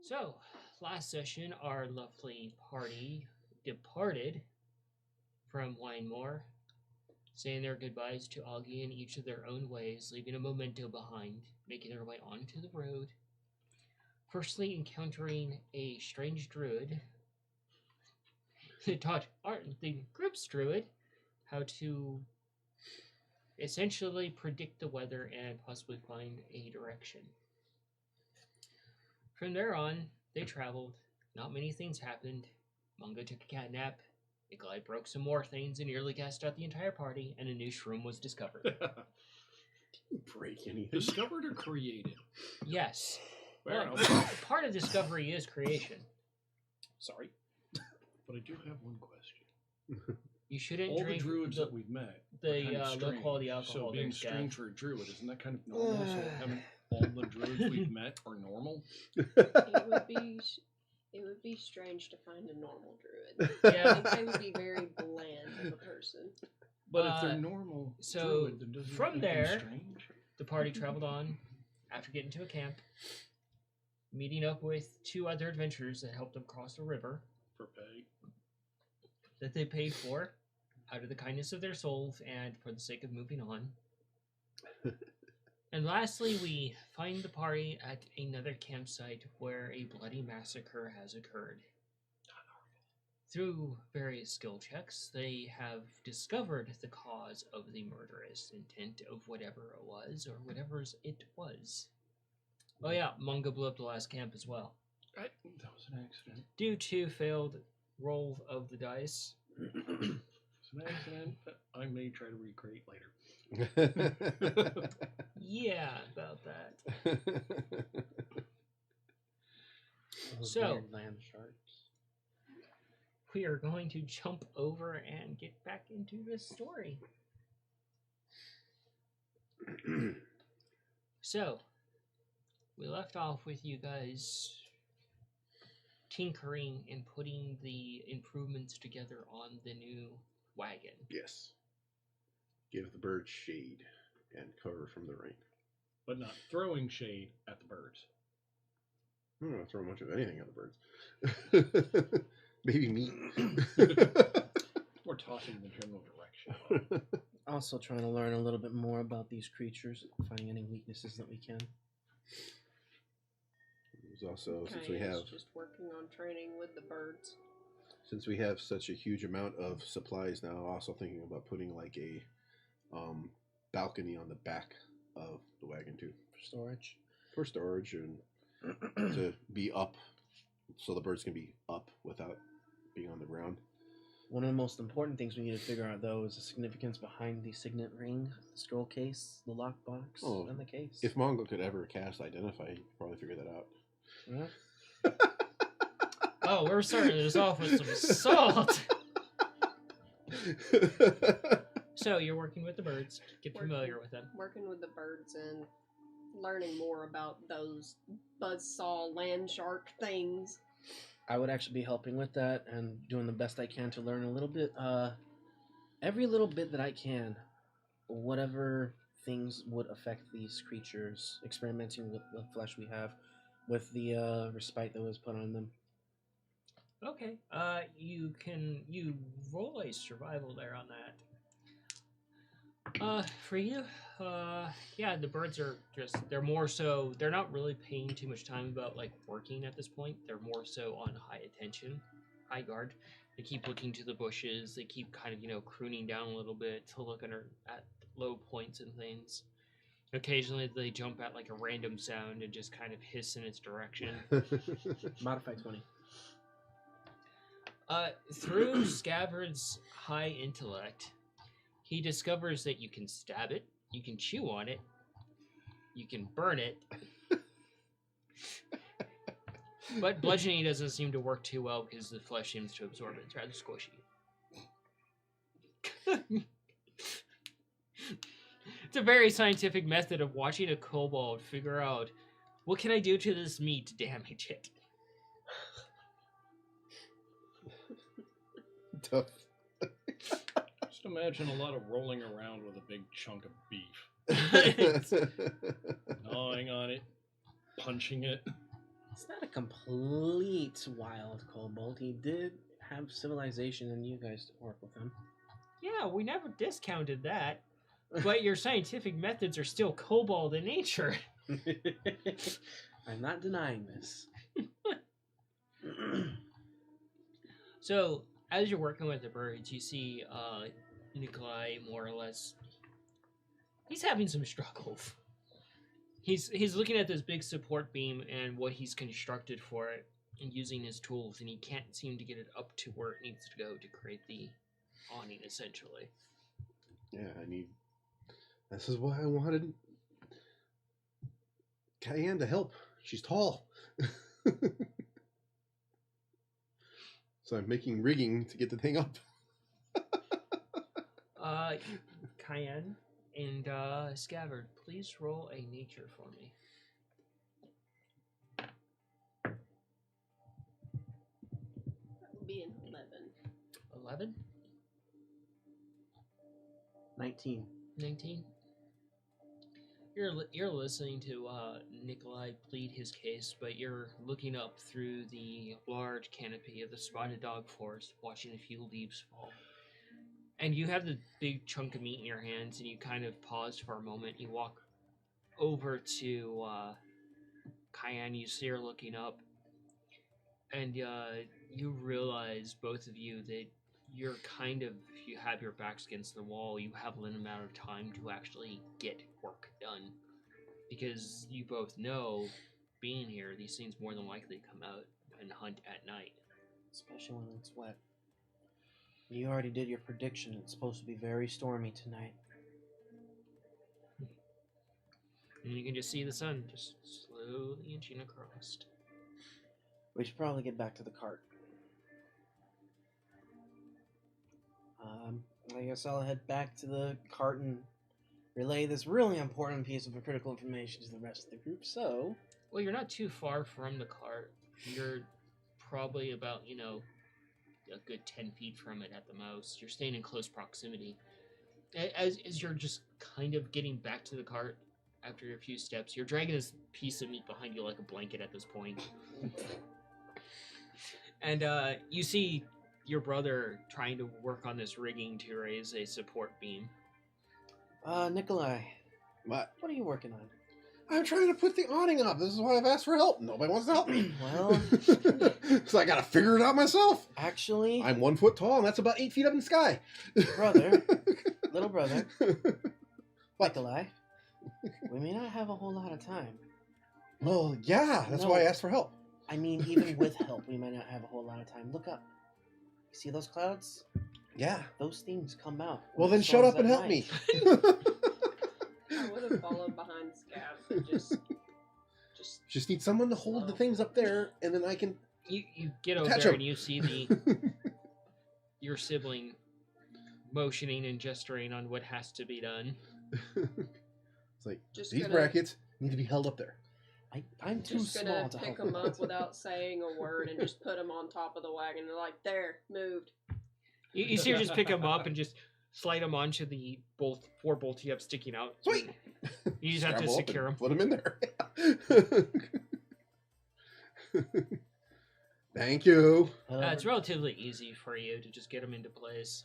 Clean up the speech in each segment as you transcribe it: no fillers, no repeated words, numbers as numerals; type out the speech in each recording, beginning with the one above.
So, last session, our lovely party departed from Winemore, saying their goodbyes to Augie in each of their own ways, leaving a memento behind, making their way onto the road. Firstly, encountering a strange druid who taught the group's druid how to essentially predict the weather and possibly find a direction. From there on, they traveled. Not many things happened. Mungo took a cat nap. Nikolai broke some more things and nearly cast out the entire party, and a new shroom was discovered. Break anything. Discovered or created? Yes. Fair Well, enough. part of discovery is creation. Sorry. But I do have one question. You shouldn't All the drink druids that we've met the are kind of low quality strange. alcohol. So being there's gas. strange for a druid, isn't that kind of normal? So haven't all the druids we've met are normal? It would be strange to find a normal druid. Yeah. I think they would be very bland of a person. But if they're normal so druid, then doesn't from that make them there- strange? The party traveled on after getting to a camp, meeting up with two other adventurers that helped them cross the river For pay. that they paid for out of the kindness of their souls and for the sake of moving on. And lastly, we find the party at another campsite where a bloody massacre has occurred. Through various skill checks, they have discovered the cause of the murderous intent of whatever it was, or whatever it was. Oh yeah, Mungo blew up the last camp as well. That was an accident. Due to failed roll of the dice. It's an accident that I may try to recreate later. Yeah, about that. So- Weird land sharks. We are going to jump over and get back into this story. So, we left off with you guys tinkering and putting the improvements together on the new wagon. Yes. Give the birds shade and cover from the rain. But not throwing shade at the birds. I don't want to throw much of anything at the birds. Maybe meat. We're tossing in the general direction. Also trying to learn a little bit more about these creatures, finding any weaknesses that we can. There's also, since we Kaya's have just working on training with the birds. such a huge amount of supplies now, also thinking about putting like a balcony on the back of the wagon too, For storage. for storage and to be up, so the birds can be up without being on the ground. One of the most important things we need to figure out, though, is the significance behind the signet ring, the scroll case, the lockbox, Oh, and the case. If Mongo could ever cast Identify, he'd probably figure that out. Yeah. Oh, we're starting this off with some assault. So, you're working with the birds. Get familiar with them. Working with the birds and learning more about those buzzsaw land shark things. I would actually be helping with that and doing the best I can to learn a little bit, every little bit that I can, whatever things would affect these creatures, experimenting with the flesh we have, with the respite that was put on them. Okay. You roll a survival there on that. For you, yeah, the birds are they're more so, they're not really paying too much time about, like, working at this point. They're more so on high attention, high guard. They keep looking to the bushes. They keep kind of, crooning down a little bit to look at low points and things. Occasionally, they jump at, like, a random sound and just kind of hiss in its direction. Modify 20. Through Scabbard's high intellect, he discovers that you can stab it, you can chew on it, you can burn it, but bludgeoning doesn't seem to work too well because the flesh seems to absorb it. It's rather squishy. It's a very scientific method of watching a kobold figure out, what can I do to this meat to damage it? Tough. Just imagine a lot of rolling around with a big chunk of beef. Gnawing on it, punching it. It's not a complete wild kobold. He did have civilization, and you guys work with him. Yeah, we never discounted that. But your scientific methods are still kobold in nature. I'm not denying this. So, as you're working with the birds, you see Nikolai more or less. He's having some struggles. He's looking at this big support beam and what he's constructed for it, and using his tools, and he can't seem to get it up to where it needs to go to create the awning, essentially. Yeah, this is why I wanted Cayenne to help. She's tall. So I'm making rigging to get the thing up. Cayenne and Scabbard, please roll a nature for me. That would be an 11. 11? 19. 19? You're listening to Nikolai plead his case, but you're looking up through the large canopy of the spotted dog forest, watching a few leaves fall. And you have the big chunk of meat in your hands, and you kind of pause for a moment. You walk over to Cayenne. You see her looking up, and you realize, both of you, that you're kind of, if you have your backs against the wall, you have a limited amount of time to actually get work done. Because you both know, being here, these things more than likely come out and hunt at night. Especially when it's wet. You already did your prediction. It's supposed to be very stormy tonight. And you can just see the sun just slowly inching across. We should probably get back to the cart. I guess I'll head back to the cart and relay this really important piece of critical information to the rest of the group. So, Well, you're not too far from the cart. You're probably about, a good 10 feet from it at the most. You're staying in close proximity. As you're just kind of getting back to the cart after a few steps, you're dragging this piece of meat behind you like a blanket at this point. And you see your brother trying to work on this rigging to raise a support beam. Nikolai, What? what are you working on? I'm trying to put the awning up. This is why I've asked for help. Nobody wants to help me. Well, So I gotta figure it out myself. actually, I'm 1 foot tall, and that's about 8 feet up in the sky. brother, little brother, What? Nikolai, we may not have a whole lot of time. Well, yeah, that's No. why I asked for help. I mean, even with help, we might not have a whole lot of time. Look up. You see those clouds? Yeah. Those things come out. Well, when then the shut sun's up and at help me. I would have followed behind Scab, but just Just need someone to hold the things up there, and then I can. You get over Catch there him. and you see your sibling motioning and gesturing on what has to be done. It's like, just these gonna, brackets need to be held up there. I'm too just small gonna to pick help. them up without saying a word and just put them on top of the wagon. They're like, there, moved. You see her just pick them up and just slide them onto the four bolts you have sticking out. Sweet. You just have to Scramble up secure and them. Put them in there. Thank you. It's relatively easy for you to just get them into place.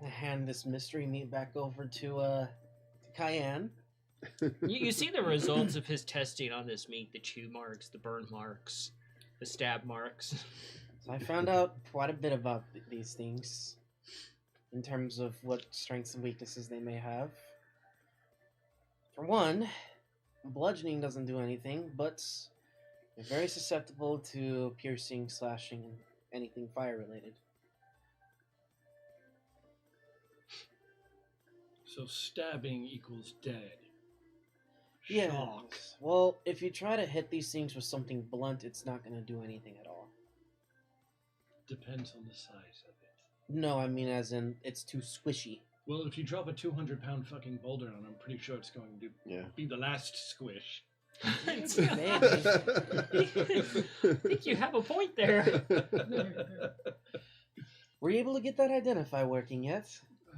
I hand this mystery meat back over to Cayenne. You see the results of his testing on this meat: the chew marks, the burn marks, the stab marks. So I found out quite a bit about these things in terms of what strengths and weaknesses they may have. For one, bludgeoning doesn't do anything, but they're very susceptible to piercing, slashing, and anything fire related. So stabbing equals dead. Yeah. Shock. Well, if you try to hit these things with something blunt, it's not going to do anything at all. Depends on the size of it. No, I mean as in it's too squishy. Well, if you drop a 200-pound fucking boulder on, I'm pretty sure it's going to be the last squish. I think you have a point there. Were you able to get that identify working yet?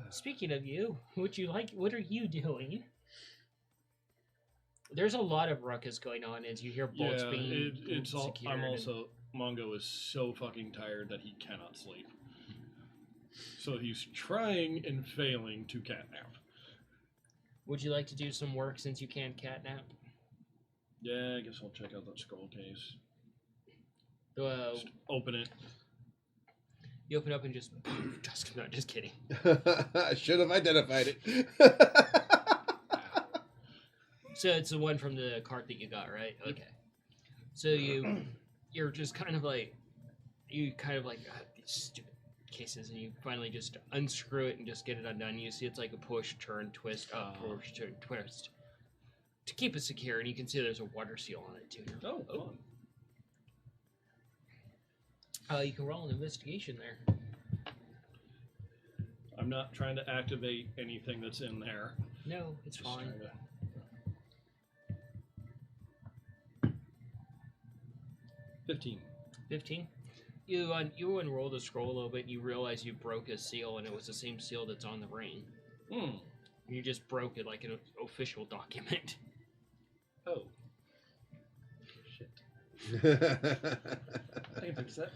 Speaking of you, what are you doing? There's a lot of ruckus going on as you hear bolts Yeah, being it's all. secured. I'm and- also. Mongo is so fucking tired that he cannot sleep. So he's trying and failing to catnap. Would you like to do some work since you can't catnap? Yeah, I guess I'll check out that scroll case. Just Uh, open it. you open up and just dusk. No, just kidding. I should have identified it. So it's the one from the cart that you got, right? Okay. So you're just kind of like these stupid cases, and you finally just unscrew it and just get it undone. You see it's like a push, turn, twist, up, push, turn, twist to keep it secure, and you can see there's a water seal on it too. Oh, fun. You can roll an investigation there. I'm not trying to activate anything that's in there. No, it's Just fine. trying to... 15. 15. You unroll the scroll a little bit, and you realize you broke a seal, and it was the same seal that's on the ring. You just broke it like an official document. Oh. Shit. I can fix that.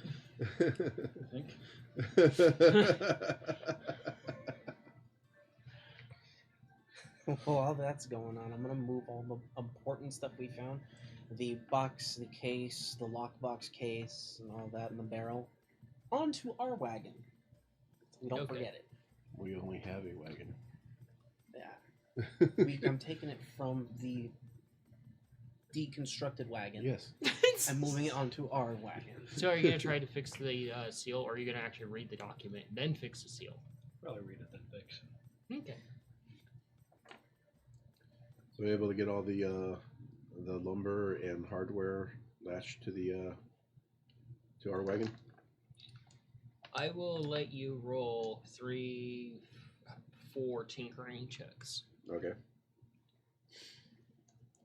I think. While that's going on, I'm gonna move all the important stuff we found. The box, the case, the lockbox case, and all that in the barrel onto our wagon. So we don't Okay. forget it. We only have a wagon. Yeah. I'm taking it from the deconstructed wagon Yes. and moving it onto our wagon. So are you going to try to fix the seal, or are you going to actually read the document and then fix the seal? Probably read it then fix. Okay. So we're able to get all the lumber and hardware latched to the to our wagon. I will let you roll 4 tinkering checks. Okay.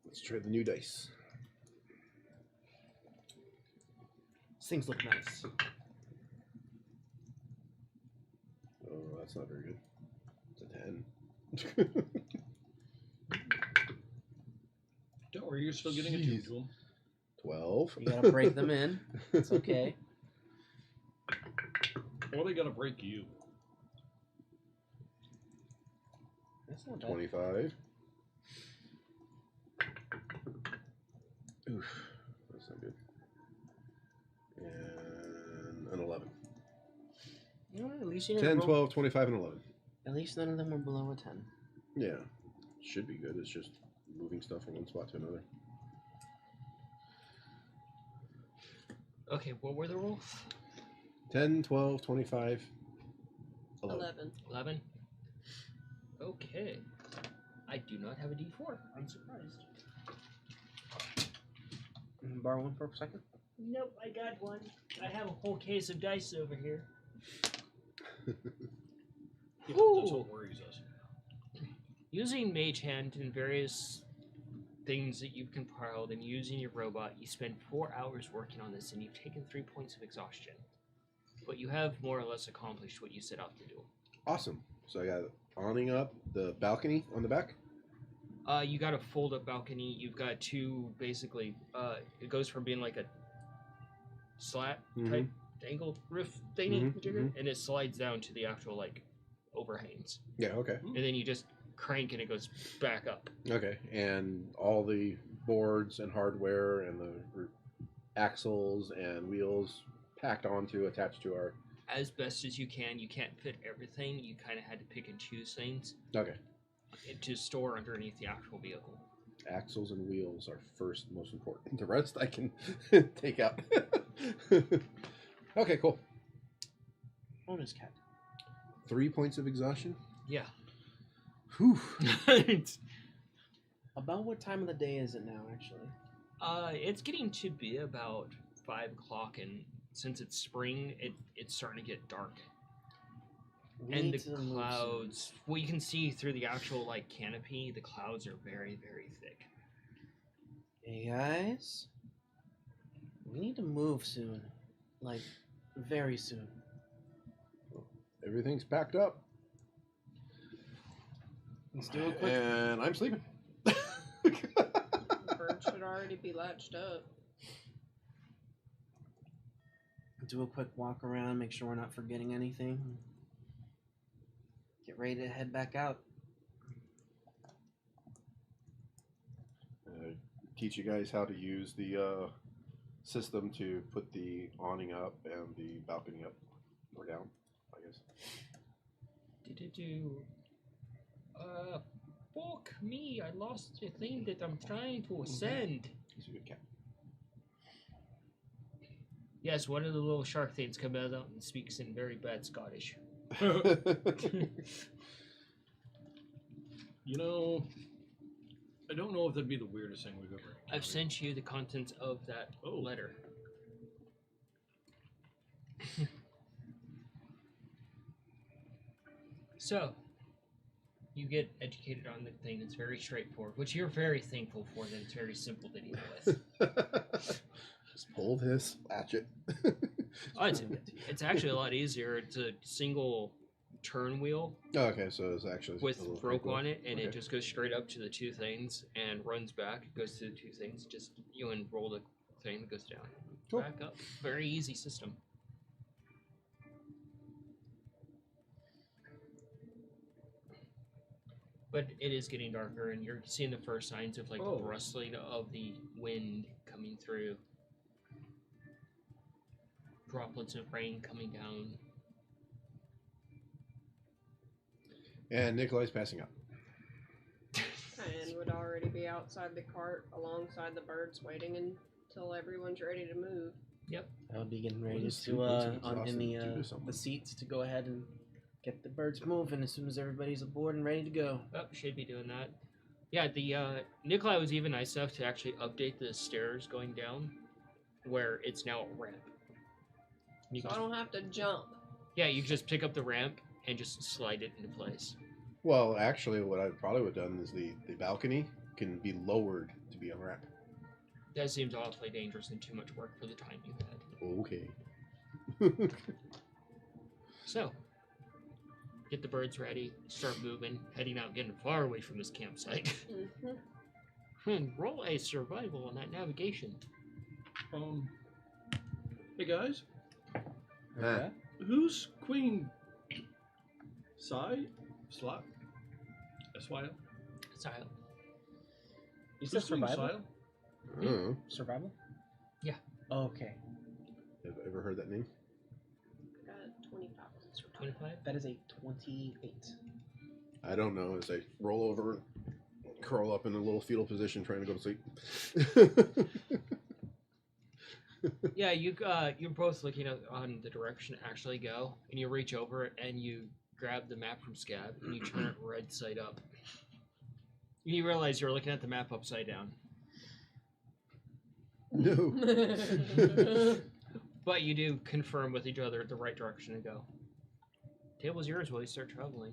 Let's try the new dice. These things look nice. Oh, that's not very good. It's a 10. Don't worry, you're still getting attuned to them. 12. You gotta break them in. It's okay. Or they gotta break you. That's not bad. 25. Oof, that's not good. And an 11. You know what, at least you 10, didn't roll- 12, 25, and 11. At least none of them were below a 10. Yeah, should be good. It's just moving stuff from one spot to another. Okay, what were the rolls? 10, 12, 25, 11. 11. Okay. I do not have a D4. I'm surprised. Borrow one for a second. Nope, I got one. I have a whole case of dice over here. Yeah, that's Ooh. what worries us. Using Mage Hand and various things that you've compiled and using your robot, you spend 4 hours working on this and you've taken 3 points of exhaustion. But you have more or less accomplished what you set out to do. Awesome. So I got awning up, the balcony on the back. You got a fold-up balcony. You've got two, basically, it goes from being like a slat type angled roof thingy, and it slides down to the actual, like, overhangs. Yeah, okay. And then you just crank and it goes back up. Okay, and all the boards and hardware and the axles and wheels packed onto, attached to our... As best as you can. You can't fit everything. You kind of had to pick and choose things Okay. to store underneath the actual vehicle. Axles and wheels are first most important. The rest I can take out. Okay, cool. Bonus cat. 3 points of exhaustion. Yeah. Whew. About what time of the day is it now, actually? It's getting to be about 5 o'clock, and since it's spring, it's starting to get dark. We And need the to move clouds, well, you can see through the actual, like, canopy, the clouds are very, very thick. soon. Hey guys, we need to move soon, like very soon. Everything's packed up. Let's do a quick. And I'm sleeping. Bird should already be latched up. Do a quick walk around, make sure we're not forgetting anything. Get ready to head back out. Teach you guys how to use the system to put the awning up and the balcony up or down, I guess. Fuck me, I lost the thing that I'm trying to ascend. He's a good cat. Yes, one of the little shark things comes out and speaks in very bad Scottish. You know, I don't know if that'd be the weirdest thing we've ever encountered. I've sent you the contents of that letter. So, you get educated on the thing. It's very straightforward, which you're very thankful for, that it's very simple to deal with. Just pull this, latch it. Oh, it's actually a lot easier. It's a single turn wheel Okay, so it's actually with a little rope cool. on it, and Okay. it just goes straight up to the two things and runs back. It goes to the two things. Just you unroll the thing, it goes down, Cool. back up. Very easy system. But it is getting darker, and you're seeing the first signs of like Oh. rustling of the wind coming through. Droplets of rain coming down. And Nikolai's passing out. And would already be outside the cart alongside the birds waiting until everyone's ready to move. I would be getting ready Let's to see, let's on in awesome. the Do something. the seats to go ahead and get the birds moving as soon as everybody's aboard and ready to go. Oh, should be doing that. Yeah, the Nikolai was even nice enough to actually update the stairs going down, where it's now a ramp. You So can I don't have to jump. yeah, you just pick up the ramp and just slide it into place. Well, actually, what I probably would have done is the balcony can be lowered to be a ramp. That seems awfully dangerous and too much work for the time you had. Okay. So, get the birds ready, start moving, heading out, getting far away from this campsite. Mm-hmm. Roll a survival on that navigation. Hey guys, Huh. who's Queen Slot? S-Y-L? Silent. You said Who's Queen survival? Slot? I don't know. Survival? Yeah. Okay. Have you ever heard that name? Got 25. 25? That is a 28. I don't know. As I roll over, curl up in a little fetal position, trying to go to sleep. Yeah, you're both looking on the direction to actually go, and you reach over and you grab the map from Scab and you turn it right side up. You realize you're looking at the map upside down, No. but you do confirm with each other the right direction to go. Table's yours while you start traveling.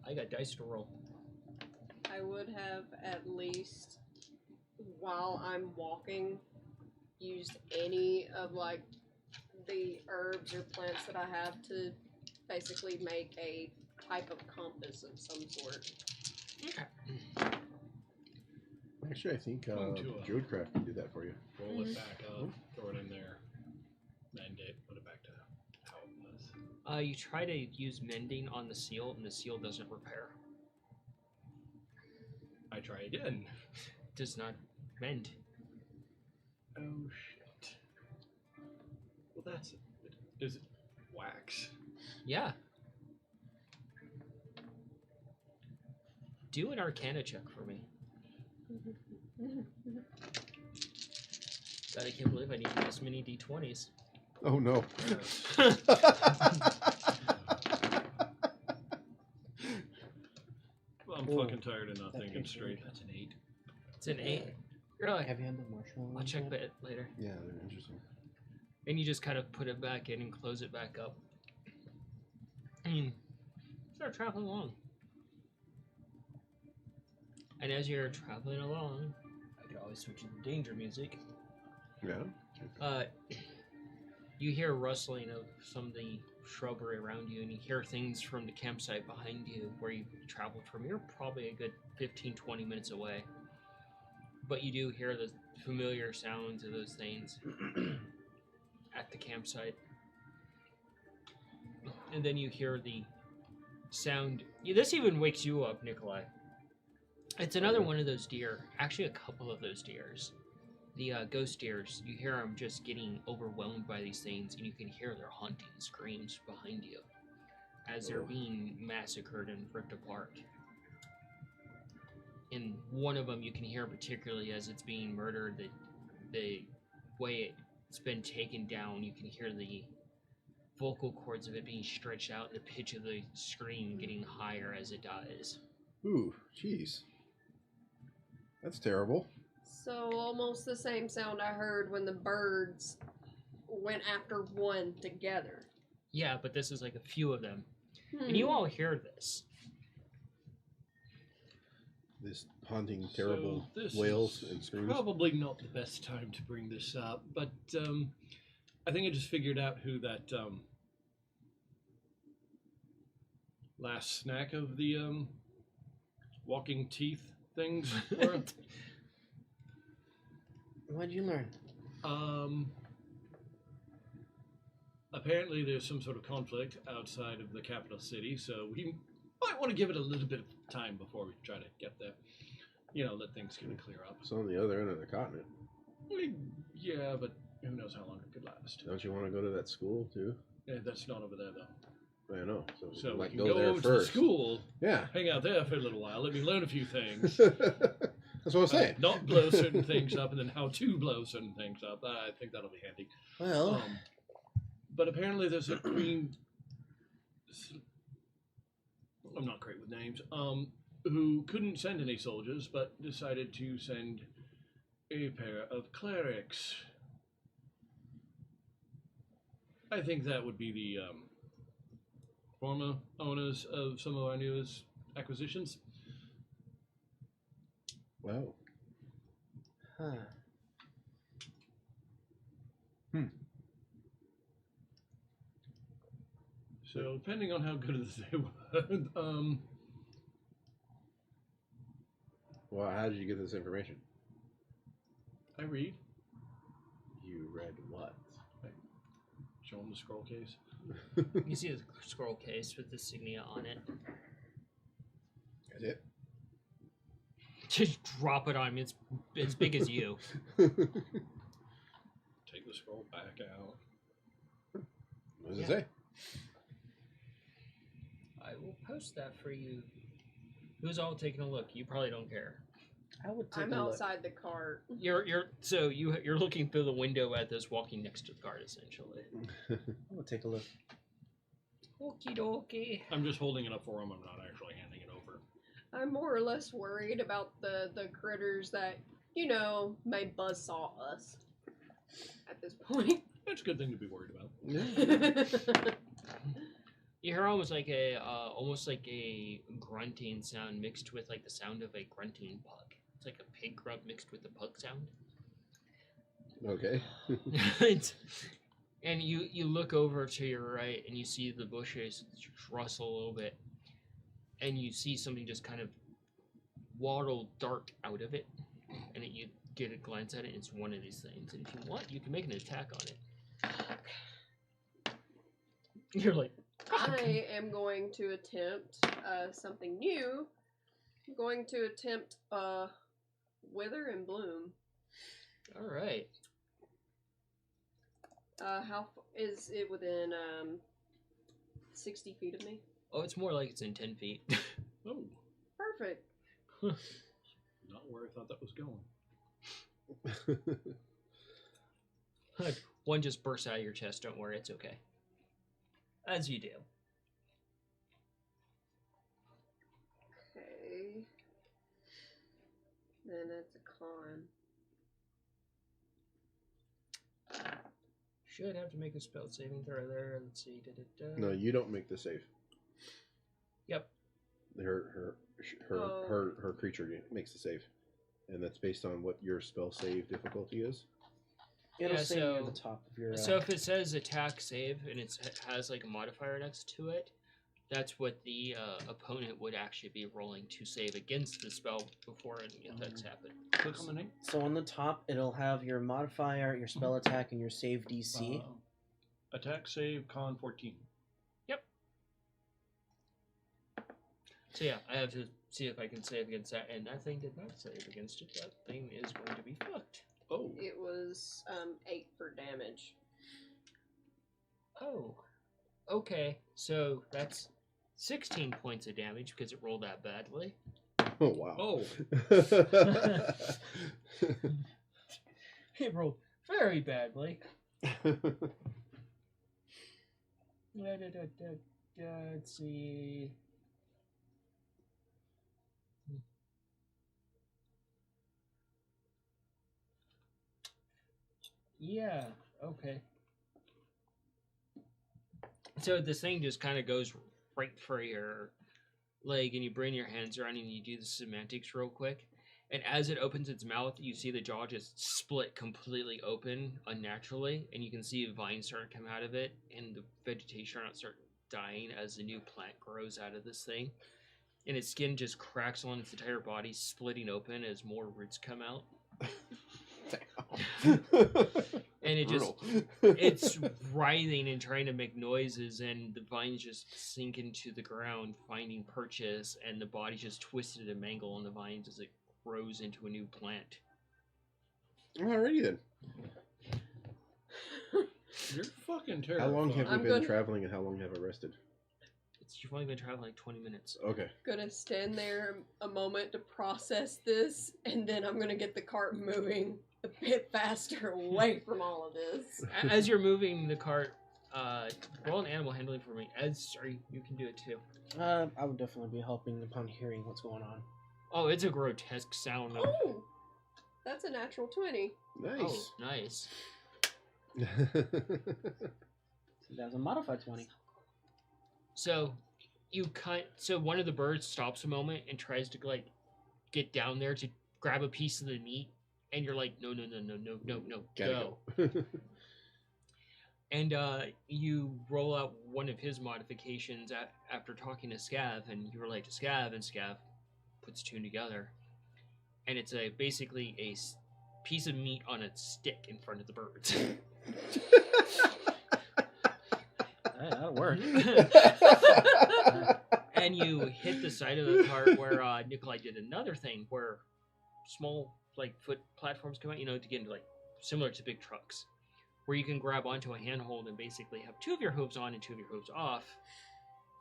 I got dice to roll. I would have at least, while I'm walking, used any of like the herbs or plants that I have to basically make a type of compass of some sort. Okay. Actually, I think Going to a- Druidcraft can do that for you. Roll it back up, throw it in there, mend it, put it back to how it was. You try to use mending on the seal, and the seal doesn't repair. I try again. Does not mend. Oh shit. Well, that's it. Is it wax? Yeah. Do an Arcana check for me. God, I can't believe I need this many D20s. Oh no. Well, I'm Ooh. fucking tired of not That thinking takes straight. me- That's an 8. It's an 8. Really? Heavy-handed marshmallow. I'll check that later. Yeah, they're interesting. And you just kind of put it back in and close it back up. And start traveling along. And as you're traveling along, I could always switch into danger music. Yeah. You hear rustling of some of the shrubbery around you, and you hear things from the campsite behind you where you traveled from. You're probably a good 15-20 minutes away. but you do hear the familiar sounds of those things at the campsite. And then you hear the sound. This even wakes you up, Nikolai. It's another one of those deer. Actually, a couple of those deers. The ghost deers. You hear them just getting overwhelmed by these things, and you can hear their haunting screams behind you as they're being massacred and ripped apart. And one of them you can hear particularly as it's being murdered, the way it's been taken down, you can hear the vocal cords of it being stretched out, and the pitch of the scream getting higher as it dies. Ooh, jeez. That's terrible. So almost the same sound I heard when the birds went after one together. Yeah, but this is like a few of them. And you all hear this. This haunting, terrible So this wails is and screams. Probably not the best time to bring this up, but I think I just figured out who that last snack of the walking teeth things were. What'd you learn? Apparently there's some sort of conflict outside of the capital city, so we might want to give it a little bit of time before we try to get there. You know, let things kind of clear up. It's on the other end of the continent. Yeah, but who knows how long it could last. Don't you want to go to that school too? Yeah, that's not over there, though. I know. So like we can go there to first. the school, Yeah. hang out there for a little while, let me learn a few things. That's what I'm saying. Not blow certain things up, and then how to blow certain things up. I think that'll be handy. Well, But apparently there's a queen... I'm not great with names. Who couldn't send any soldiers, but decided to send a pair of clerics. I think that would be the former owners of some of our newest acquisitions. Wow. huh. So depending on how good they were, Well, how did you get this information? I read. You read what? Show them the scroll case. You see the scroll case with the signia on it. That's it. Just drop it on him. It's as big as you. Take the scroll back out. What does it Yeah. say? I will post that for you. Who's all taking a look? You probably don't care. I would take I'm a look. outside the cart. You're looking through the window at this, walking next to the cart, essentially. I would take a look. Okie dokie. I'm just holding it up for them. I'm not actually handing it over. I'm more or less worried about the critters that, you know, may buzzsaw us at this point. That's a good thing to be worried about. Yeah. You hear almost like a grunting sound mixed with like the sound of a grunting pug. It's like a pig grunt mixed with the pug sound. Okay. And you look over to your right and you see the bushes just rustle a little bit, and you see something just kind of waddle dart out of it, and you get a glance at it. It's one of these things, and if you want, you can make an attack on it. You're like, I am going to attempt something new. I'm going to attempt Wither and Bloom. all right. Is it within 60 feet of me? Oh, it's more like it's in 10 feet. Oh, Perfect. not where I thought that was going. One just bursts out of your chest. Don't worry, it's okay. As you do. Okay. Then it's a con. Should have to make a spell saving throw there. Let's see. No, you don't make the save. Yep. Her creature makes the save, and that's based on what your spell save difficulty is. It'll Yeah, say so- near the top of your. So if it says attack save and it has like a modifier next to it, That's what the opponent would actually be rolling to save against the spell before any effects happen. Click on the name. So on the top, it'll have your modifier, your spell attack, and your save DC. Attack, save, con 14. So yeah, I have to see if I can save against that, and that thing did not save against it. That thing is going to be fucked. Oh. It was 8 for damage. Oh. Okay, so that's 16 points of damage because it rolled that badly. Oh wow. Oh. It rolled very badly. Let's see. Yeah, okay. So this thing just kind of goes right for your leg, and you bring your hands around and you do the semantics real quick. And as it opens its mouth, you see the jaw just split completely open unnaturally, and you can see vines start to come out of it, and the vegetation start dying as the new plant grows out of this thing. And its skin just cracks on its entire body, splitting open as more roots come out. And it just it's writhing and trying to make noises, and the vines just sink into the ground, finding purchase, and the body just twisted and mangled on the vines as it grows into a new plant. Alrighty then. You're fucking terrible. How long have you I'm been gonna- traveling, and how long have I rested? You've only been traveling like 20 minutes. Okay. Gonna stand there a moment to process this, and then I'm gonna get the cart moving a bit faster away from all of this. As you're moving the cart, roll an animal handling for me. You can do it too. I would definitely be helping upon hearing what's going on. Oh, it's a grotesque sound. Oh, that's a natural 20. Nice. Oh, nice. That's a modified 20. So one of the birds stops a moment and tries to like get down there to grab a piece of the meat, and you're like, no, Gotta go. And you roll out one of his modifications after talking to Scav, and you relate to Scav, and Scav puts two together, and it's basically a piece of meat on a stick in front of the birds. Hey, that'll work. And you hit the side of the cart where Nikolai did another thing where small like foot platforms come out, to get into like similar to big trucks, where you can grab onto a handhold and basically have two of your hooves on and two of your hooves off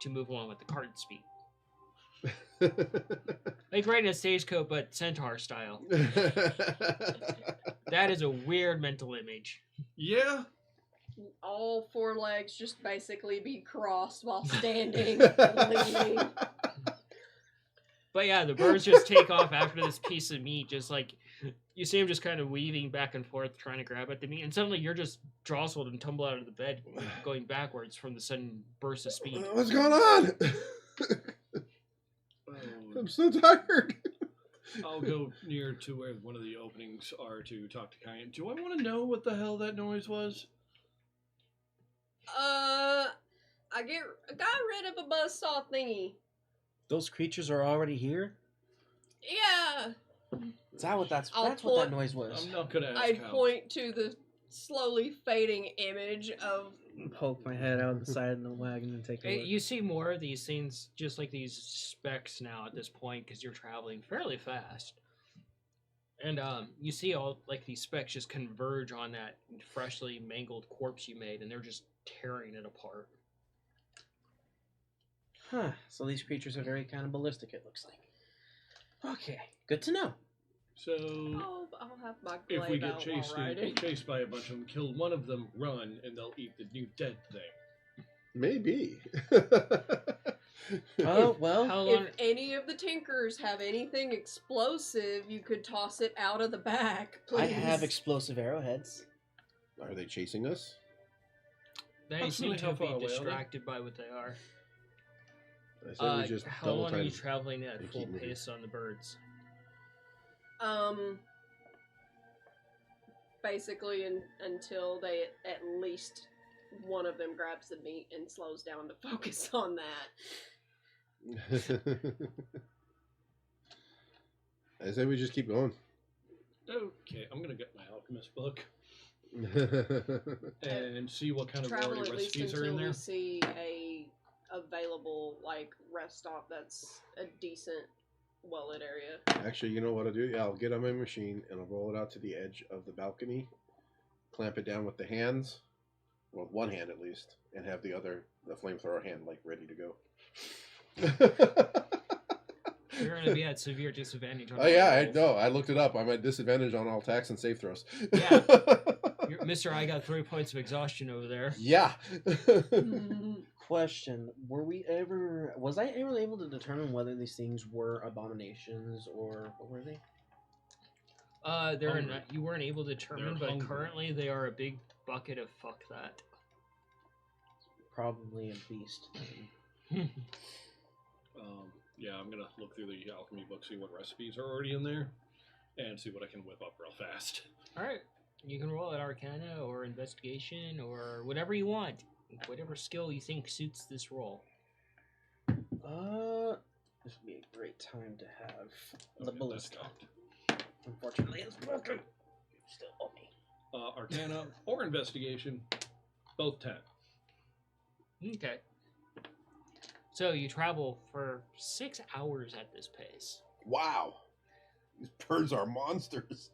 to move along with the cart speed. Like riding a stagecoach, but centaur style. That is a weird mental image. Yeah. All 4 legs just basically be crossed while standing, leaning. But yeah, the birds just take off after this piece of meat, just like you see them just kind of weaving back and forth trying to grab at the meat, and suddenly you're just jostled and tumble out of the bed going backwards from the sudden burst of speed. What's going on? I'm so tired. I'll go near to where one of the openings are to talk to Kyan. Do I want to know what the hell that noise was? I got rid of a buzzsaw thingy. Those creatures are already here? Yeah. Is that what that's I'll what that point- noise was? I'm not gonna ask I'd how. point to the slowly fading image of. Poke my head out of the side of the wagon and take a look. You see more of these things, just like these specks now at this point, because you're traveling fairly fast. And you see all like these specks just converge on that freshly mangled corpse you made, and they're just tearing it apart. Huh. So these creatures are very cannibalistic, it looks like. Okay. Good to know. So, I'll have my if we glaive get out while riding. chased by a bunch of them, kill one of them, run, and they'll eat the new dead thing. Maybe. Oh, well. How long? If any of the Tinkers have anything explosive, you could toss it out of the back, please. I have explosive arrowheads. Are they chasing us? They seem Approximately to how far be away are they? distracted by what they are. I said we just How double long are you time. traveling at and full keep moving. pace on the birds? Basically until they at least one of them grabs the meat and slows down to focus on that. I say we just keep going. Okay, I'm gonna get my alchemist book and see what kind of Travel already at least recipes are in until there. we see a available like rest stop that's a decent, well-lit area. Actually, you know what I'll do? Yeah, I'll get on my machine and I'll roll it out to the edge of the balcony, clamp it down with the hands, well, one hand at least, and have the flamethrower hand, like, ready to go. You're going to be at severe disadvantage on Oh, yeah, I rolls. know. I looked it up. I'm at disadvantage on all attacks and save throws. Yeah. Mr. I got 3 points of exhaustion over there. Yeah. Question: was I ever able to determine whether these things were abominations or what were they? Hungry. You weren't able to determine, They're but hungry. currently they are a big bucket of fuck that. Probably a beast. Yeah, I'm gonna look through the alchemy book, see what recipes are already in there, and see what I can whip up real fast. All right, you can roll at Arcana or Investigation or whatever you want, whatever skill you think suits this role. This would be a great time to have the Okay, ballista. that's cocked. Unfortunately, it's broken. Still owe me. Arcana or investigation, both 10. Okay. So you travel for 6 hours at this pace. Wow. These birds are monsters.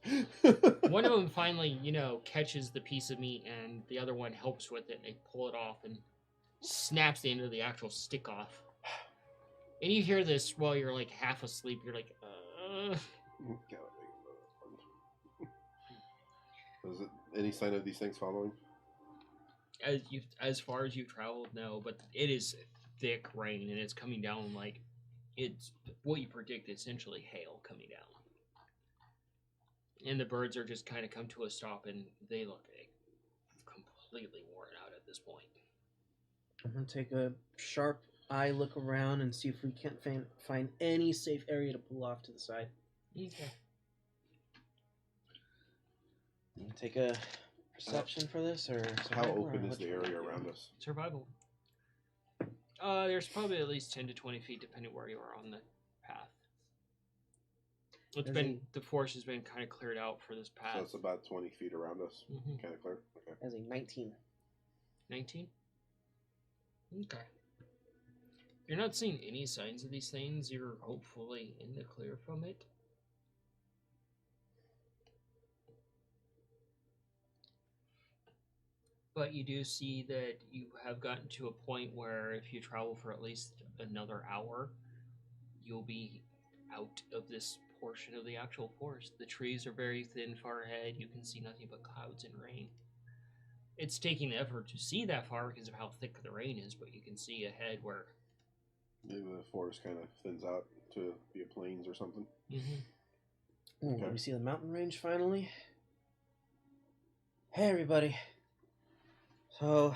One of them finally, catches the piece of meat, and the other one helps with it. And they pull it off and snaps the end of the actual stick off. And you hear this while you're like half asleep. You're like, Is it any sign of these things following? As far as you've traveled, no, but it is thick rain, and it's coming down like it's what you predict, essentially hail coming down. And the birds are just kind of come to a stop, and they look completely worn out at this point. I'm gonna take a sharp eye look around and see if we can't find any safe area to pull off to the side. Okay. I'm gonna take a perception for this, or How survival, open or is what the you area wanna around do? us? Survival. There's probably at least 10 to 20 feet, depending where you are on the path. The forest has been kind of cleared out for this path. So it's about 20 feet around us. Mhm. Kind of clear? Okay. As a 19. 19? Okay. You're not seeing any signs of these things. You're hopefully in the clear from it. But you do see that you have gotten to a point where if you travel for at least another hour, you'll be out of this portion of the actual forest. The trees are very thin far ahead. You can see nothing but clouds and rain. It's taking effort to see that far because of how thick the rain is, but you can see ahead where... Maybe the forest kind of thins out to be a plains or something. Mm-hmm. Ooh, Okay. we see the mountain range finally. Hey, everybody. So,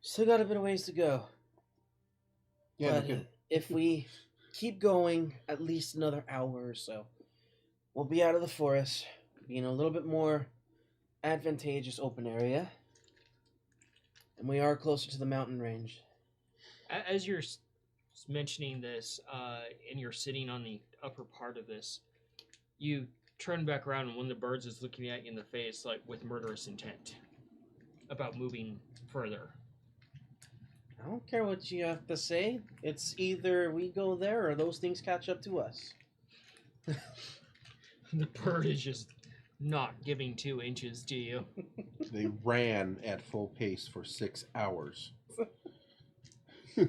still got a bit of ways to go. Yeah, But we can. if we keep going at least another hour or so, we'll be out of the forest, be in a little bit more advantageous open area, and we are closer to the mountain range. As you're mentioning this, and you're sitting on the upper part of this, you turn back around, and one of the birds is looking at you in the face, like with murderous intent, about moving further. I don't care what you have to say. It's either we go there or those things catch up to us. The bird is just not giving 2 inches to you. They ran at full pace for 6 hours. I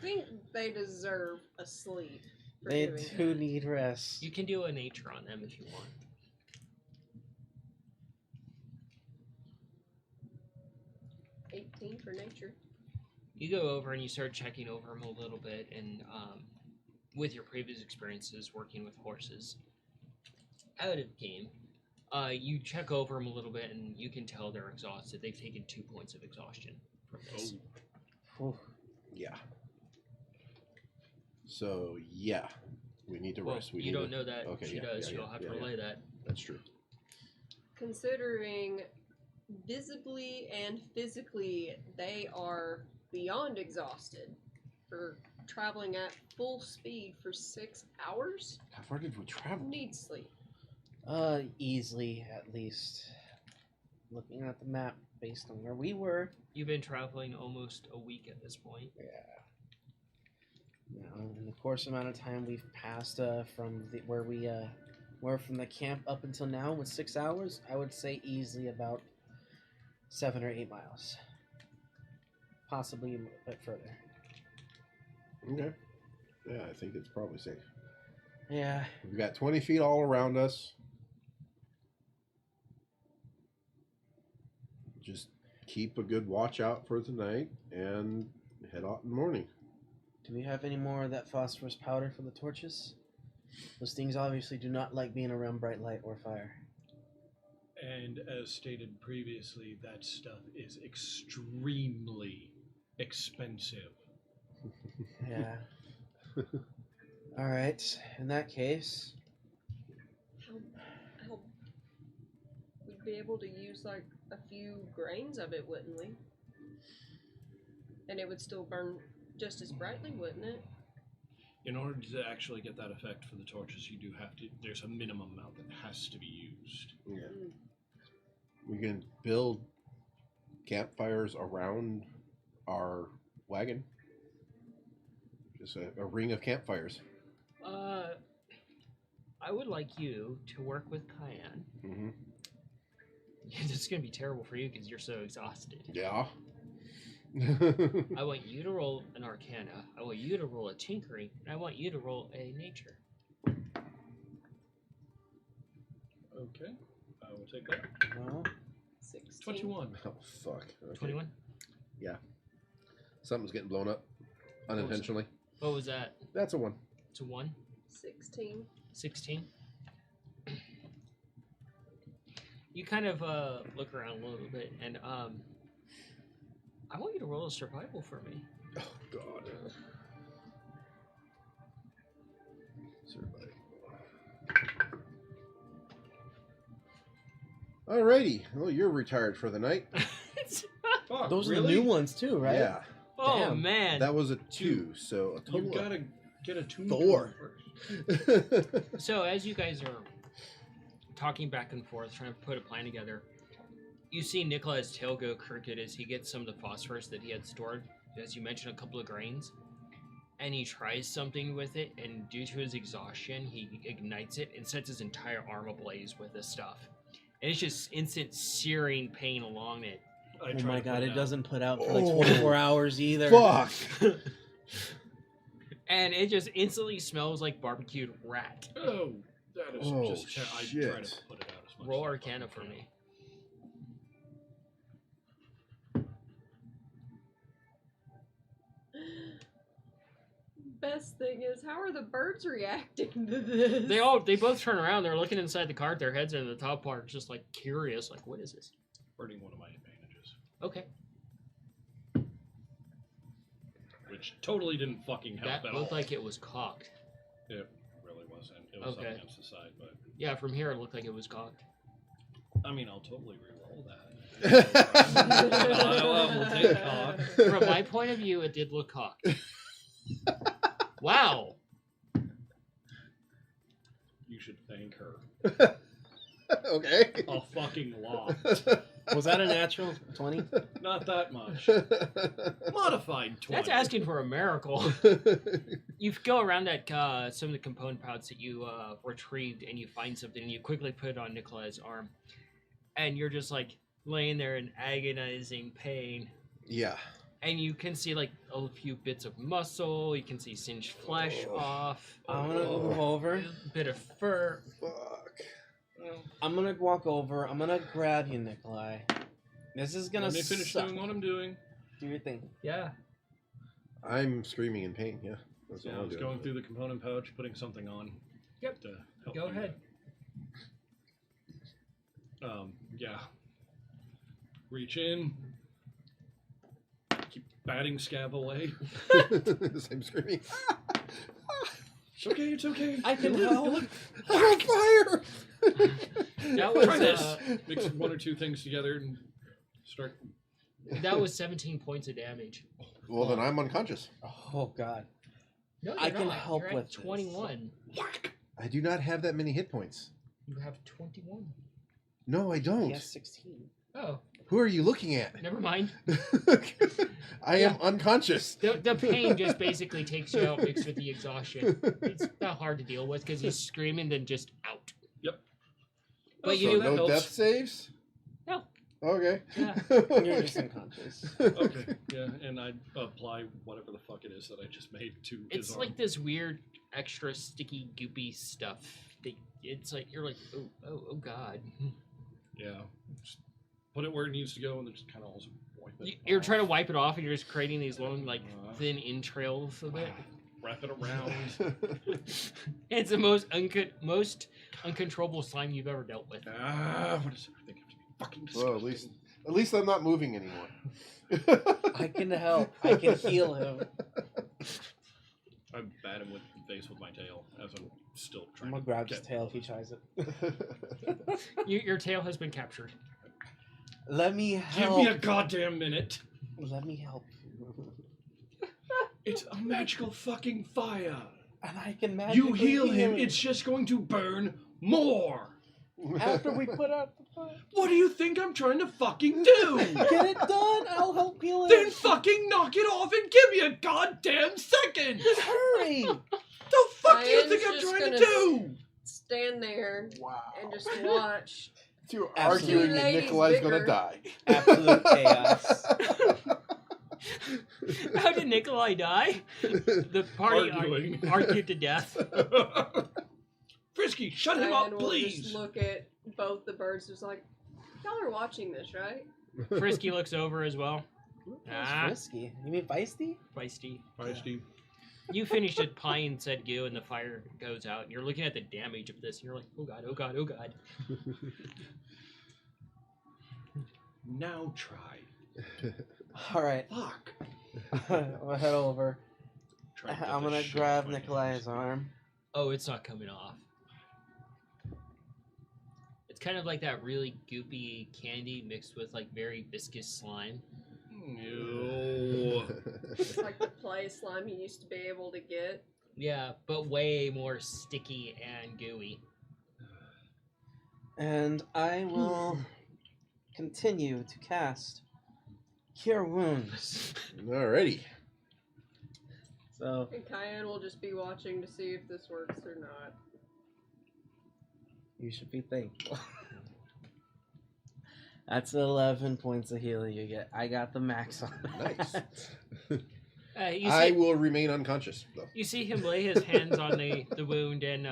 think they deserve a sleep. For They doing do that. need rest. You can do a nature on them if you want. $18 for nature. You go over and you start checking over them a little bit, and with your previous experiences working with horses out of game, you check over them a little bit, and you can tell they're exhausted. They've taken 2 points of exhaustion from this. Whew. Yeah. So, yeah. We need to Well, rest. you don't know that Okay, she yeah, does. yeah, You'll yeah, have yeah, to yeah. relay that. That's true. Considering visibly and physically, they are beyond exhausted for traveling at full speed for 6 hours. How far did we travel? Need sleep. Easily at least. Looking at the map based on where we were. You've been traveling almost a week at this point. Yeah. Now, in the course amount of time we've passed from where we were from the camp up until now with 6 hours, I would say easily about 7 or 8 miles. Possibly a bit further. Okay. Yeah, I think it's probably safe. Yeah. We've got 20 feet all around us. Just keep a good watch out for tonight and head out in the morning. Do we have any more of that phosphorus powder for the torches? Those things obviously do not like being around bright light or fire. And as stated previously, that stuff is extremely expensive. Yeah. Alright, in that case... How we'd be able to use like a few grains of it, wouldn't we? And it would still burn just as brightly, wouldn't it? In order to actually get that effect for the torches, you do have to. There's a minimum amount that has to be used. Yeah. Mm. We can build campfires around our wagon. Just a ring of campfires. I would like you to work with Cayenne. Mm-hmm. This is going to be terrible for you because you're so exhausted. Yeah. I want you to roll an Arcana. I want you to roll a Tinkering. And I want you to roll a Nature. Okay, I will take that. Well, 16. 21. Oh, fuck. Okay. 21? Something's getting blown up unintentionally. What was that? That's a 1. It's a 1? 16. 16? You kind of look around a little bit, and I want you to roll a survival for me. Oh, God. Survival. Alrighty. Well, you're retired for the night. Fuck, those are really? the new ones too, right? Yeah. Oh, Damn. man. That was a 2, so a total You've got to get a 2 4. first. So as you guys are talking back and forth, trying to put a plan together, you see Nikolai's tail go crooked as he gets some of the phosphorus that he had stored, as you mentioned, a couple of grains, and he tries something with it, and due to his exhaustion, he ignites it and sets his entire arm ablaze with this stuff. And it's just instant searing pain along it. I Oh try my to god, put it out. doesn't put out for like Oh. 24 hours either. Fuck! And it just instantly smells like barbecued rat. Oh, that is Oh, just. I try shit. to put it out as much. Roll as I Arcana for can. me. Best thing is, how are the birds reacting to this? They both turn around, they're looking inside the cart, their heads are in the top part, just like curious, like, what is this? Hurting one of my advantages, Okay. which totally didn't fucking help That at all. looked like it was cocked. It really wasn't. It was Okay. up against the side, but Yeah, from here it looked like it was cocked. I mean, I'll totally re-roll that. We'll take cock. From my point of view, it did look cocked. Wow. You should thank her Okay. a fucking lot. Was that a natural 20? Not that much. Modified 20. That's asking for a miracle. You go around that some of the component pouch that you retrieved, and you find something, and you quickly put it on Nikolai's arm, and you're just like laying there in agonizing pain, Yeah. and you can see like a few bits of muscle, you can see singed flesh off, I'm gonna move over. a bit of fur. Fuck. I'm gonna walk over. I'm gonna grab you, Nikolai. This is gonna Let me finish suck. doing what I'm doing. Do your thing. Yeah. I'm screaming in pain, yeah. That's So all I I'm was doing. going through the component pouch, putting something on. Yep. To help Go do ahead. that. Yeah. Reach in. Keep batting scab away. I'm screaming. It's okay. It's okay. I can You look- help. you look- I'm on fire! That was Try this. Mix one or two things together and Start. That was 17 points of damage. Well, then I'm unconscious. Oh God. No, you're I can not. help You're at with this. 21. I do not have that many hit points. You have 21. No, I don't. He has 16. Oh, Who are you looking at? never mind. I am unconscious. The pain just basically takes you out mixed with the exhaustion. It's not hard to deal with because he's screaming, then just out. Yep. But you So do no helps. death saves? No. Okay. Yeah. You're just unconscious. Okay. Yeah, and I apply whatever the fuck it is that I just made to his It's arm. like this weird, extra sticky, goopy stuff. It's like you're like, oh god. Yeah. Just put it where it needs to go, and then just kind of also wipe it. You're off. trying to wipe it off, and you're just creating these long, like thin entrails of it. Wrap it around. It's the most uncontrollable slime you've ever dealt with. What does everything have to be fucking disgusting? Well, at least I'm not moving anymore. I can help. I can heal him. I bat him with the face with my tail as I'm still I'm trying gonna to grab his get- tail if he tries it. Your tail has been captured. Let me Give help. me a goddamn minute. Let me help. It's a magical fucking fire. And I can magically You heal him, it's just going to burn more. after we put out the fire. What do you think I'm trying to fucking do? Get it done. I'll help heal him. Then fucking knock it off and give me a goddamn second. Hurry. The fuck do you Diane's think I'm just trying to gonna do? Stand there Wow. and just watch. You're Absolute arguing that ladies Nikolai's gonna bicker. die. Absolute chaos. How did Nikolai die? The party Arguing. argued to death. Frisky, shut him Diane up, will please. just look at both the birds. Just like, y'all are watching this, right? Frisky looks over as well. That's Ah, risky. You mean feisty? feisty. Hi, Steve. You finish it, pine said goo, and the fire goes out. And you're looking at the damage of this, and you're like, oh god, oh god, oh god. Now try. All right. Fuck. I'll head over. Try to get I'm this gonna shit grab off my Nikolai's hands. arm. Oh, it's not coming off. It's kind of like that really goopy candy mixed with like very viscous slime. Ew. It's like the play slime you used to be able to get. Yeah, but way more sticky and gooey. And I will continue to cast Cure Wounds. Alrighty. So And Cayenne will just be watching to see if this works or not. you should be thankful. That's 11 points of healing you get. I got the max on that. Nice. You I see, will remain unconscious, though. you see him lay his hands on the wound, and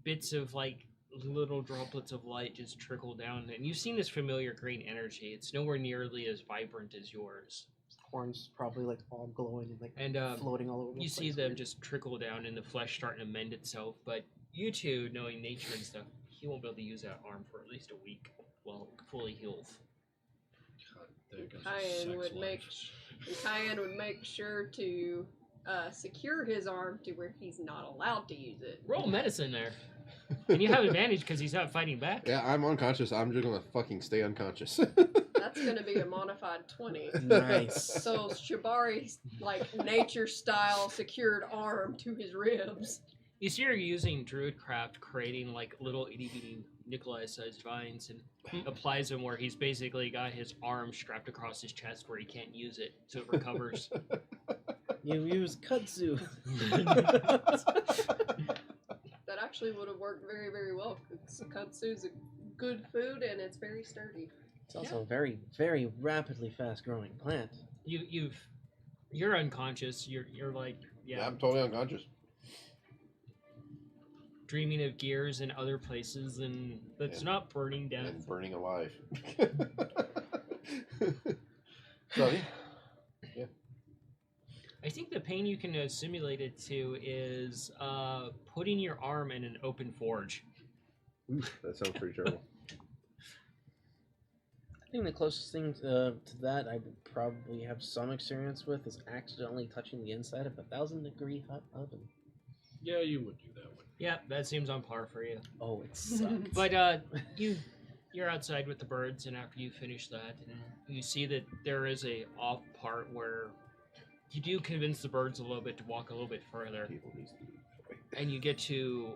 bits of like little droplets of light just trickle down. And you've seen this familiar green energy. It's nowhere nearly as vibrant as yours. Horns probably like all glowing and like And floating all over the you place. see them Weird. just trickle down, and the flesh starting to mend itself. But you two, knowing nature and stuff, he won't be able to use that arm for at least a week while it fully heals. God, there goes his Cayenne sex would make life. and Cayenne would make sure to secure his arm to where he's not allowed to use it. Roll medicine there. And you have advantage because he's not fighting back. Yeah, I'm unconscious. I'm just gonna fucking stay unconscious. That's gonna be a modified 20. Nice. So Shibari's like nature style secured arm to his ribs. You see her using Druidcraft, creating like little itty bitty Nikolai-sized vines, and applies them where he's basically got his arm strapped across his chest where he can't use it, so it recovers. You use kudzu. That actually would have worked very, very well. Kudzu is a good food and it's very sturdy. It's also a very, very rapidly fast-growing plant. You're unconscious. You're like Yeah, I'm totally unconscious. dreaming of gears in other places, and that's And- not burning down. And burning alive. So, yeah. I think the pain you can simulate it to is putting your arm in an open forge. Ooh, that sounds pretty terrible. I think the closest thing to that I would probably have some experience with is accidentally touching the inside of a 1,000-degree hot oven. Yeah, you would do that one. Yeah, that seems on par for you. Oh, it sucks. But you you're outside with the birds, and after you finish that, and you see that there is a off part where you do convince the birds a little bit to walk a little bit further, People needs to be and you get to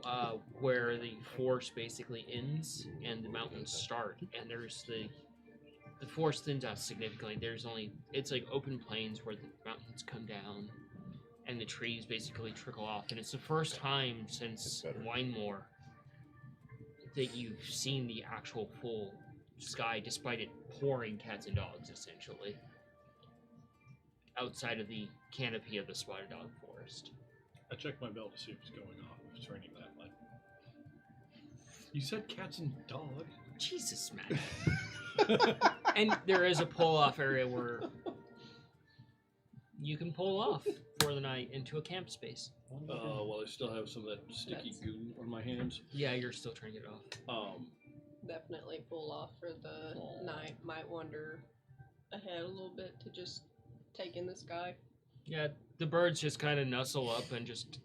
where the forest basically ends and the mountains start, and there's the forest thins out significantly. It's like open plains where the mountains come down, and the trees basically trickle off, and it's the first time since Winemore that you've seen the actual full sky, despite it pouring cats and dogs, essentially, outside of the canopy of the spotted dog forest. I checked my bell to see if it's going off. If it's ringing that way. You said cats and dog. Jesus, man. And there is a pull-off area where you can pull off for the night into a camp space. Well, I still have some of that sticky goo on my hands. Yeah, you're still trying to get it off. Definitely pull off for the night. Might wander ahead a little bit to just take in the sky. Yeah, the birds just kind of nuzzle up and just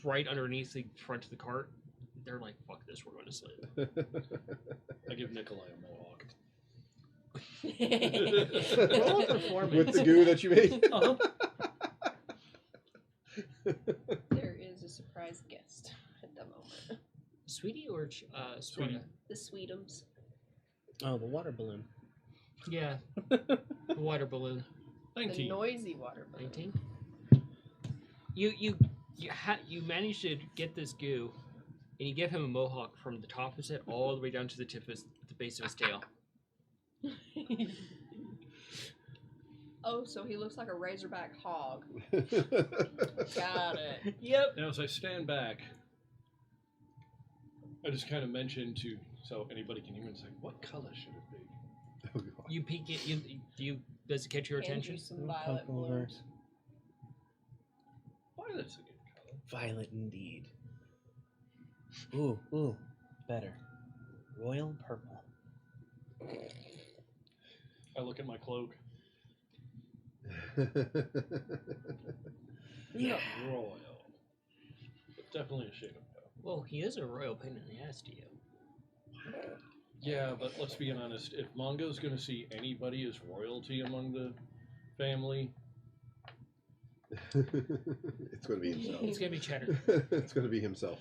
right underneath the front of the cart. They're like, fuck this, we're going to sleep. I give Nikolai a mohawk. Roll a performance. With the goo that you made. Uh-huh. There is a surprise guest at the moment. Sweetie or Sweetie. Sweetie? The Sweetums. Oh, the water balloon. Yeah, the water balloon. 19. The noisy water balloon. 19. You manage to get this goo, and you give him a mohawk from the top of his head all the way down to the tip of the base of his tail. Oh, so he looks like a razorback hog. Got it. Yep. Now, as I stand back, I just kind of mention so anybody can hear me. It's like, what color should it be? Oh, God. You peek it. Does it catch your Hand attention? you some We'll violet pop over. balloons. Violet's a good color. Violet indeed. Ooh, better. Royal purple. I look at my cloak. Yeah. Not royal, but definitely a shade of pale. Well, he is a royal pain in the ass to you. Yeah, but let's be honest. If Mongo's going to see anybody as royalty among the family, It's going to be himself. It's gonna be Cheddar. It's going to be himself.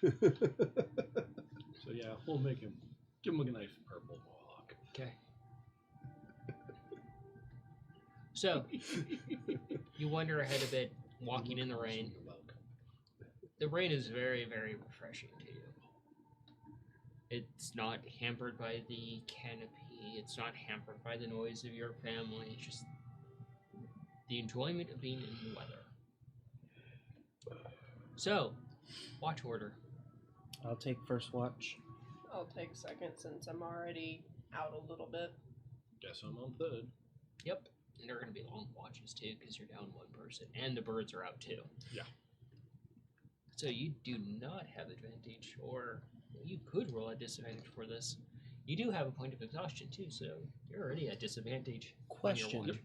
so yeah, we'll give him a nice purple mohawk. Okay. So, you wander ahead a bit, walking in the rain. The rain is very, very refreshing to you. It's not hampered by the canopy. It's not hampered by the noise of your family. It's just the enjoyment of being in the weather. So, watch order. I'll take first watch. I'll take second since I'm already out a little bit. Guess I'm on third. Yep. And they're going to be long watches too, because you're down one person, and the birds are out too. Yeah. So you do not have advantage, or you could roll a disadvantage for this. You do have a point of exhaustion too, so you're already at disadvantage. on your Question. watch.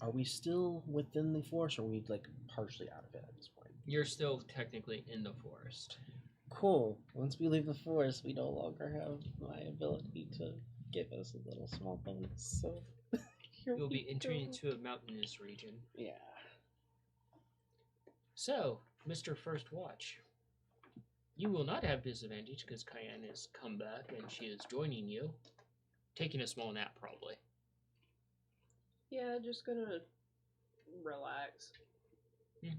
Are we still within the forest, or are we, like, partially out of it at this point? You're still technically in the forest. Cool. Once we leave the forest, we no longer have my ability to give us a little small bonus, so... here You'll we be entering go. into a mountainous region. Yeah. So, Mr. First Watch, you will not have disadvantage because Cayenne has come back and she is joining you. Taking a small nap, probably. Yeah, just gonna relax. Alright.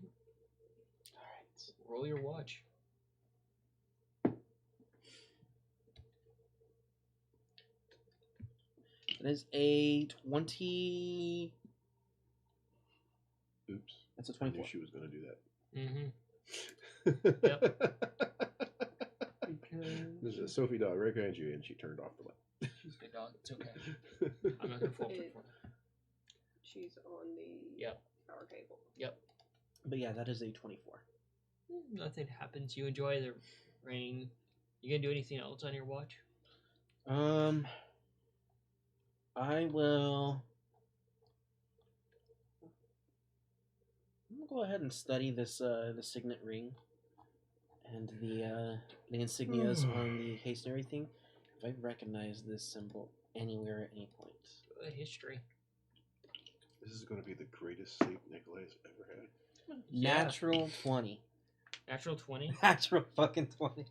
Roll your watch. That is a 20... Oops. That's a I knew 24. she was going to do that. Mm-hmm. This is Sophie dog right behind you, and she turned off the light. She's a good dog. It's okay. I'm not going to fault her for it. She's on the Yep. power cable. But yeah, that is a 24. Nothing happens. You enjoy the rain. You gonna do anything else on your watch? I will... I'm gonna go ahead and study this the signet ring and the insignias on the haste and everything, if I recognize this symbol anywhere at any point. History. This is going to be the greatest sleep Nikolai's ever had. Yeah. Natural 20. Natural 20. Natural fucking 20.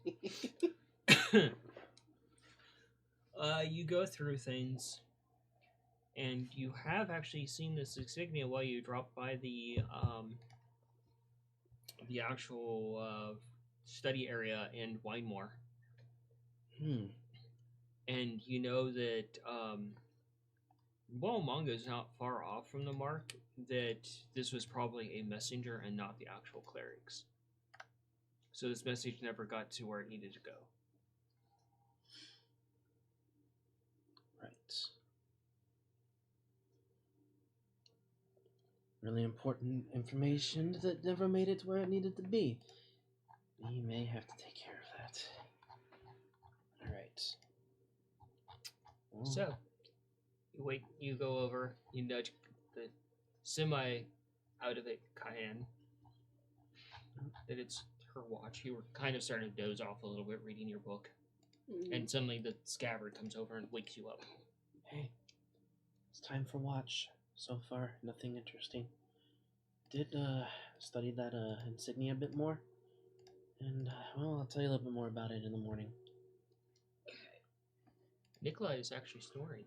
You go through things, and you have actually seen this insignia while you drop by the actual study area in Winemore. And you know that while Mongo is not far off from the mark, that this was probably a messenger and not the actual clerics. So this message never got to where it needed to go. Right. Really important information that never made it where it needed to be. We may have to take care of that. Alright. So, you go over, you nudge the semi out of it, Cayenne. That it's her watch. You were kind of starting to doze off a little bit reading your book. And suddenly the scabbard comes over and wakes you up. Hey, it's time for watch. So far, nothing interesting. Did study that insignia a bit more. And, well, I'll tell you a little bit more about it in the morning. Nikolai is actually snoring.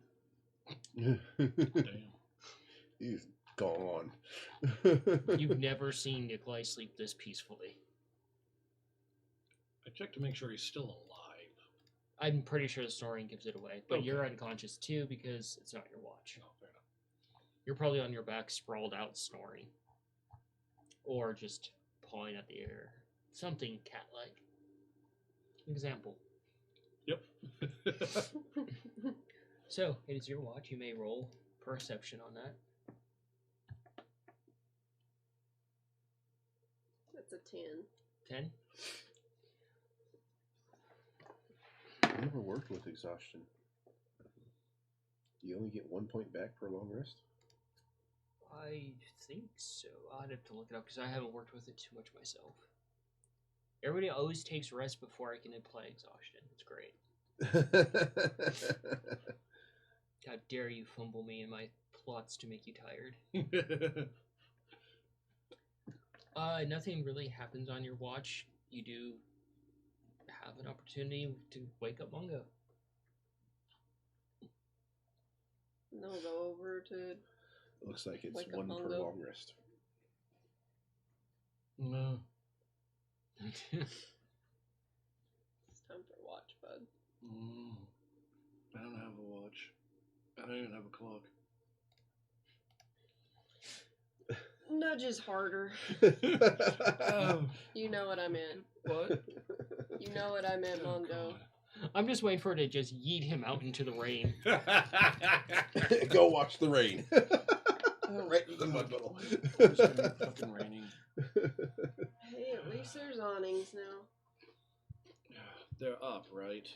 Damn. He's gone. You've never seen Nikolai sleep this peacefully. I checked to make sure he's still alive. I'm pretty sure the snoring gives it away, but Okay. you're unconscious too because it's not your watch. Oh, fair enough. You're probably on your back, sprawled out, snoring, or just pawing at the air. Something cat-like. Example. Yep. So it is your watch. You may roll perception on that. That's a 10. 10. I never worked with exhaustion. You only get 1 point back per long rest? I think so. I'd have to look it up because I haven't worked with it too much myself. Everybody always takes rest before I can apply exhaustion. It's great. How dare you fumble me in my plots to make you tired. Nothing really happens on your watch. You do have an opportunity to wake up Mongo. And then we'll go over to. Looks like it's Wake up 1 per Mongo. long rest. No. It's time for watch, bud. I don't have a watch. I don't even have a clock. Nudges harder. You know what I meant. What? You know what I meant, Oh, Mondo. I'm just waiting for it to just yeet him out into the rain. God. Go watch the rain. Right in the mud puddle. It's gonna be fucking raining. Hey, at least there's awnings now. They're up, right?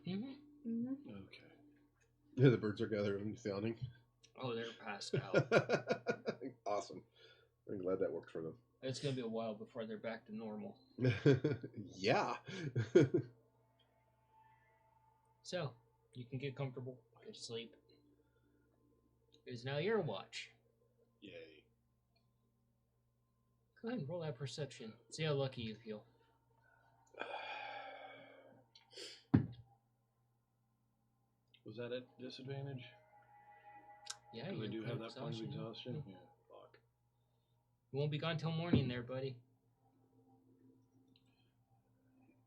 Mm-hmm. Okay. Yeah, the birds are gathered on the awning. Oh, they're passed out. Awesome. I'm glad that worked for them. It's gonna be a while before they're back to normal. Yeah. So, you can get comfortable, get to sleep. It is now your watch. Yay. Go ahead and roll that perception. See how lucky you feel. Was that at disadvantage? Yeah, Because I do put have that point of exhaustion. Mhm. Yeah, fuck. You won't be gone till morning there, buddy.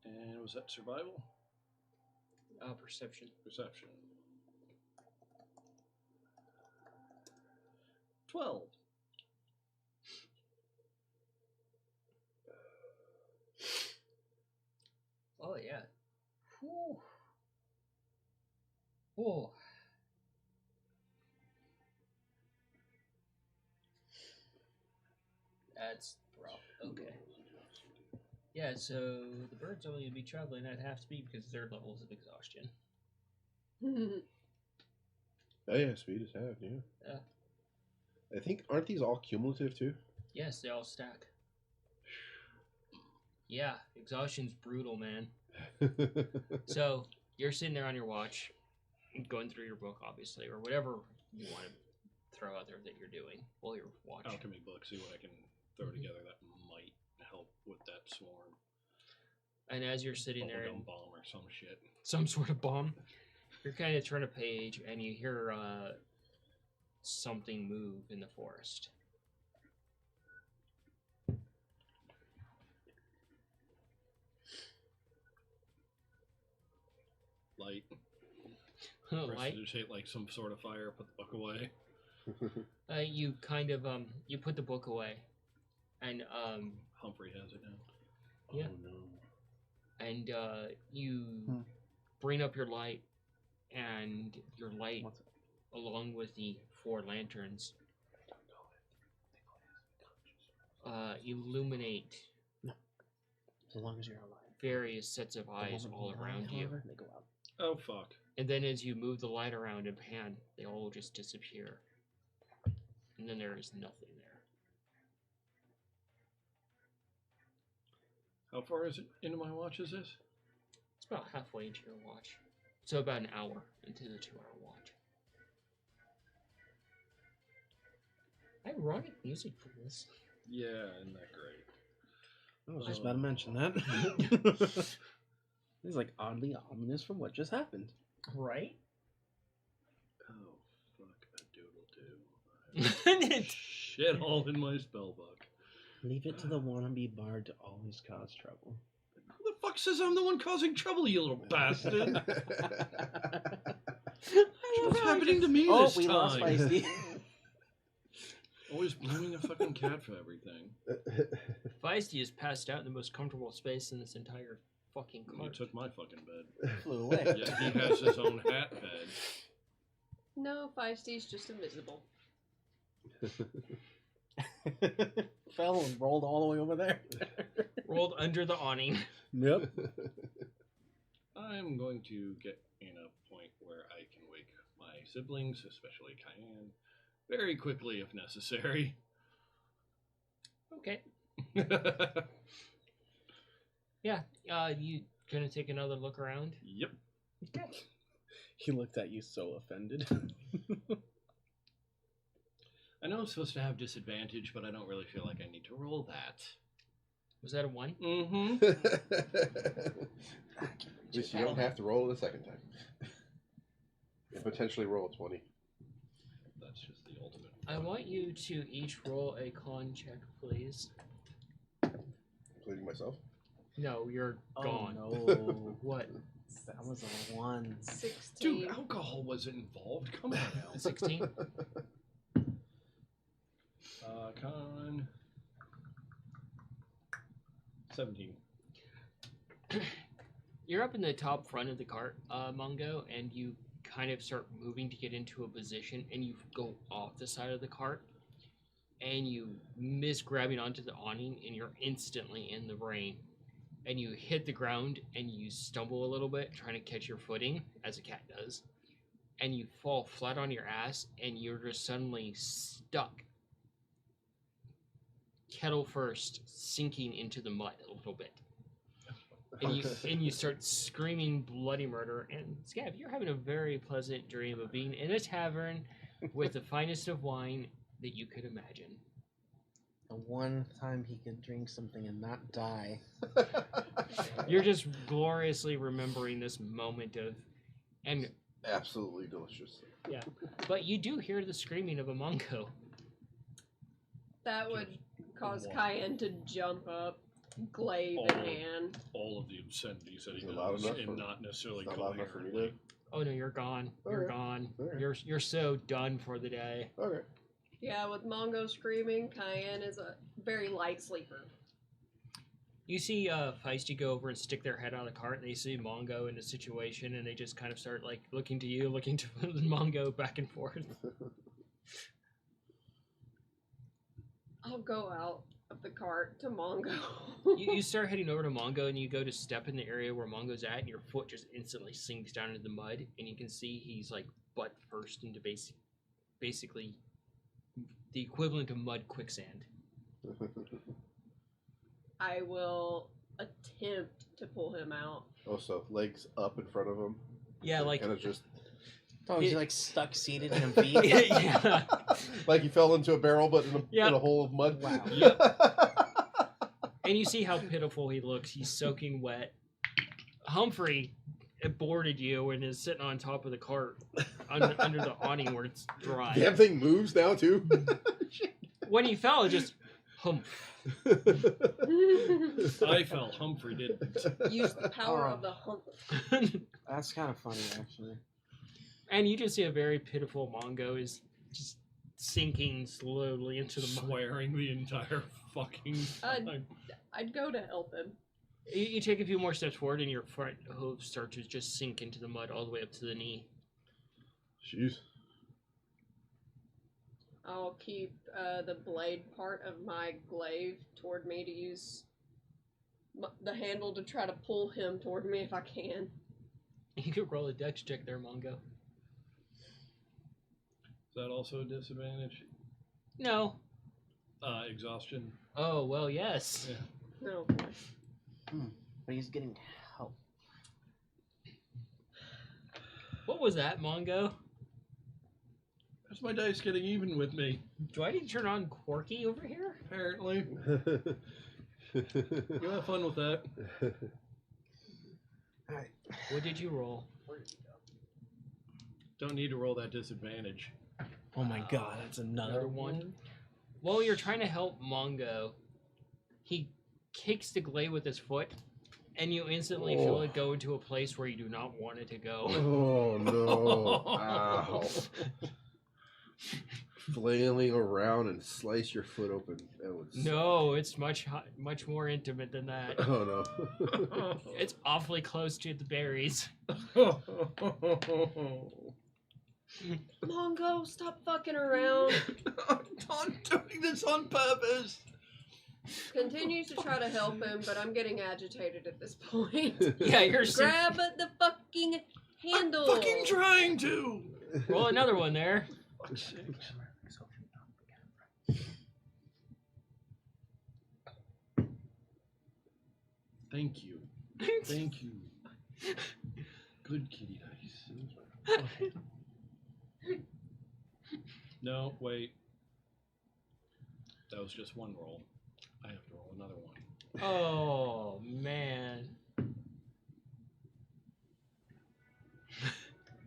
And was that survival? Perception. Perception. 12. Oh, yeah. Whew. Whoa. That's rough. Okay. Yeah, so the bird's only going to be traveling at half speed because of their levels of exhaustion. Oh yeah, speed is half, yeah. Yeah. I think, aren't these all cumulative too? Yes, they all stack. Yeah, exhaustion's brutal, man. So, you're sitting there on your watch, going through your book, obviously, or whatever you want to throw out there that you're doing while you're watching. Alchemy book, see what I can throw together that might help with that swarm. And as you're sitting there, Bubblegum bomb or some shit. some sort of bomb, you're kind of turning a page, and you hear something move in the forest. Light. Light. Prestidigitate like some sort of fire, put the book away. You kind of you put the book away, and Humphrey has it now. Yeah. Oh, no. and you bring up your light, and your light, along with the 4 lanterns, illuminate As long as you're alive. various sets of eyes The moment all you die, around you. however, they go out. Oh, fuck. And then as you move the light around and pan, they all just disappear. And then there is nothing there. How far is it into my watch is this? It's about halfway into your watch. So about an hour into the 2-hour watch. Ironic music for this. Yeah, isn't that great? I was just about to mention that. It's like oddly ominous from what just happened. Right? Oh, fuck a doodle do. It's Shit all in my spell book. Leave it to the wannabe bard to always cause trouble. Who the fuck says I'm the one causing trouble, you little bastard? What's happening to me Oh, this we time? lost Feisty. Always blaming a fucking cat for everything. Feisty is passed out in the most comfortable space in this entire fucking You car. took my fucking bed. Flew away. Yeah, he has his own hat bed. No, Feisty's just invisible. Fell and rolled all the way over there. Rolled under the awning. Yep. I'm going to get in a point where I can wake my siblings, especially Cayenne, very quickly if necessary. Okay. Yeah. You gonna take another look around? Yep. Okay. He looked at you so offended. I know I'm supposed to have disadvantage, but I don't really feel like I need to roll that. Was that a 1? Mm-hmm. At least you don't have to roll it a second time. And potentially roll a 20. That's just the ultimate. I want you to each roll a con check, please. Including myself. No, you're gone. Oh, no. What? That was a 1. 16. Dude, alcohol wasn't involved. Come on now. 16? Con 17. You're up in the top front of the cart, Mungo, and you kind of start moving to get into a position, and you go off the side of the cart, and you miss grabbing onto the awning, and you're instantly in the rain. And you hit the ground, and you stumble a little bit, trying to catch your footing, as a cat does. And you fall flat on your ass, and you're just suddenly stuck. Kettle first, sinking into the mud a little bit. And you start screaming bloody murder. And Scav, you're having a very pleasant dream of being in a tavern with the finest of wine that you could imagine. The one time he could drink something and not die. You're just gloriously remembering this moment of, and Absolutely delicious. yeah, but you do hear the screaming of a Mongo. That would cause Wow. Cayenne to jump up, glaive in hand. All of the obscenities that he Is it loud does, enough and for- not necessarily It's not loud enough for me coherently. Oh no, you're gone. You're Okay. gone. Okay. You're so done for the day. Okay. Yeah, with Mongo screaming, Cayenne is a very light sleeper. You see Feisty go over and stick their head on the cart, and they see Mongo in a situation, and they just kind of start like looking to you, looking to Mongo back and forth. I'll go out of the cart to Mongo. You start heading over to Mongo, and you go to step in the area where Mongo's at, and your foot just instantly sinks down into the mud, and you can see he's like butt first into basically the equivalent of mud quicksand. I will attempt to pull him out. Oh, so legs up in front of him Yeah, like And it's just Oh, he's It- like stuck seated in a V. yeah. like he fell into a barrel, but in Yeah. a hole of mud. Wow. And you see how pitiful he looks. He's soaking wet. Humphrey boarded you and is sitting on top of the cart under the awning where it's dry. Damn thing moves now too. When he fell, it just humph. I fell. Humphrey didn't. Use the power Oh. of the hump. That's kind of funny, actually. And you just see a very pitiful Mongo is just sinking slowly into the mud. Swearing the entire fucking time. I'd go to help him. You take a few more steps forward, and your front hooves start to just sink into the mud all the way up to the knee. Jeez. I'll keep the blade part of my glaive toward me to use the handle to try to pull him toward me if I can. You could roll a dex check there, Mongo. Is that also a disadvantage? No. Exhaustion. Oh, well, yes. Yeah. No. But he's getting help. What was that, Mongo? That's my dice getting even with me. Do I need to turn on Quirky over here? Apparently. You have fun with that. What did you roll? Don't need to roll that disadvantage. Oh my god, that's another one. While you're trying to help Mongo, he kicks the glade with his foot, and you instantly feel it go into a place where you do not want it to go. Oh no! Ow! Flailing around and slice your foot open. That would suck. No, it's much more intimate than that. Oh no! It's awfully close to the berries. Mongo, stop fucking around. I'm not doing this on purpose. Continues to try to help him, but I'm getting agitated at this point. Yeah, you're Grab the fucking handle. I'm fucking trying to. roll another one there. Fuck's sakes. Thank you. Thank you. Good kitty dice. No, wait. That was just one roll. I have to roll another one. Oh man.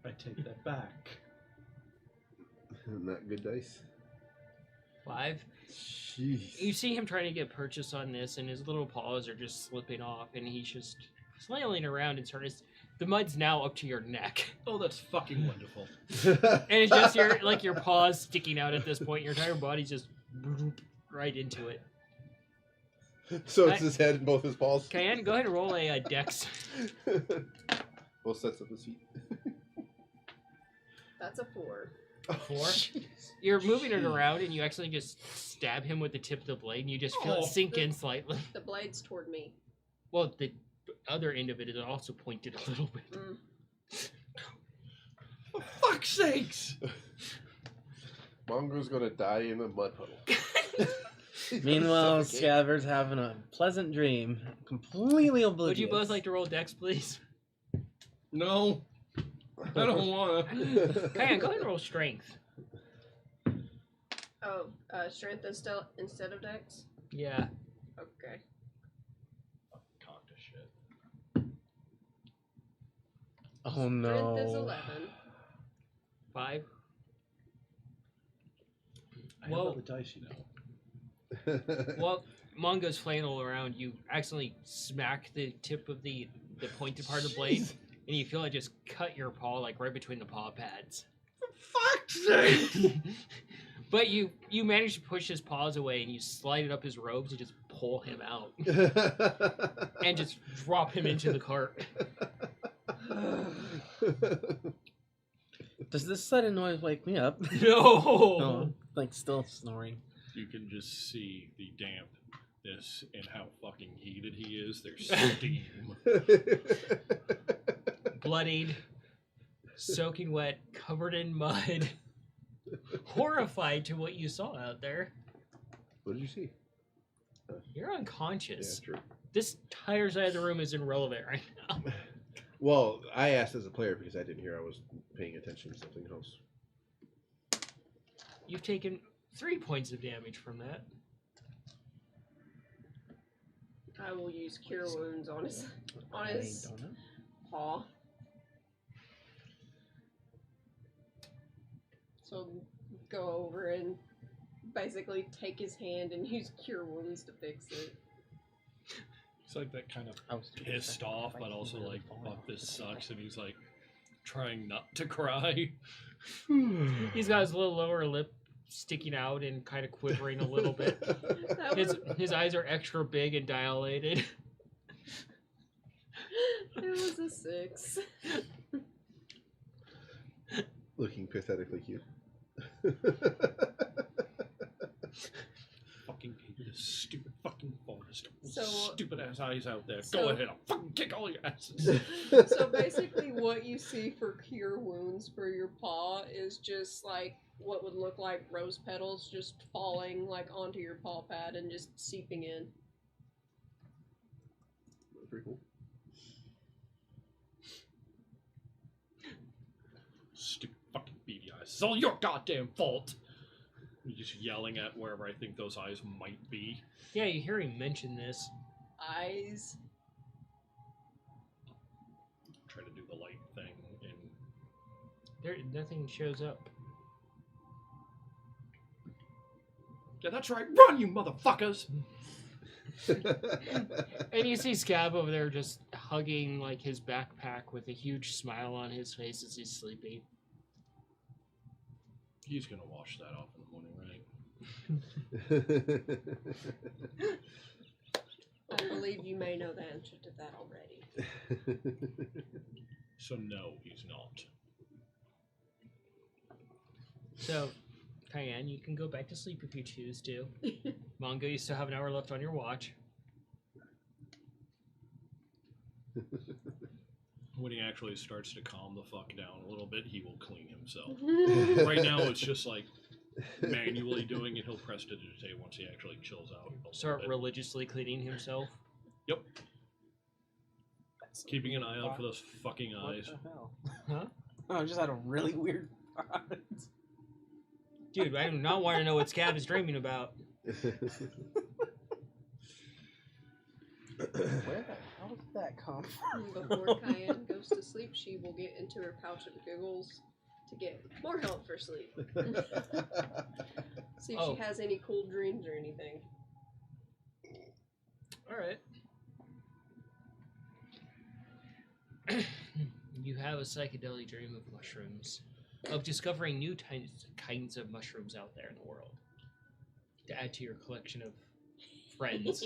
I take that back. Not good dice. 5. Jeez. You see him trying to get purchase on this, and his little paws are just slipping off, and he's just flailing around and the mud's now up to your neck. Oh, that's fucking wonderful. And it's just your paws sticking out at this point. Your entire body's just right into it. So it's his head and both his paws. Cayenne, go ahead and roll a dex. Both sets of his feet. That's a 4. 4. You're moving it around, and you actually just stab him with the tip of the blade, and you just feel it sink in slightly. The blade's toward me. Well, the other end of it is also pointed a little bit. For fuck's sakes! Mongo's gonna die in a mud puddle. Meanwhile, Suffocate. Scaver's having a pleasant dream, completely oblivious. Would you both like to roll dex, please? No. I don't wanna. Cayenne, go ahead and roll strength. Oh, strength instead of dex? Yeah. Okay. Cock to shit. Oh no. Strength is 11. 5. I Well- have all the dice, you know. Well, Mongo's flailing around. You accidentally smack the tip of the pointed part of the blade, and you feel it just cut your paw like right between the paw pads. Fuck's sake! But you manage to push his paws away, and you slide it up his robes and just pull him out and just drop him into the cart. Does this sudden noise wake me up? No. No, like still snoring. You can just see the dampness and how fucking heated he is. There's steam. Bloodied, soaking wet, covered in mud, horrified to what you saw out there. What did you see? You're Yeah, unconscious. true. This entire side of the room is irrelevant right now. Well, I asked as a player because I didn't hear. I was paying attention to something else. You've taken 3 points of damage from that. I will use Cure Wounds on his I don't know. paw. So go over and basically take his hand and use Cure Wounds to fix it. He's like that kind of I was pissed off, but also like, fuck, this sucks, and he's like trying not to cry. He's got his little lower lip sticking out and kind of quivering a little bit. That His eyes are extra big and dilated. It was a 6. Looking pathetically cute. Fucking hate this stupid fucking forest. So- Stupid ass eyes out there. so- Go ahead, I'll fucking kick all your asses. So basically what you see for Cure Wounds for your paw is just like what would look like rose petals just falling like onto your paw pad and just seeping in. Pretty cool. Stupid fucking beady eyes. It's all your goddamn fault. I'm just yelling at wherever I think those eyes might be. Yeah, you hear him mention this. Eyes. Try to do the light thing and There, nothing shows up. yeah, that's right. Run, you motherfuckers! And you see Scab over there just hugging like his backpack with a huge smile on his face as he's sleeping. He's gonna wash that off in the morning, right? I believe you may know the answer to that already. So no, he's not. So, Cayenne, you can go back to sleep if you choose to. Mongo, you still have an hour left on your watch. When he actually starts to calm the fuck down a little bit, he will clean himself. Right now, it's just like manually doing it. He'll press to digitate once he actually chills out. A Start little bit. religiously cleaning himself. Yep. Keeping an eye out for those fucking What eyes. the hell? Huh? Oh, I just had a really weird thought. Dude, I do not want to know what Scab is dreaming about. Where the hell did that come from? Before Cayenne goes to sleep, she will get into her pouch of giggles to get more help for sleep. See if Oh. she has any cool dreams or anything. Alright. You have a psychedelic dream of mushrooms. Of discovering new kinds of mushrooms out there in the world. To add to your collection of friends.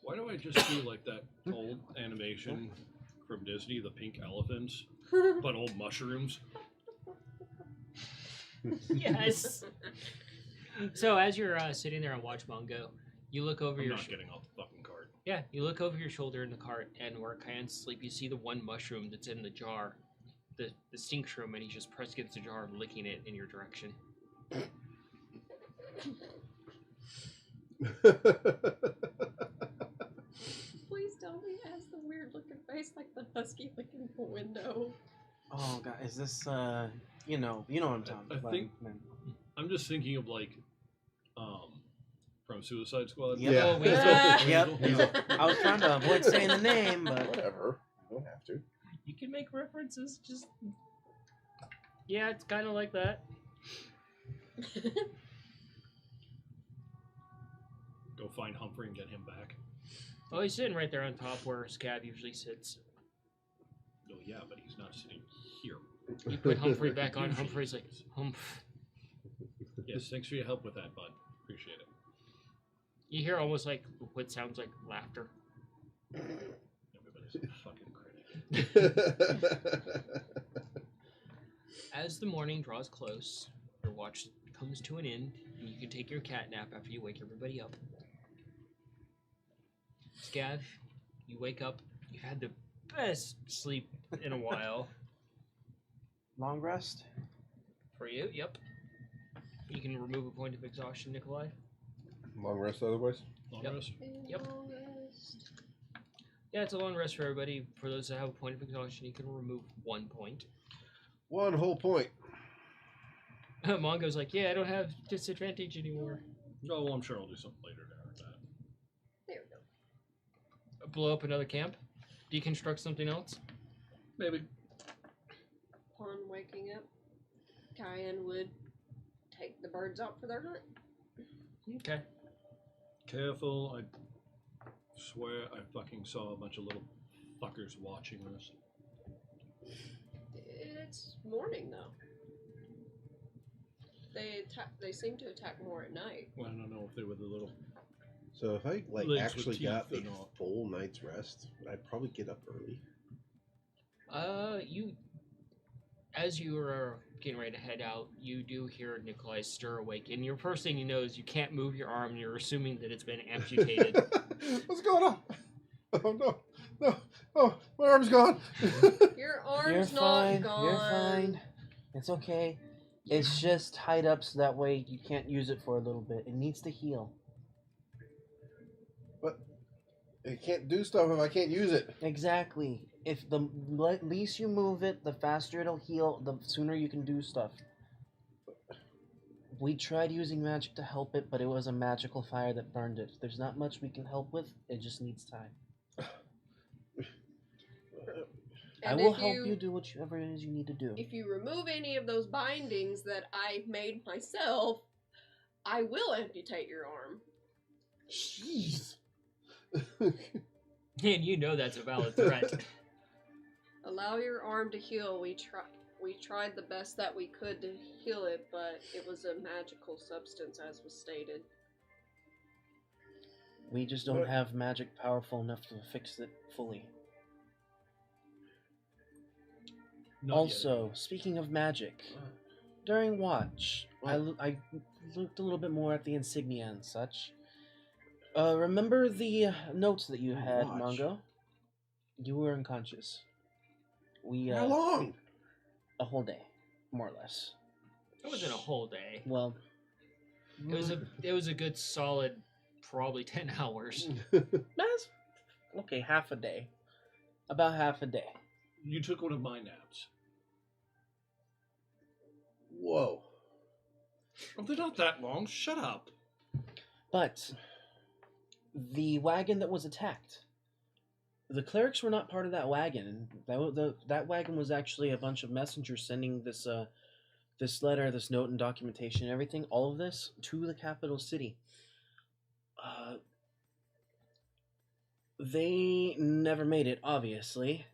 Why do I just feel like that old animation from Disney, the pink elephants, but old mushrooms? Yes. So as you're sitting there on Watch Mongo, you look over I'm your not getting off the fucking cart. yeah, you look over your shoulder in the cart, and where Cayenne's asleep, you see the one mushroom that's in the jar, the stink shroom, and he's just pressed against the jar, licking it in your direction. Please tell me it has the weird looking face like the husky looking window. Oh god, is this you know what I'm talking I about? think- man. I'm just thinking of like, from Suicide Squad. Yep. Yeah. Oh, wait. Yep. I was trying to avoid saying the name, but Whatever. You don't have to. You can make references, just yeah, it's kind of like that. Go find Humphrey and get him back. Oh, he's sitting right there on top where Scab usually sits. Oh yeah, but he's not sitting here. You put Humphrey back on. Usually Humphrey's like, he is. Humph. Yes, thanks for your help with that, bud. Appreciate it. You hear almost like what sounds like laughter. Everybody's a fucking critic. As the morning draws close, your watch comes to an end, and you can take your cat nap after you wake everybody up. Scav, you wake up. You've had the best sleep in a while. long rest. For you, yep. You can remove a point of exhaustion, Nikolai. Long rest otherwise? Long Yep. rest? Yep. Yeah, it's a long rest for everybody. For those that have a point of exhaustion, you can remove 1 point. 1 whole point. Mongo's like, yeah, I don't have disadvantage anymore. Oh, well, I'm sure I'll do something later to earn that. There we go. Blow up another camp? Deconstruct something else? Maybe. Upon waking up, Cayenne would take the birds out for their hunt. Okay. Careful, I swear I fucking saw a bunch of little fuckers watching this. It's morning though. They seem to attack more at night. Well, I don't know if they were the little... So if I Legs with actually teeth got a and all. full night's rest, I'd probably get up early. As you are getting ready to head out, you do hear Nikolai stir awake, and your first thing you know is you can't move your arm, and you're assuming that it's been amputated. What's going on? Oh no, no! Oh, my arm's gone. Your arm's You're not fine. gone. You're fine. It's okay. It's just tied up so that way you can't use it for a little bit. It needs to heal. But I can't do stuff if I can't use it. Exactly. If the least you move it, the faster it'll heal, the sooner you can do stuff. We tried using magic to help it, but it was a magical fire that burned it. There's not much we can help with. It just needs time. I And will if help you do whatever it is you need to do. If you remove any of those bindings that I made myself, I will amputate your arm. Jeez. And you know that's a valid threat. Allow your arm to heal. We tried the best that we could to heal it, but it was a magical substance, as was stated. We just don't have magic powerful enough to fix it fully. Not Also, speaking of magic, during watch, I looked a little bit more at the insignia and such. Remember the notes that you had, Watch? Mongo? You were unconscious. How long? A whole day, more or less. It wasn't a whole day. Well, It was a good solid, probably 10 hours. that's okay. Half a day, about half a day. You took one of my naps. Whoa. Oh, they're not that long. Shut up. But the wagon that was attacked, the clerics were not part of that wagon. That wagon was actually a bunch of messengers sending this letter, this note and documentation, everything, all of this to the capital city. They never made it, obviously.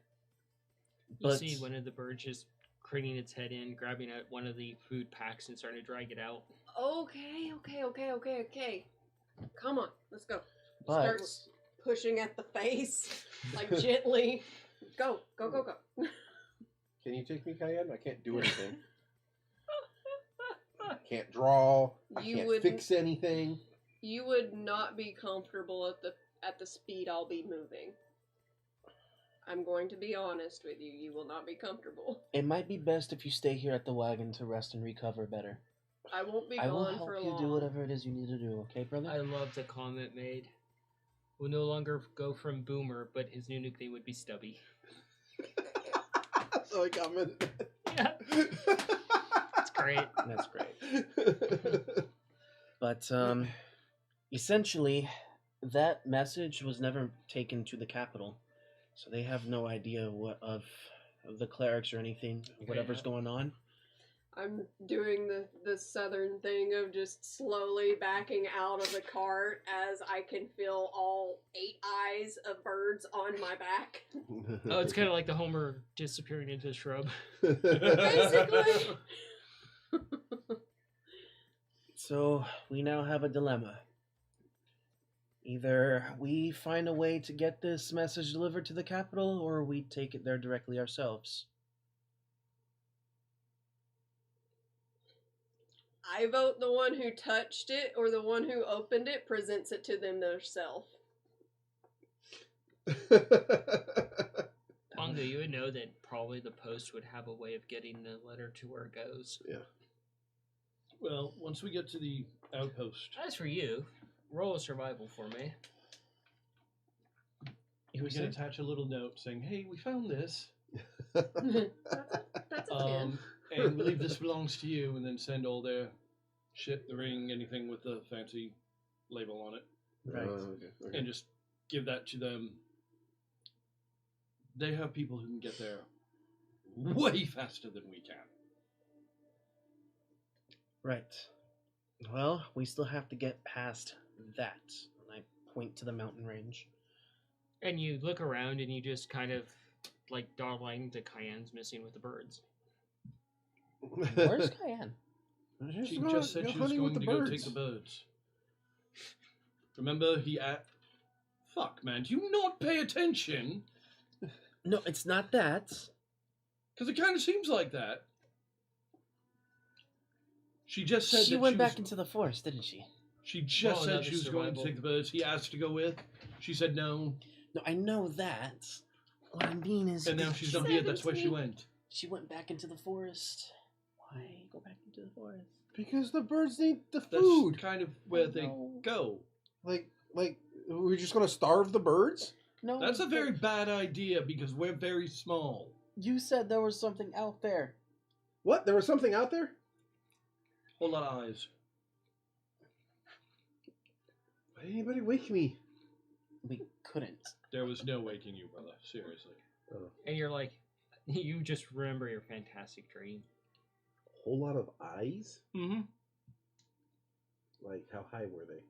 You But see one of the birds just craning its head in, grabbing out one of the food packs and starting to drag it out. Okay. Come on, let's go. but Start pushing at the face, like gently. Go. Can you take me, Cayenne? I can't do anything. I can't draw. I You can't wouldn't- fix anything. You would not be comfortable at the speed I'll be moving. I'm going to be honest with you. You will not be comfortable. it might be best if you stay here at the wagon to rest and recover better. I won't be I will gone help for you long. do whatever it is you need to do, okay, brother? I love the comment made. We'll no longer go from Boomer, but his new nickname would be Stubby. So I commented. Yeah, it's great. That's great. But essentially, that message was never taken to the capital, so they have no idea what of the clerics or anything, whatever's going on. I'm doing the southern thing of just slowly backing out of the cart as I can feel all 8 eyes of birds on my back. Oh, it's kind of like the Homer disappearing into the shrub. Basically. So we now have a dilemma. Either we find a way to get this message delivered to the capital, or we take it there directly ourselves. I vote the one who touched it or the one who opened it presents it to them themselves. Bongo, you would know that probably the post would have a way of getting the letter to where it goes. Yeah. Well, once we get to the outpost, As for you, roll a survival for me. You were We can saying? attach a little note saying, "Hey, we found this, That's a 10. and we believe this belongs to you," and then send all their shit, the ring, anything with the fancy label on it, Right. Okay. and just give that to them. They have people who can get there way faster than we can. Right. Well, we still have to get past that. And I point to the mountain range. And you look around and you just kind of like darling the Cayenne's missing with the birds. Where's Cayenne? She just said she was going to go take the birds. Remember, fuck, man, do you not pay attention? No, it's not that. Because it kind of seems like that. She just said She that went she back was, into the forest, didn't she? She just Oh, said another she was going to survival. take the birds. He asked to go with. She said no. No, I know that. What I mean is... And now she's not here. That's where she went. She went back into the forest. Why go back into the forest? Because the birds need the That's food. kind of where I they know. go. Like, we're just gonna starve the birds? No, That's a but very bad idea because we're very small. You said there was something out there. What? There was something out there? Whole lot of eyes. Why did anybody wake me? We couldn't. There was no waking you, brother. Seriously. And you're like, you just remember your fantastic dream. A whole lot of eyes? Mm-hmm. Like, how high were they?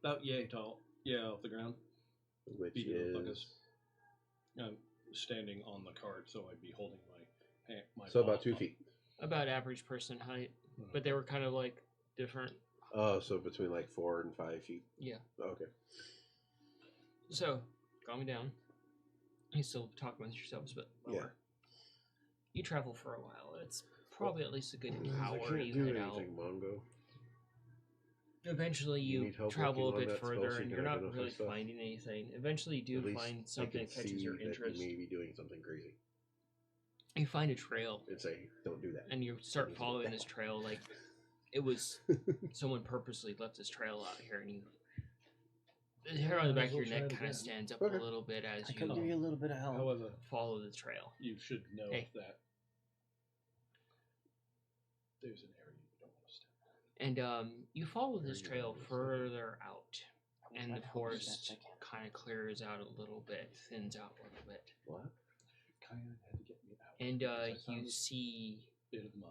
About yay tall. Yeah, off the ground. Which Big little fuckers. is... I'm standing on the cart, so I'd be holding my hand. So about 2 feet. About average person height. But they were kind of like different. Oh, so between like 4 and 5 feet. Yeah. Okay. So, calming down. You still talk amongst yourselves, but lower. Yeah. You travel for a while. It's probably at least a good I hour can't you do head out. anything, Mongo. Eventually, You you need help travel a working on bit that spell further, so you and can you're not identify really stuff. finding anything. Eventually, you At do least find I something can that catches see your that interest. you may be doing something crazy. You find a trail, And say, don't do that. and you start following this trail like it was someone purposely left this trail out here, and you. The hair on the back of your neck kind of stands up Okay. a little bit as I can give you you a little bit of help. However, follow the trail. you should know Hey. that there's an area you don't want to step And you follow this Very trail nice. further out, I will and try the to help as best forest I can. kind of clears out a little bit, thins out a little bit, What? Cayenne had to get me out. and because I found you see a bit of mud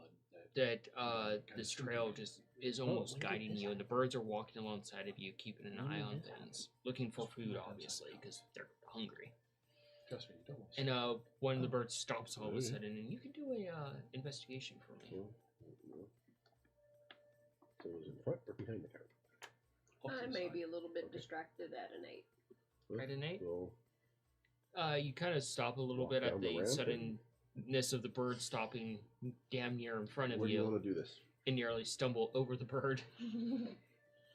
that kinda this spooky. trail just is Oh, almost when did guiding this you, and the birds are walking alongside of you, keeping an When eye did on this things, looking for food, obviously, because they're hungry. Trust me, you don't want to And step. one of the birds stops all of a Okay. sudden, and you can do a investigation for me. Well, no. So it was in front or behind the cart? Off to I the may side. be a little bit Okay. distracted at an 8. Right, Nate? Well, You kind of stop a little Walk bit at down the the ramp suddenness of the bird stopping damn near in front of where do you, you want to do this? and nearly stumble over the bird.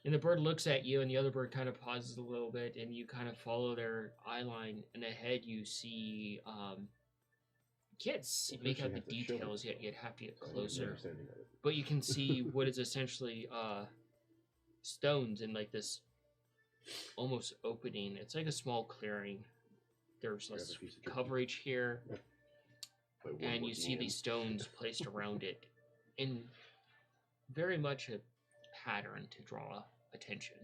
And the bird looks at you, and the other bird kind of pauses a little bit, and you kind of follow their eye line, and ahead you see, you can't see, Well, make first out you the have to show details it. yet, you'd have to get I have an closer. understanding of it. But you can see what is essentially stones in like this almost opening. It's like a small clearing. There's Grab a less piece of jerky. coverage here, By one and you working see hand. these stones placed around it in very much a pattern to draw attention.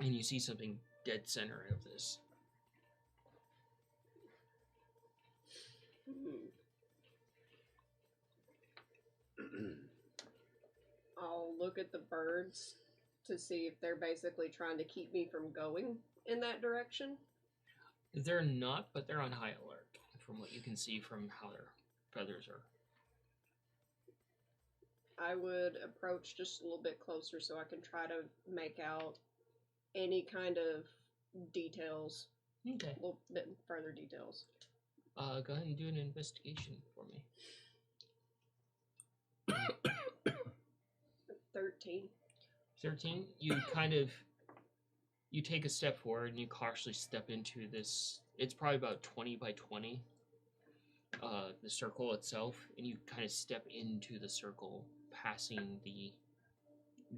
And you see something dead center of this. I'll look at the birds to see if they're basically trying to keep me from going in that direction. They're not, but they're on high alert from what you can see from how their feathers are. I would approach just a little bit closer so I can try to make out any kind of details, Okay. a little bit further details. Go ahead and do an investigation for me. 13. 13, you take a step forward and you cautiously step into this. It's probably about 20 by 20, the circle itself, and you kind of step into the circle, passing the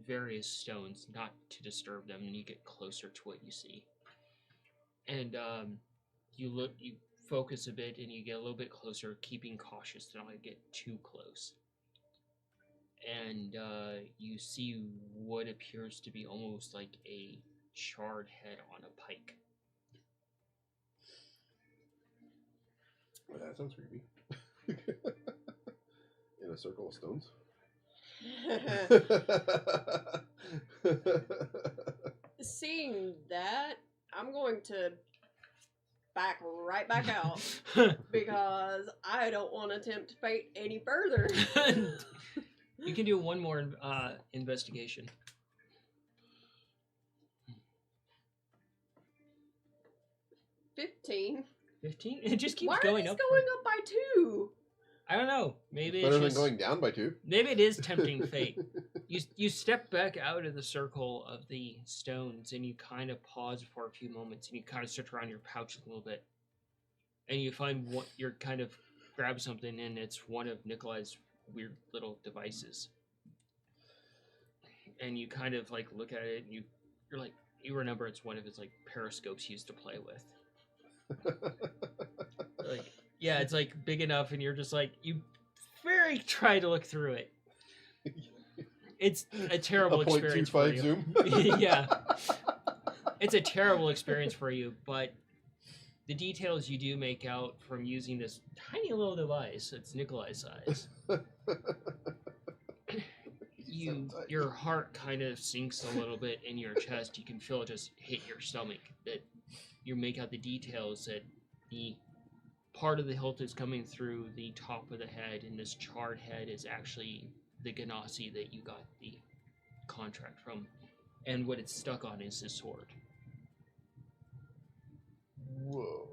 various stones, not to disturb them, and you get closer to what you see. And you focus a bit, and you get a little bit closer, keeping cautious to not get too close. And you see what appears to be almost like a charred head on a pike. Well, that sounds creepy. In a circle of stones. Seeing that, I'm going to back right back out because I don't want to tempt fate any further. You can do one more investigation. 15. 15? It just keeps Why going are up. these going up by 2? I don't know. Maybe Better it's than just, going down by 2. maybe it is tempting fate. You step back out of the circle of the stones and you kind of pause for a few moments and you kind of search around your pouch a little bit. And you find what you're kind of grab something and it's one of Nikolai's weird little devices. And you kind of like look at it and you're like, you remember it's one of his like periscopes he used to play with. Like, yeah, it's like big enough and you're just like, you very try to look through it. It's a terrible A experience for 0.25 you. zoom. Yeah. It's a terrible experience for you, but the details you do make out from using this tiny little device, it's Nikolai's size. Your heart kind of sinks a little bit in your chest. You can feel it just hit your stomach. That you make out the details that the part of the hilt is coming through the top of the head, and this charred head is actually the Ganassi that you got the contract from, and what it's stuck on is his sword. Whoa.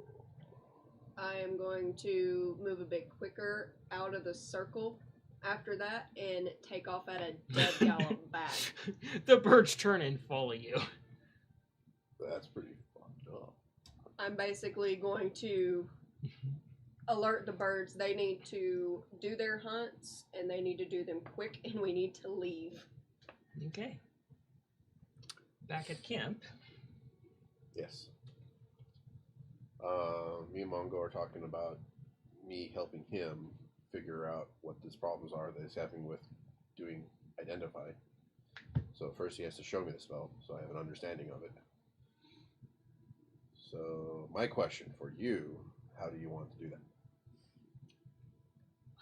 I am going to move a bit quicker out of the circle after that and take off at a dead gallop back. The birds turn and follow you. That's pretty fucked up. I'm basically going to alert the birds they need to do their hunts and they need to do them quick and we need to leave. Okay. Back at camp. Yes. Me and Mongo are talking about me helping him figure out what his problems are that he's having with doing identify. So first he has to show me the spell, so I have an understanding of it. So my question for you, how do you want to do that?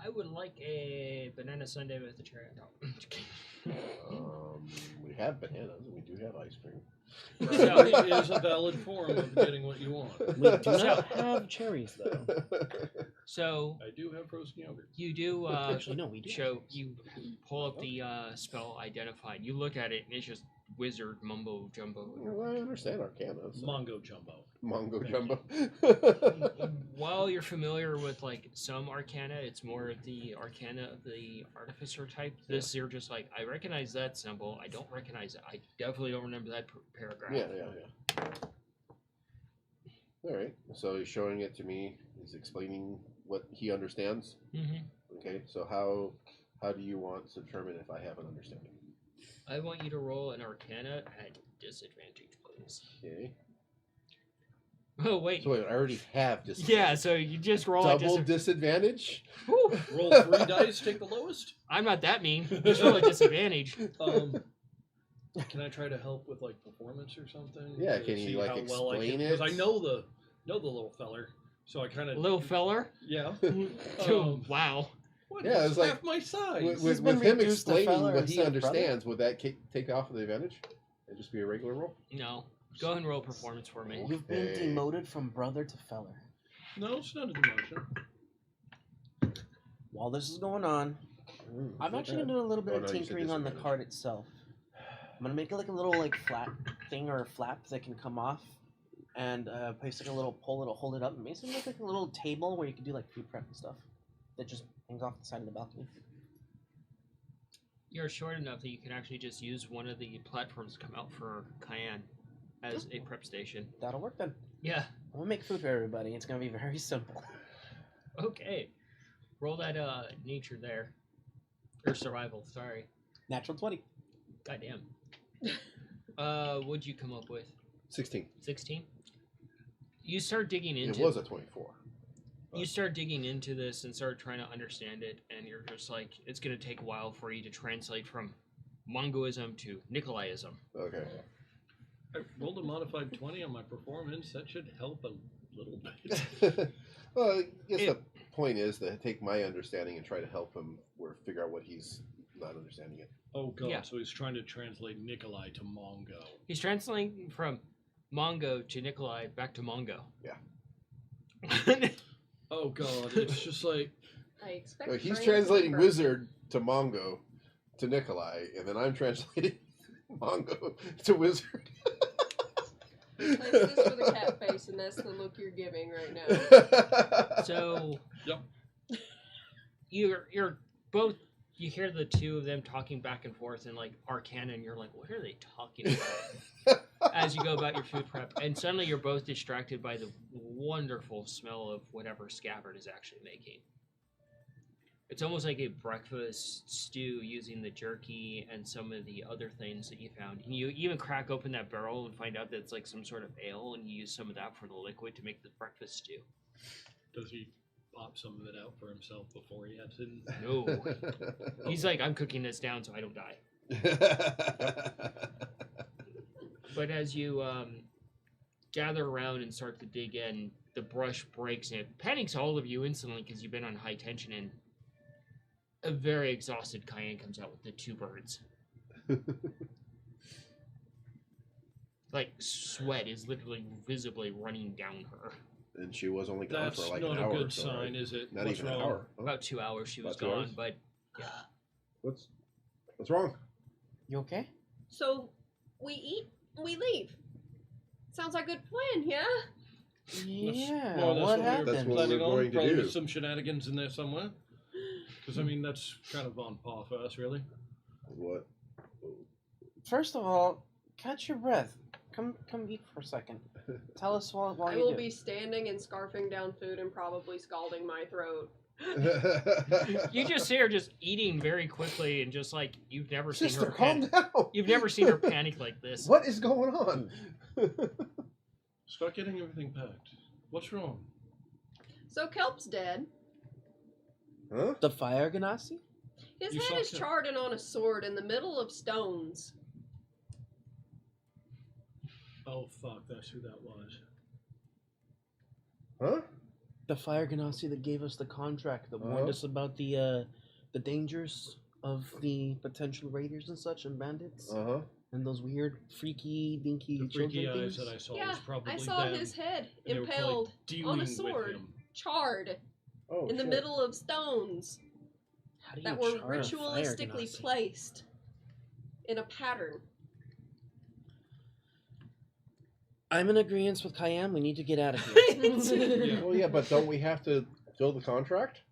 I would like a banana sundae with a cherry on top. We have bananas and we do have ice cream. So- It is a valid form of getting what you want. We do not have cherries though. So I do have frozen yogurt. you do Actually, no, we do. show you pull up the spell identified. You look at it and it's just wizard mumbo jumbo. Well, I understand Arcana. So. Mongo Jumbo. Mongo Thank Jumbo. While you're familiar with like some arcana, it's more of the arcana of the artificer type. This you're just like, I recognize that symbol. I don't recognize it. I definitely don't remember that paragraph. Yeah. All right. So he's showing it to me. He's explaining what he understands. Mm-hmm. Okay. So how do you want to determine if I have an understanding? I want you to roll an arcana at disadvantage, please. Okay. Oh wait. So wait, I already have Yeah, so you just roll at double disadvantage. Whew. Roll 3 dice, take the lowest. I'm not that mean. Just roll at disadvantage. Can I try to help with like performance or something? Yeah, To can you, see like, how explain Because it? I know the little feller, so I kind of Little feller. Yeah. Wow. What? Yeah, He's it's like- half my size. With been him reduced to explaining feller what he instead of brother? understands, would that take off the advantage? It'd just be a regular roll? No. Go ahead and roll performance for me. You've been Okay. demoted from brother to feller. No, it's not a demotion. While this is going on, I'm not actually bad. gonna do a little bit Oh, of no, you said tinkering on the disadvantage. card itself. I'm gonna make it like a little like flat thing or a flap that can come off, and place like a little pole that'll hold it up, and make it look like a little table where you can do like food prep and stuff. That just hangs off the side of the balcony. You're short enough that you can actually just use one of the platforms to come out for Cayenne as a prep station. That'll work then. Yeah. I'm gonna make food for everybody. It's gonna be very simple. Okay. Roll that nature there. Or survival, sorry. Natural 20. Goddamn. What'd you come up with? 16. 16? You start digging It into was a 24. you start digging into this and start trying to understand it, and you're just like, it's going to take a while for you to translate from Mongoism to Nikolaism. Okay. I rolled a modified 20 on my performance. That should help a little bit. Well, I guess the point is to take my understanding and try to help him or figure out what he's not understanding it. Oh god, Yeah. so he's trying to translate Nikolai to Mongo. He's translating from Mongo to Nikolai back to Mongo. Yeah. Oh god, it's just like I expect. So he's brains translating to be wizard to Mongo to Nikolai, and then I'm translating Mongo to wizard. Replace this with a cat face, and that's the look you're giving right now. So Yep. you're both, you hear the two of them talking back and forth in like Arcana, and you're like, what are they talking about? As you go about your food prep, and suddenly you're both distracted by the wonderful smell of whatever Scabbard is actually making. It's almost like a breakfast stew using the jerky and some of the other things that you found. And you even crack open that barrel and find out that it's like some sort of ale, and you use some of that for the liquid to make the breakfast stew. does he pop some of it out for himself before he heads in? No. He's like, I'm cooking this down so I don't die. But as you gather around and start to dig in, the brush breaks and it panics all of you instantly because you've been on high tension, and a very exhausted Cayenne comes out with the two birds. Like, sweat is literally visibly running down her. And she was only gone That's for like not an a hour. good or so, sign, right? is it? Not What's even wrong? an hour. Oh, About 2 hours she was About 2 gone, hours? but yeah. What's wrong? You okay? So, we eat, we leave. Sounds like a good plan, yeah? Yeah. Well, that's what we were happened? That's what planning we're on. going to Probably do. with some shenanigans in there somewhere. Because I mean, that's kind of on par for us, really. What? First of all, catch your breath. Come eat for a second. Tell us while I you will do. be standing and scarfing down food and probably scalding my throat. You just see her just eating very quickly and just like, you've never seen Sister, her calm down. You've never seen her panic like this. What is going on? Start getting everything packed. What's wrong? So Kelp's dead. Huh? The fire ganassi? His You head saw is Kelp. charred and on a sword in the middle of stones. Oh fuck, that's who that was. Huh? The fire ganassi that gave us the contract that warned Uh-huh. us about the dangers of the potential raiders and such and bandits Uh-huh. and those weird freaky dinky The children freaky eyes things. that I saw Yeah, was probably I saw them, his head and they were probably impaled, dealing on a with sword. him. charred, Oh, in the shit. middle of stones How do you that were char a fire ritualistically ganassi? placed in a pattern. I'm in agreement with Kayam. We need to get out of here. Yeah. Well, yeah, but don't we have to fill the contract?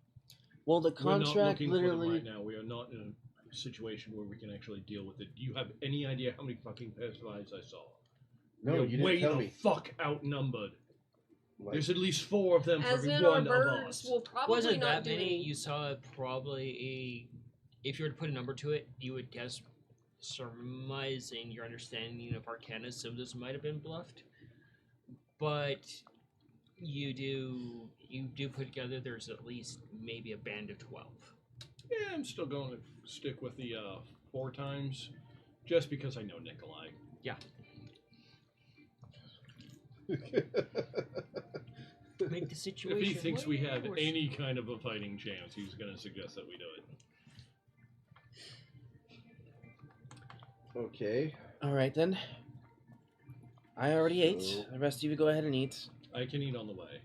Well, the We're not contract looking for them literally. right now. We are not in a situation where we can actually deal with it. Do you have any idea how many fucking pesticides I saw? No, We are you didn't way tell the me. fuck outnumbered. Like, There's at least 4 of them for As every in, our one of birds us. will probably Wasn't not that do many? any. You saw probably if you were to put a number to it, you would guess, surmising your understanding of Arcana, some of those might have been bluffed. But you do put together there's at least maybe a band of 12. Yeah, I'm still going to stick with the 4 times, just because I know Nikolai. Make the situation. If he thinks we way have worse. any kind of a fighting chance, he's going to suggest that we do it. okay. All right then. I already ate. So- The rest of you go ahead and eat. I can eat on the way.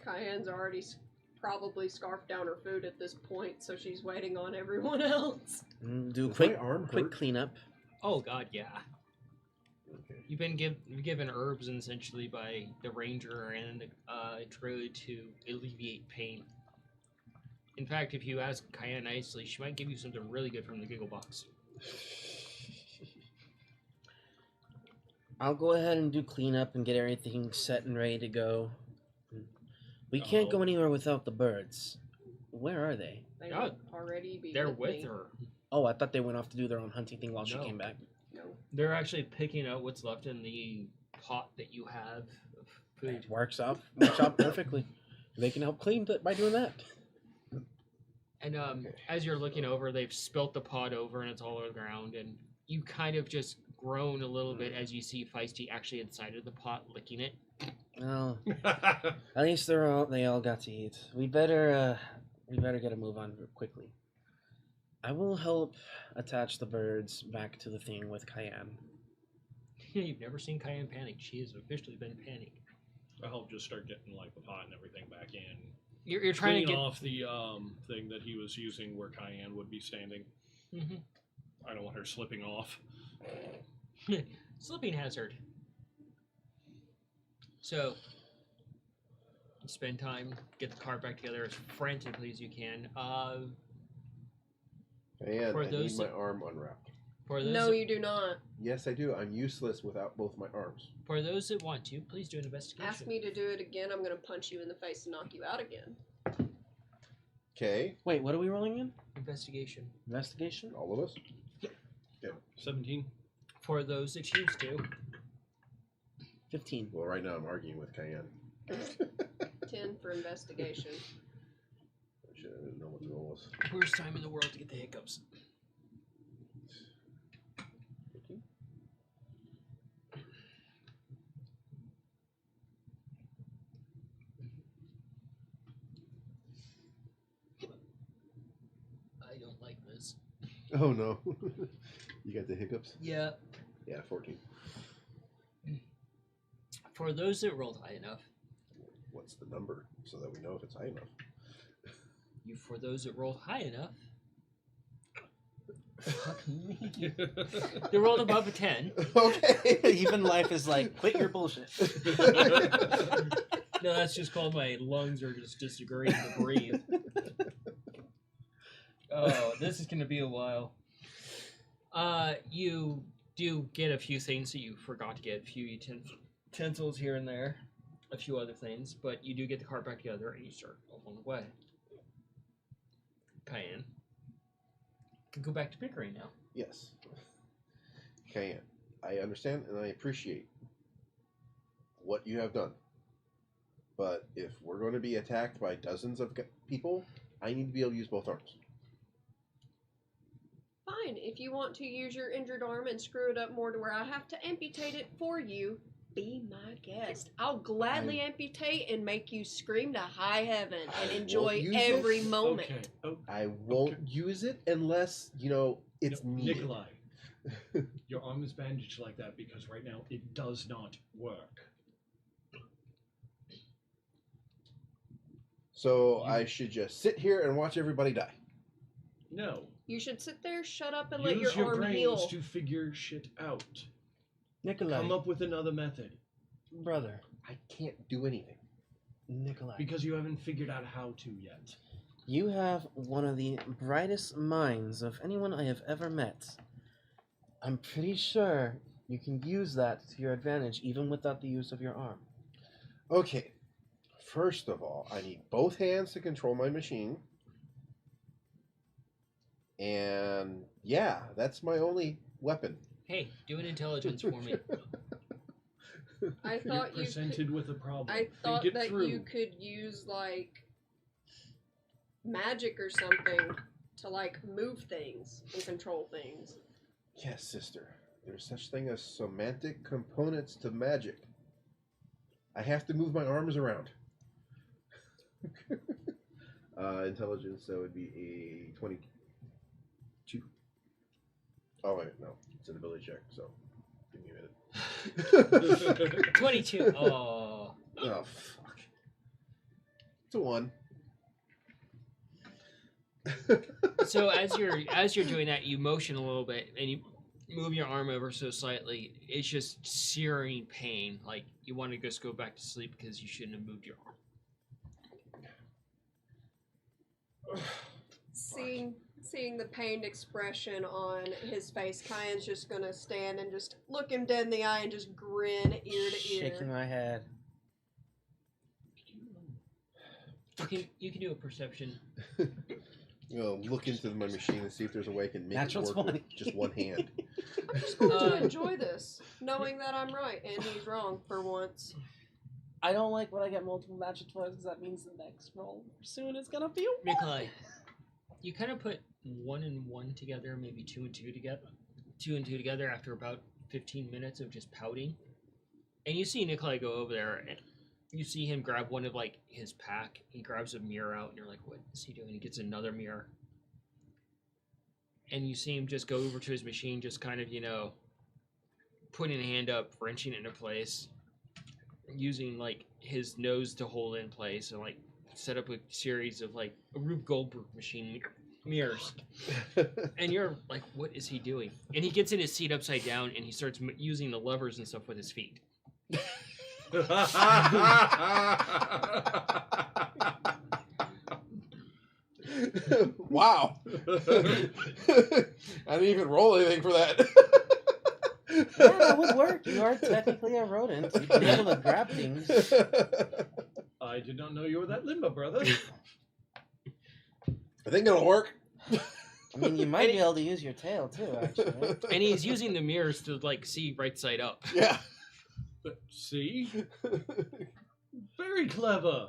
Cayenne's already probably scarfed down her food at this point, so she's waiting on everyone else. Do a Does quick my arm quick hurt? cleanup. Oh god, yeah. Okay. You've been given herbs essentially by the ranger and the druid to alleviate pain. In fact, if you ask Kaya nicely, she might give you something really good from the giggle box. I'll go ahead and do cleanup and get everything set and ready to go. We can't go Oh. anywhere without the birds. Where are they? They Yeah, would already be They're with with me. her. Oh, I thought they went off to do their own hunting thing while she No. came back. They're actually picking up what's left in the pot that you have of food. It works out perfectly. They can help clean by doing that. And as you're looking over, they've spilt the pot over and it's all over the ground. And you kind of just groan a little bit as you see Feisty actually inside of the pot licking it. Well, at least they all got to eat. We better get a move on quickly. I will help attach the birds back to the thing with Cayenne. You've never seen Cayenne panic. She has officially been panicked. I hope just start getting like the pot and everything back in. You're trying to Clean get off the thing that he was using where Cayenne would be standing. Mm-hmm. I don't want her slipping off. Slipping hazard. So, spend time, get the cart back together as frantically as you can. And For I those need my that- arm unwrapped. For those, No, you do not. Yes, I do. I'm useless without both my arms. for those that want to, please do an investigation. Ask me to do it again, I'm gonna punch you in the face and knock you out again. Okay, Wait, what are we rolling in? Investigation. Investigation? all of us. 17. For those that choose to. 15. Well, right now I'm arguing with Cayenne. 10 for investigation. I didn't know what the roll was. Worst time in the world to get the hiccups. I don't like this. Oh no. You got the hiccups? Yeah. Yeah, 14. For those that rolled high enough, What's the number so that we know if it's high enough? for those that rolled high enough, fuck me. They rolled above a 10. Okay. Even life is like, quit your bullshit. No, that's just called my lungs are just disagreeing to breathe. Oh, this is going to be a while. You do get a few things that you forgot to get, a few utensils here and there, a few other things, but you do get the cart back together and you start on the way. Cayenne. Can go back to Pickering now. Yes. Cayenne, I understand and I appreciate what you have done. But if we're going to be attacked by dozens of people, I need to be able to use both arms. Fine, if you want to use your injured arm and screw it up more to where I have to amputate it for you, be my guest. I'll gladly amputate and make you scream to high heaven and enjoy use every it. moment. Okay. Oh, I won't use it unless, it's no, needed. Nikolai, your arm is bandaged like that because right now it does not work. So I should just sit here and watch everybody die. No. You should sit there, shut up, and let Use your your arm brains heal. to figure shit out. Nikolai, Come up with another method brother. I can't do anything. Nikolai. because you haven't figured out how to yet. You have one of the brightest minds of anyone I have ever met. I'm pretty sure you can use that to your advantage even without the use of your arm. Okay. First of all, I need both hands to control my machine. And yeah, that's my only weapon. Hey, do an intelligence for me. I You're thought you presented with a problem. I thought Think it that through. you could use like magic or something to like move things and control things. Yes, sister. There's such thing as semantic components to magic. I have to move my arms around. Intelligence, that would be a 22. Oh, wait, no. It's an ability check, so give me a minute. 22. Oh. Oh, fuck. It's a 1. So as you're doing that, you motion a little bit and you move your arm over so slightly. It's just searing pain. Like you want to just go back to sleep because you shouldn't have moved your arm. Seeing the pained expression on his face, Cayenne's just gonna stand and just look him dead in the eye and just grin ear to ear. Shaking my head. You can do a perception. Look into my machine and see if there's a way I can make Natural it work 20. with just one hand. I'm just going to enjoy this, knowing that I'm right and he's wrong for once. I don't like when I get multiple magic toys because that means the next roll soon is gonna be a Nikolai, you kind of put 1 and 1 together, maybe 2 and 2 together. 2 and 2 together after about 15 minutes of just pouting. And you see Nikolai go over there, and you see him grab one of, like, his pack. He grabs a mirror out, and you're like, what is he doing? He gets another mirror. And you see him just go over to his machine, just kind of, putting a hand up, wrenching it into place, using, like, his nose to hold it in place, and, like, set up a series of, like, a Rube Goldberg machine mirrors. And you're like, what is he doing? And he gets in his seat upside down, and he starts using the levers and stuff with his feet. Wow. I didn't even roll anything for that. Yeah, that would work. You are technically a rodent. You'd be able to grab things. I did not know you were that limber, brother. I think it'll work. I mean, you might be able to use your tail too, actually. And he's using the mirrors to, like, see right side up. Yeah. See? Very clever.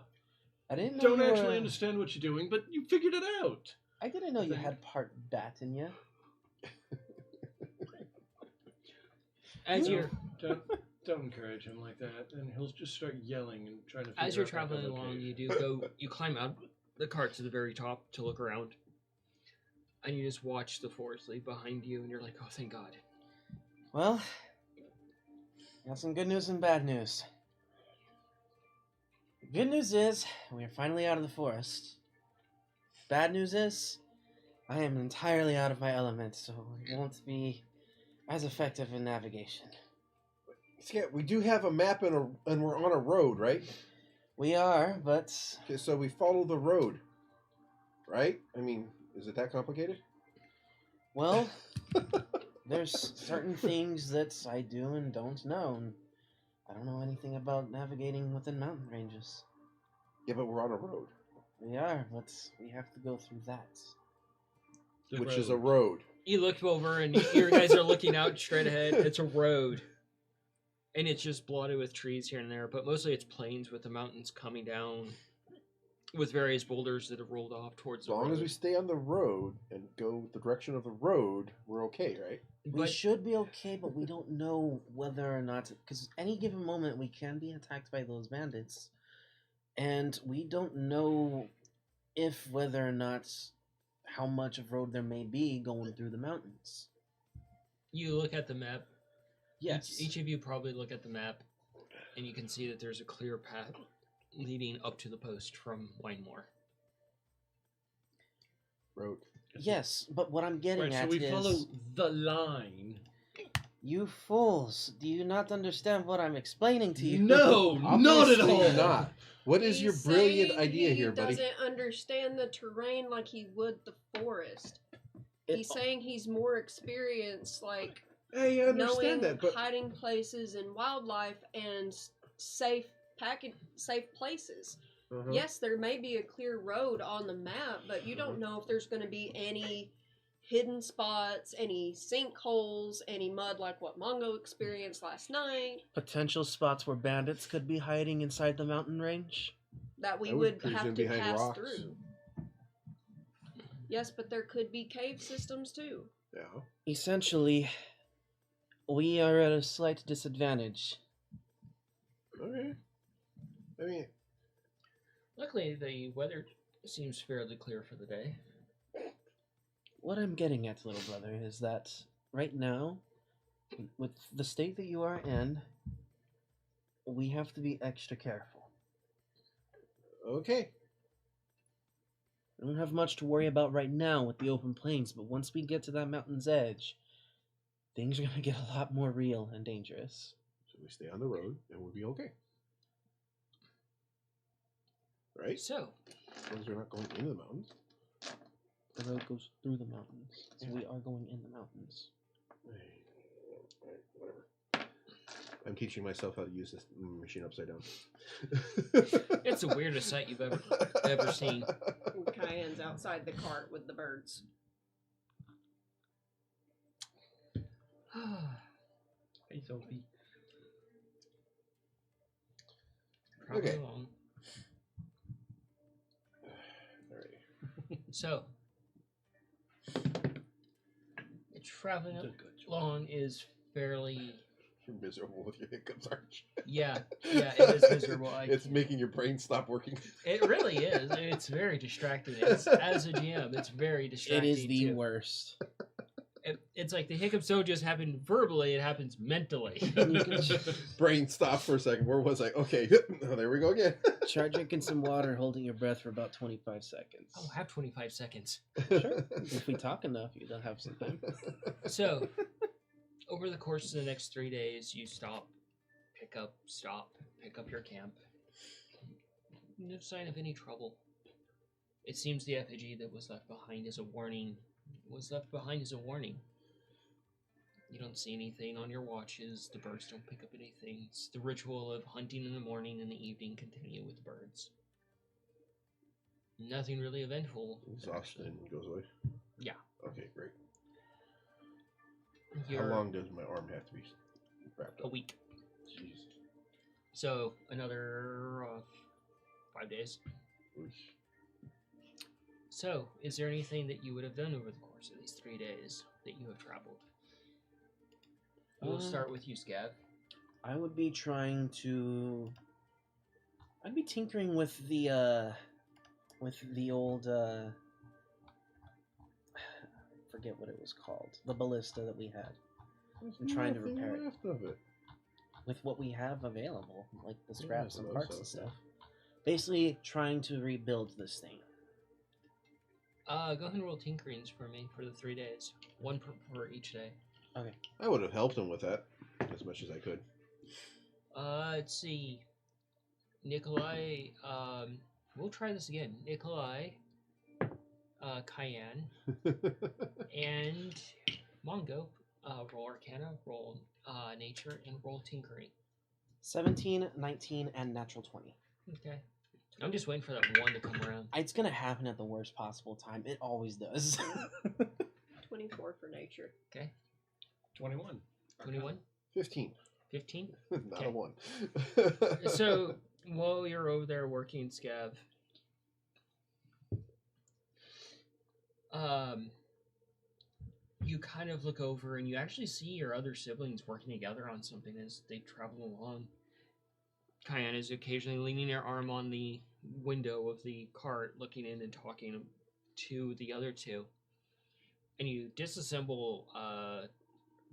I didn't know Don't you actually were... understand what you're doing, but you figured it out. I didn't know you Thank- had part bat in you. As No, you're don't encourage him like that, and he'll just start yelling and trying to. as figure you're out traveling their along, location. you climb out the cart to the very top to look around, and you just watch the forest leave behind you, and you're like, oh, thank God. Well, got some good news and bad news. Good news is, we are finally out of the forest. Bad news is, I am entirely out of my element, so it won't be as effective in navigation. Yeah, we do have a map and we're on a road, right? We are, but Okay, so we follow the road, right? I mean, is it that complicated? well, there's certain things that I do and don't know. And I don't know anything about navigating within mountain ranges. Yeah, but we're on a road, We are, but we have to go through that. The which is a road. road. You look over, and your guys are looking out straight ahead. It's a road. And it's just blotted with trees here and there, but mostly it's plains with the mountains coming down with various boulders that have rolled off towards As the long road. as we stay on the road and go the direction of the road, we're okay, right? We But should be okay, but we don't know whether or not, because any given moment we can be attacked by those bandits, and we don't know whether or not how much of road there may be going through the mountains. you look at the map. Yes. Each of you probably look at the map, and you can see that there's a clear path leading up to the post from Winemore. Road. Yes, but what I'm getting Right, so at we is, follow the line. you fools, do you not understand what I'm explaining to you? No, not at Obviously all. not. What is your He's brilliant saying idea here, buddy? He doesn't understand the terrain like he would the forest. He's saying he's more experienced, like I understand knowing that, but hiding places and wildlife and safe places. Uh-huh. Yes, there may be a clear road on the map, but you don't know if there's going to be any hidden spots, any sinkholes, any mud like what Mongo experienced last night Potential spots where bandits could be hiding inside the mountain range? that we I would would have presume to behind pass rocks. through. Yes, but there could be cave systems too. Yeah. Essentially, we are at a slight disadvantage. Okay. I mean, Luckily, the weather seems fairly clear for the day. What I'm getting at, little brother, is that right now, with the state that you are in, we have to be extra careful. okay. We don't have much to worry about right now with the open plains, but once we get to that mountain's edge, things are going to get a lot more real and dangerous. So we stay on the road and we'll be okay. Right? So, As long as we're not going into the mountains. The road goes through the mountains, so we are going in the mountains. Alright, whatever. I'm teaching myself how to use this machine upside down. it's the weirdest sight you've ever seen. Cayenne's outside the cart with the birds. Hey, Sophie. Traveling Okay. along. Alrighty. So, traveling Did a good job. along is fairly. You're miserable with your hiccups, aren't you? Yeah, it is miserable. It's making your brain stop working. It really is. It's very distracting. As a GM, it's very It distracting. is the too. worst. It's like the hiccups don't just happen verbally; it happens mentally. Brain stop for a second. Where was I? Okay, oh, there we go again. Try drinking some water, holding your breath for about 25 seconds. I'll have 25 seconds. Sure. If we talk enough, you'll have some time. So, over the course of the next 3 days, you stop, pick up your camp. No sign of any trouble. It seems the effigy that was left behind as a warning You don't see anything on your watches. The birds don't pick up anything. It's the ritual of hunting in the morning and the evening continue with the birds. Nothing really eventful. Exhaustion goes away. Yeah. Okay, great. You're How long does my arm have to be wrapped a up? week. Jeez. So another 5 days. Oof. So, is there anything that you would have done over the course of these 3 days that you have traveled? We'll start with you, Scav. I would be I'd be tinkering with the old, forget what it was called. The ballista that we had. I'm trying to repair it. Left of it. With what we have available, like the Yeah, scraps I and suppose parts so, and stuff. Basically, trying to rebuild this thing. Go ahead and roll tinkerings for me for the 3 days. One per each day. Okay. I would have helped him with that as much as I could. Let's see. Nikolai, we'll try this again. Nikolai, Cayenne, and Mongo, roll Arcana, roll Nature, and roll Tinkering. 17, 19, and natural 20. Okay. I'm just waiting for that one to come around. It's gonna happen at the worst possible time. It always does. 24 for nature. Okay. 21. 21? 15. 15? Not Okay. a 1. So, while you're over there working, Scav, you kind of look over and you actually see your other siblings working together on something as they travel along. Cayenne is occasionally leaning her arm on the window of the cart, looking in and talking to the other two. And you disassemble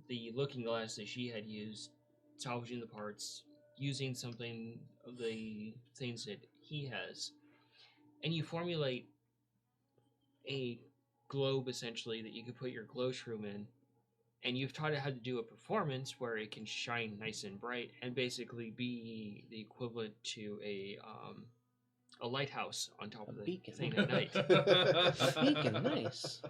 the looking glass that she had used, salvaging the parts, using something of the things that he has. And you formulate a globe, essentially, that you could put your glow shroom in. And you've taught it how to do a performance where it can shine nice and bright and basically be the equivalent to a lighthouse on top of the beacon. thing at night. A beacon, nice.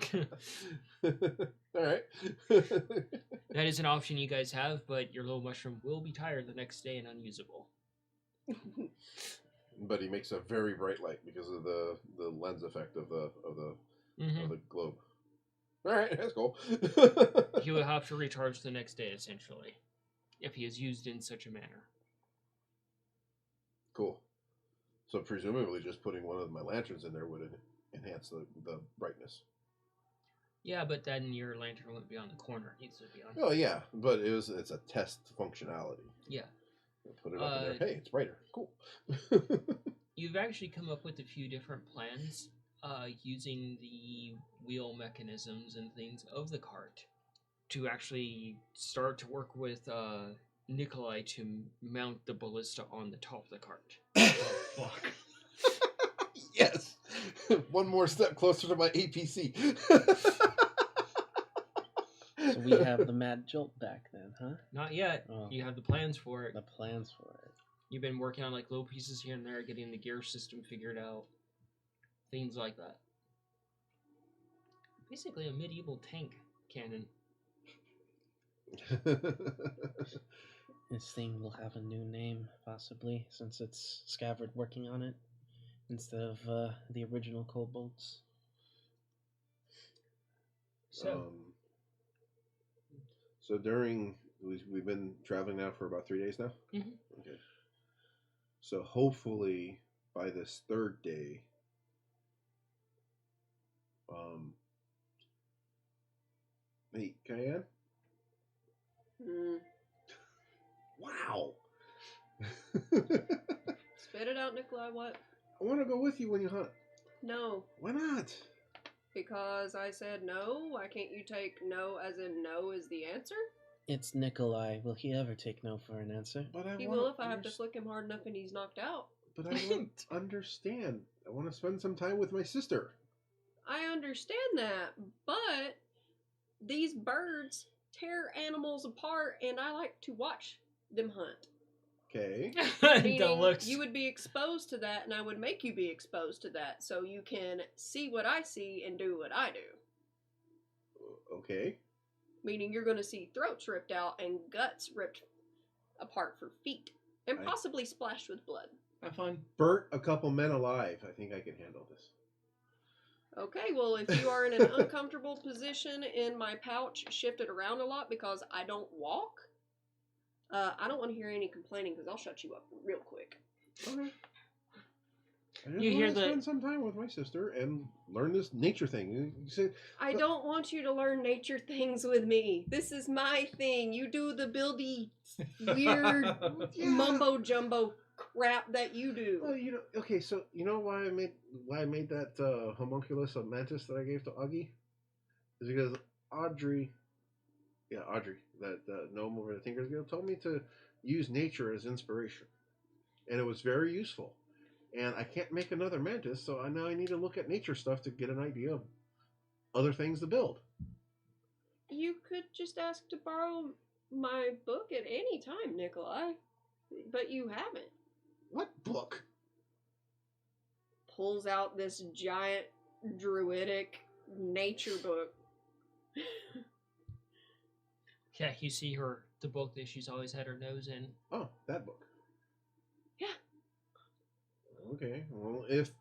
Alright. That is an option you guys have, but your little mushroom will be tired the next day and unusable. But he makes a very bright light because of the lens effect of the globe. Alright, that's cool. He will have to recharge the next day, essentially, if he is used in such a manner. Cool. So presumably just putting one of my lanterns in there would enhance the brightness. Yeah, but then your lantern wouldn't be on the corner. It needs to be on. Oh yeah, but it's a test functionality. Yeah. Put it up in there. Hey, it's brighter. Cool. You've actually come up with a few different plans using the wheel mechanisms and things of the cart to actually start to work with Nikolai to mount the ballista on the top of the cart. Oh, fuck. Yes. One more step closer to my APC. So we have the mad jolt back then, huh? Not yet. Oh. You have the plans for it. The plans for it. You've been working on like little pieces here and there, getting the gear system figured out. Things like that. Basically a medieval tank cannon. This thing will have a new name, possibly, since it's Scavard working on it, instead of the original kobolds. So, So we've been traveling now for about 3 days now. Mhm. Okay. So hopefully by this third day, hey, Cayenne. Mm. Wow. Spit it out, Nikolai. What? I want to go with you when you hunt. No. Why not? Because I said no? Why can't you take no as in no is the answer? It's Nikolai. Will he ever take no for an answer? But I He wanna will if I have to flick him hard enough and he's knocked out. But I want to understand. I want to spend some time with my sister. I understand that, but these birds tear animals apart and I like to watch them hunt. Okay. The Meaning looks. you would be exposed to that and I would make you be exposed to that so you can see what I see and do what I do. Okay. Meaning you're going to see throats ripped out and guts ripped apart for feet and possibly splashed with blood. Have fun. Burnt a couple men alive. I think I can handle this. Okay, well, if you are in an uncomfortable position in my pouch, shifted around a lot because I don't walk, I don't want to hear any complaining because I'll shut you up real quick. Okay. I just You hear want to the- spend some time with my sister and learn this nature thing. You said I don't want you to learn nature things with me. This is my thing. You do the buildy, weird, mumbo jumbo crap that you do. Well, okay. So you know why I made that homunculus of mantis that I gave to Augie? Is because Audrey, that gnome over the Tinker's Guild, told me to use nature as inspiration, and it was very useful. And I can't make another mantis, so now I need to look at nature stuff to get an idea of other things to build. You could just ask to borrow my book at any time, Nikolai. But you haven't. What book? Pulls out this giant druidic nature book. Yeah, you see the book that she's always had her nose in. Oh, that book. Yeah. Okay. Well, if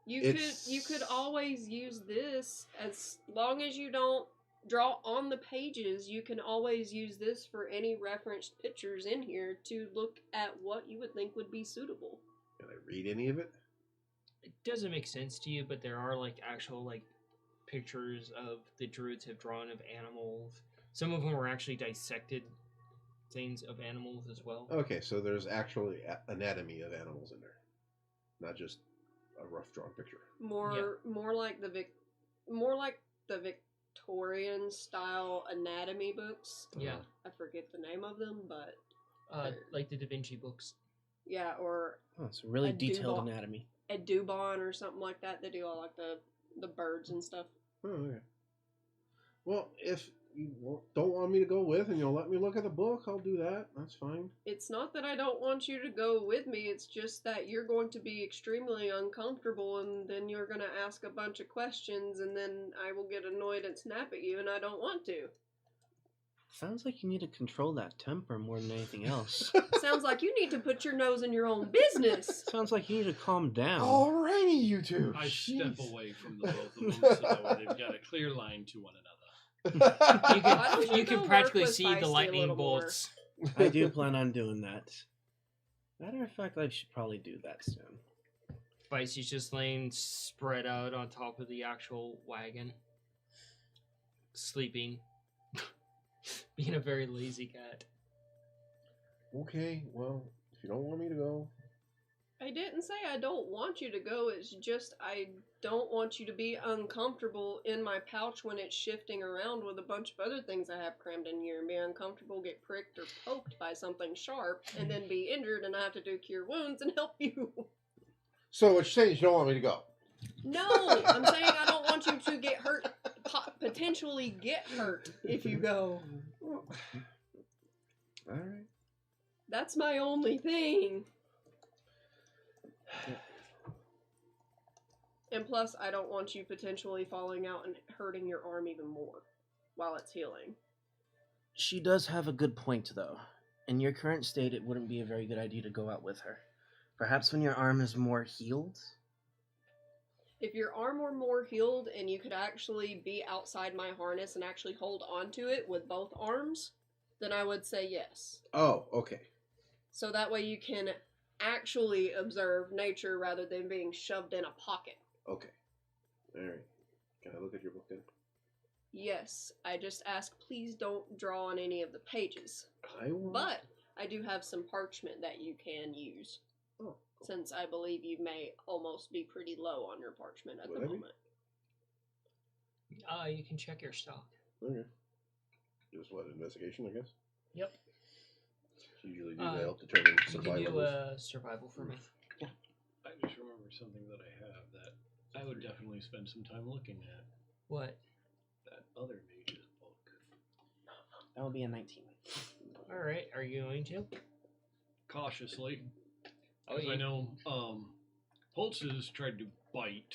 You It's- could always use this as long as you don't draw on the pages. You can always use this for any referenced pictures in here to look at what you would think would be suitable. can I read any of it? It doesn't make sense to you, but there are actual pictures of the druids have drawn of animals. Some of them are actually dissected things of animals as well. Okay, so there's actually anatomy of animals in there, not just a rough drawn picture. More like the Victorian style anatomy books. Yeah, I forget the name of them, but like the Davinci books. yeah, or Oh, it's a really I do detailed want- anatomy. a Dubon or something like that. They do all the birds and stuff. Oh, okay. Well, if you don't want me to go with and you'll let me look at the book, I'll do that. That's fine. It's not that I don't want you to go with me, it's just that you're going to be extremely uncomfortable and then you're going to ask a bunch of questions and then I will get annoyed and snap at you and I don't want to. Sounds like you need to control that temper more than anything else. Sounds like you need to put your nose in your own business. Sounds like you need to calm down. Alrighty, you two. I Jeez. step away from the both of them so they've got a clear line to one another. You Why don't can, you you can go practically work with see Feisty the a lightning little more? bolts. I do plan on doing that. Matter of fact, I should probably do that soon. Spicey's just laying spread out on top of the actual wagon, sleeping, being a very lazy cat. Okay, well, if you don't want me to go, I didn't say I don't want you to go, it's just I don't want you to be uncomfortable in my pouch when it's shifting around with a bunch of other things I have crammed in here and be uncomfortable, get pricked or poked by something sharp, and then be injured and I have to do cure wounds and help you. so what you're saying is you don't want me to go. No, I'm saying I don't want you to get hurt, potentially get hurt if you go. Well, all right. That's my only thing. And plus, I don't want you potentially falling out and hurting your arm even more while it's healing. She does have a good point, though. In your current state, it wouldn't be a very good idea to go out with her. Perhaps when your arm is more healed? If your arm were more healed and you could actually be outside my harness and actually hold on to it with both arms, then I would say yes. Oh, okay. So that way you can actually observe nature rather than being shoved in a pocket. Okay. All right. Can I look at your book then? Yes, I just ask please don't draw on any of the pages. I will. But I do have some parchment that you can use. Oh. Since I believe you may almost be pretty low on your parchment at Would the I be? moment. You can check your stock. Okay. Just what, investigation, I guess? Yep. Usually do to help determine You supply can do levels. survival for me. I just remembered something that I have that I would definitely spend some time looking at. What? That other mage's book. That would be a 19. All right. Are you going to? Cautiously. Oh, Because I know Pulses tried to bite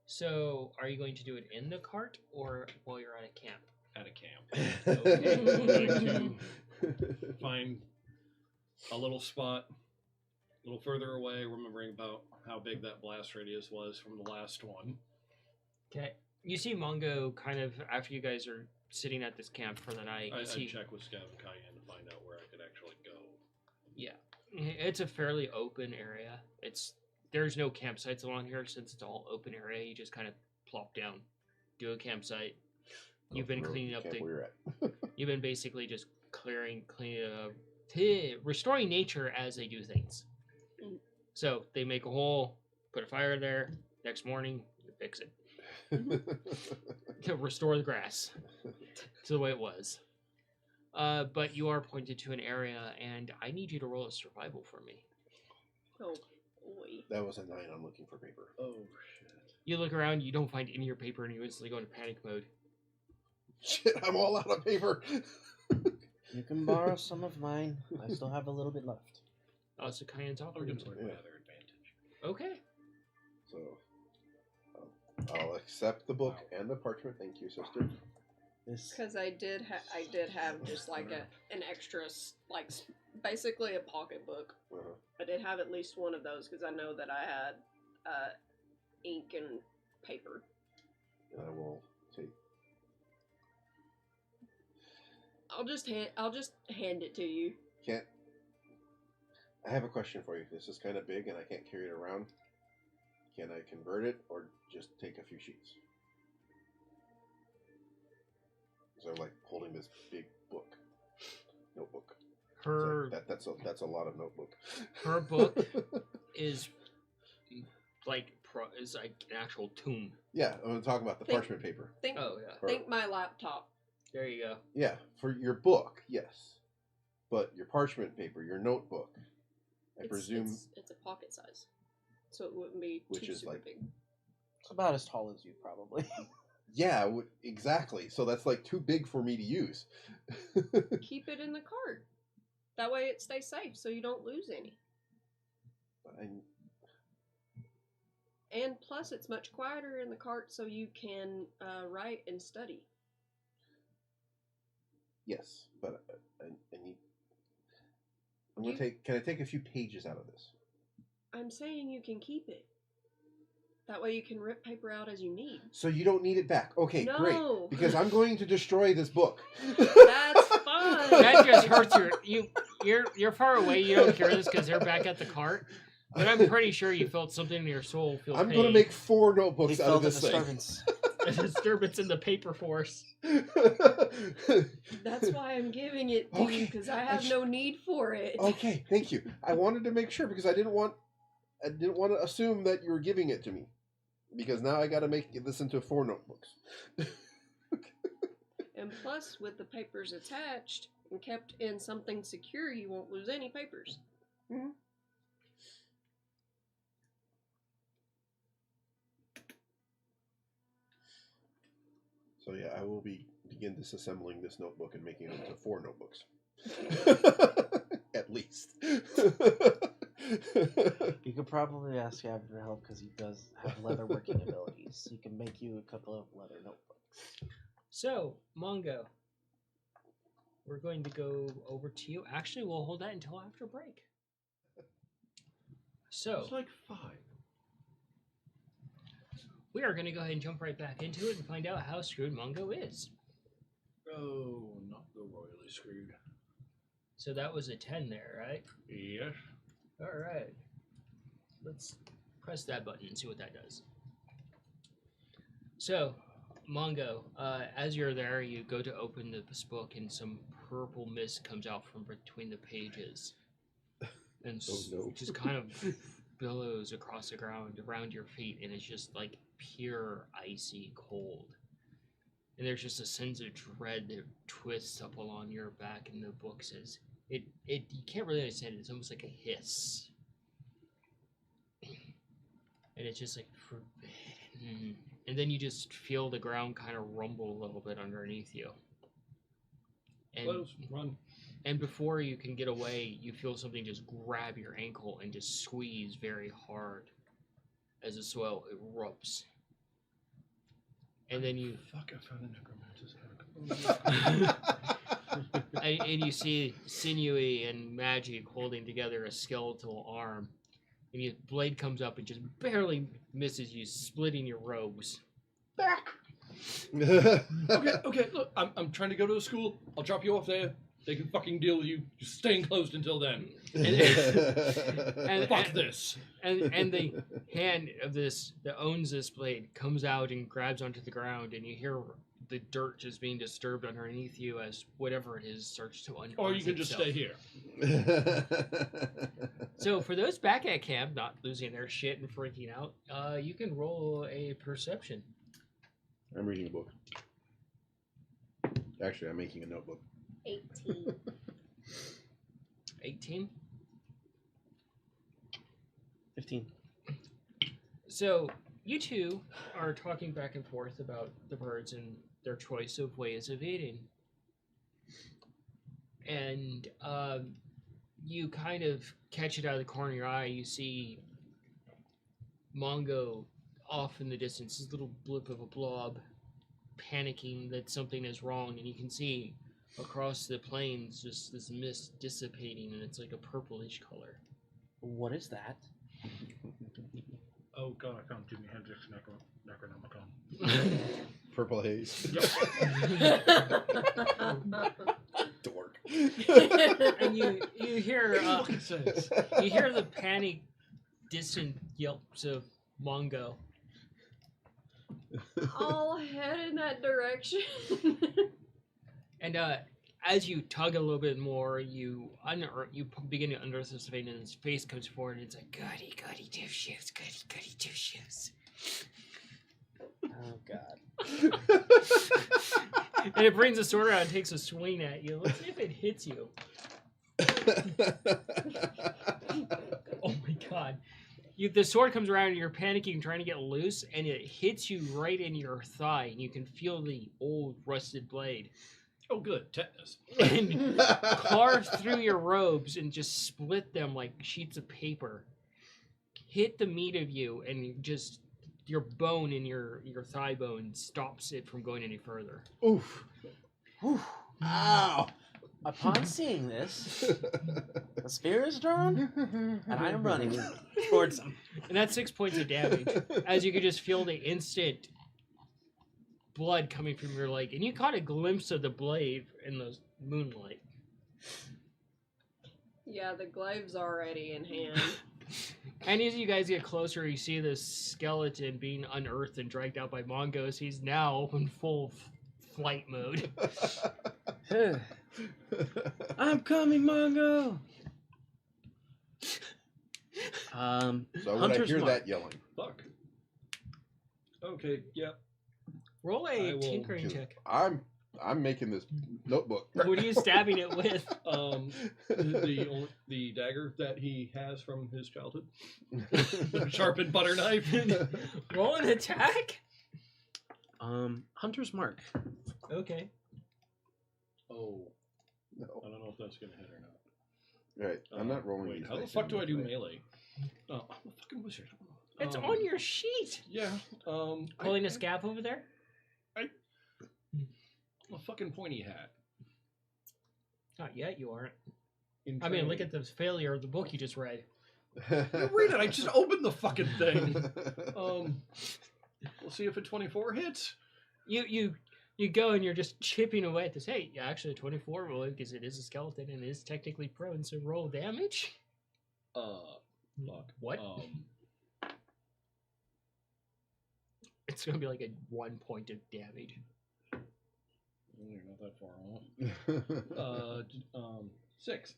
So, are you going to do it in the cart or while you're at a camp? at a camp. Okay. I'm going to find a little spot a little further away, remembering about how big that blast radius was from the last one. Okay. You see Mongo kind of, after you guys are sitting at this camp for the night, I you see, checked with Scav and Cayenne to find out where I could actually go. it's a fairly open area. There's no campsites along here since it's all open area. You just kind of plop down, do a campsite. You've been cleaning up where you're at. You've been basically just cleaning up, restoring nature as they do things. Mm. So they make a hole, put a fire there. Next morning, you fix it to restore the grass to the way it was. But you are pointed to an area, and I need you to roll a survival for me. Oh boy. That was a 9 on looking for paper. Oh, shit. You look around, you don't find any of your paper, and you instantly go into panic mode. Shit, I'm all out of paper. You can borrow some of mine. I still have a little bit left. Oh, so Cayenne's I'm offering going it. to learn my other advantage. Okay. So, I'll accept the book and the parchment. Thank you, sister. This Because I did have just like an extra, basically a pocketbook. Uh-huh. I did have at least one of those because I know that I had ink and paper. And I will take. I'll just hand it to you. Can't. I have a question for you. This is kind of big, and I can't carry it around. Can I convert it, or just take a few sheets? So I'm like holding this big notebook. Her That's a lot of notebook. Her book is like an actual tomb. Yeah, I'm talking about the parchment paper. Think yeah. think my laptop. There you go. Yeah, for your book, yes, but your parchment paper, your notebook, I presume, it's a pocket size, so it wouldn't be Which too is super like- big. it's about as tall as you, probably. yeah, exactly. So that's like too big for me to use. Keep it in the cart. That way it stays safe, so you don't lose any. And plus, it's much quieter in the cart, so you can write and study. Yes, but I need. I'm gonna take. Can I take a few pages out of this? I'm saying you can keep it. That way you can rip paper out as you need. So you don't need it back. Okay, No. great. Because I'm going to destroy this book. That's fine. That just hurts you're far away. You don't hear this because they're back at the cart. But I'm pretty sure you felt something in your soul. Feel I'm pain. going to make 4 He notebooks out of felt a this thing. disturbance. a disturbance in the paper force. That's why I'm giving it to you, because I have no need for it. Okay, thank you. I wanted to make sure because I didn't want to assume that you were giving it to me. Because now I got to make this into 4 notebooks. And plus, with the papers attached and kept in something secure, you won't lose any papers. Mm-hmm. So yeah, I will begin disassembling this notebook and making it into 4 notebooks. At least. You could probably ask Gavin for help because he does have leather working abilities. He can make you a couple of leather notebooks. So, Mongo, we're going to go over to you. Actually, we'll hold that until after break. So, It's like 5. we are going to go ahead and jump right back into it and find out how screwed Mongo is. Oh, not the royally screwed. So that was a 10 there, right? Yes. All right. Let's press that button and see what that does. So, Mongo, as you're there, you go to open this book, and some purple mist comes out from between the pages, and just kind of billows across the ground around your feet, and it's just like pure icy cold. And there's just a sense of dread that twists up along your back, and the book says it. You can't really understand it. It's almost like a hiss. And it's just like forbidden. And then you just feel the ground kind of rumble a little bit underneath you. And, Close, run. and before you can get away, you feel something just grab your ankle and just squeeze very hard as the soil erupts. And then you Fuck, I found a necromancer's hammer. and you see sinewy and magic holding together a skeletal arm. And your blade comes up and just barely misses you, splitting your robes. Okay, look, I'm trying to go to a school. I'll drop you off there. They can fucking deal with you. Just stay enclosed until then. Fuck this. And the hand of this that owns this blade comes out and grabs onto the ground, and you hear the dirt just being disturbed underneath you as whatever it is starts to unbox Or you can just itself. stay here. So for those back at camp, not losing their shit and freaking out, you can roll a perception. I'm reading a book. Actually, I'm making a notebook. 18. 18. 15. So you two are talking back and forth about the birds and their choice of ways of eating. And you kind of catch it out of the corner of your eye. You see Mongo off in the distance, this little blip of a blob, panicking that something is wrong. And you can see across the plains just this mist dissipating, and it's like a purplish color. What is that? Oh god, I found Jimi Hendrix Necronomicon. Purple haze. Dork. And you hear Fucking sense. you hear the panic, distant yelps of Mongo. I'll head in that direction. And as you tug a little bit more, you begin to unearth this vein, and his face comes forward, and it's like, goody, goody, two shoes, goody, goody, two shoes. Oh god. And it brings a sword out and takes a swing at you. Let's see if it hits you. Oh my god. The sword comes around, and you're panicking, trying to get loose, and it hits you right in your thigh, and you can feel the old rusted blade. Oh good, tetanus. And carve through your robes and just split them like sheets of paper. Hit the meat of you, and just your bone in your thigh bone stops it from going any further. Oof. Ow. Upon seeing this, the spear is drawn, and I am running towards him. And that's 6 points of damage, as you can just feel the instant blood coming from your leg. And you caught a glimpse of the blade in the moonlight. Yeah, the glaive's already in hand. And as you guys get closer, you see this skeleton being unearthed and dragged out by Mongos. He's now in full flight mode. I'm coming, Mongo. So when I Hunter's hear Mark. that yelling, Fuck. Okay, yep. Roll I a will tinkering dude, check. I'm making this notebook. What are you stabbing it with? The dagger that he has from his childhood. Sharpened butter knife. Roll an attack? Hunter's Mark. Okay. Oh, No. I don't know if that's gonna hit or not. Right, I'm not rolling Wait, these how the dice fuck do I do anymore. melee? Oh, I'm a fucking wizard. It's on your sheet. Yeah. Holding a scaff over there? A fucking pointy hat. Not yet, you aren't. In I mean, look training. at the failure of the book you just read. You read it. I just opened the fucking thing. We'll see if a 24 hits. You You go and you're just chipping away at this. Hey, yeah, actually, a 24 roll because it is a skeleton and it is technically prone. So roll damage. Fuck. What? It's gonna be like a 1 point of damage. You're not that far off. 6.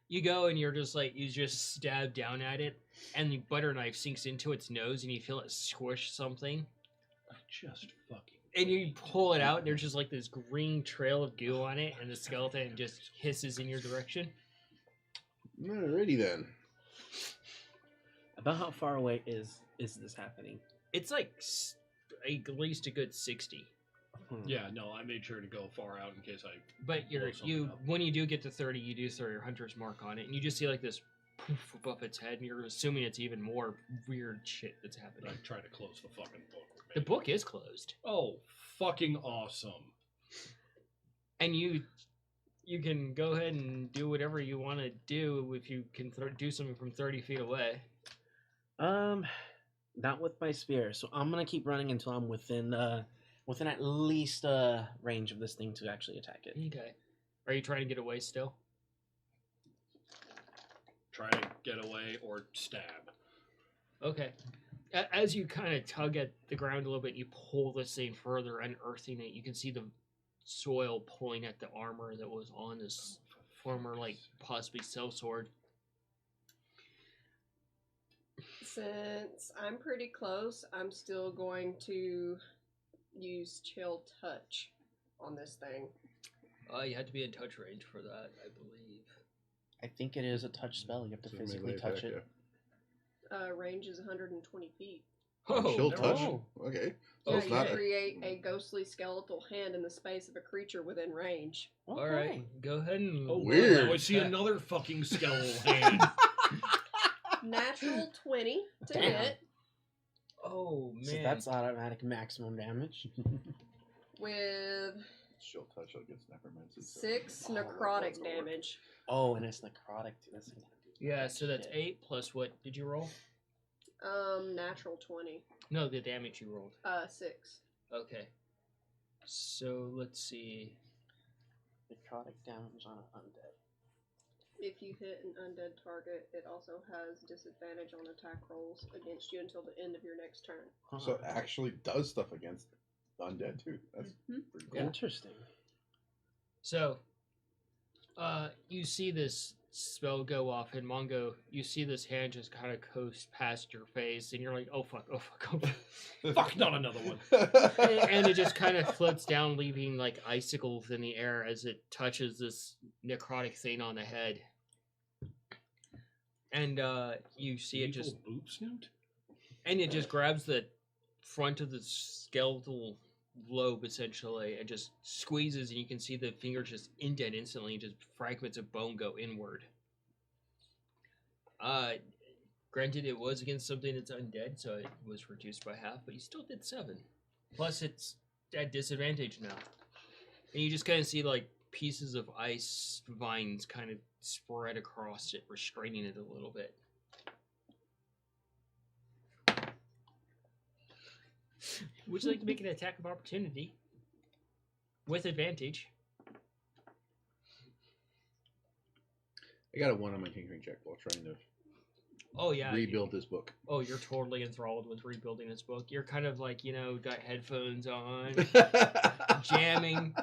You go and you're just like you just stab down at it, and the butter knife sinks into its nose, and you feel it squish something. Just fucking. And you pull it out, and there's just like this green trail of goo on it, and the skeleton just hisses in your direction. Alrighty then. About how far away is this happening? It's like at least a good 60. Yeah, no, I made sure to go far out in case I. But blow something you up. when you do get to 30, you do throw your hunter's mark on it, and you just see like this poof above its head, and you're assuming it's even more weird shit that's happening. I try to close the fucking book. The book is closed, Oh, fucking awesome! and you can go ahead and do whatever you want to do if you can do something from 30 feet away. Not with my spear. So I'm gonna keep running until I'm within at least range of this thing to actually attack it. Okay. Are you trying to get away still? Try to get away or stab. Okay. As you kind of tug at the ground a little bit, you pull this thing further, unearthing it. You can see the soil pulling at the armor that was on this former, like, possibly sellsword. Since I'm pretty close, I'm still going to use Chill Touch on this thing. You had to be in touch range for that, I believe. I think it is a touch spell. You have to So physically melee touch attack, it. Range is 120 feet. Oh, Chill never touch. mind. Okay. So Yeah, it's you not. create a ghostly skeletal hand in the space of a creature within range. Okay. All right, go ahead and Oh, Weird. Now I see another fucking skeletal hand. Natural 20 to Damn. hit Oh man, So that's automatic maximum damage. with Chill touch against necromancy. so- 6 Oh, that necrotic one's gonna work. damage. Oh, and it's necrotic too. That's gonna do yeah. So that's shit. 8 plus what did you roll? Natural 20. No, the damage you rolled. 6. Okay. So let's see. Necrotic damage on an undead. If you hit an undead target, it also has disadvantage on attack rolls against you until the end of your next turn. Huh. So it actually does stuff against undead too. That's Mhm. pretty cool. Interesting. So, you see this spell go off, and Mongo, you see this hand just kind of coast past your face, and you're like, oh fuck, oh fuck, oh fuck. Fuck, not another one. And it just kind of floats down, leaving like icicles in the air as it touches this necrotic thing on the head. And you see it just, Evil boob snoot? and it just grabs the front of the skeletal lobe essentially, and just squeezes, and you can see the fingers just indent instantly, and just fragments of bone go inward. Granted, it was against something that's undead, so it was reduced by half, but you still did 7. Plus, it's at disadvantage now. And you just kind of see, like, pieces of ice vines kind of spread across it, restraining it a little bit. Would you like to make an attack of opportunity? With advantage. I got a 1 on my tinkering check while trying to Oh, yeah. rebuild this book. Oh, you're totally enthralled with rebuilding this book. You're kind of like, got headphones on, jamming.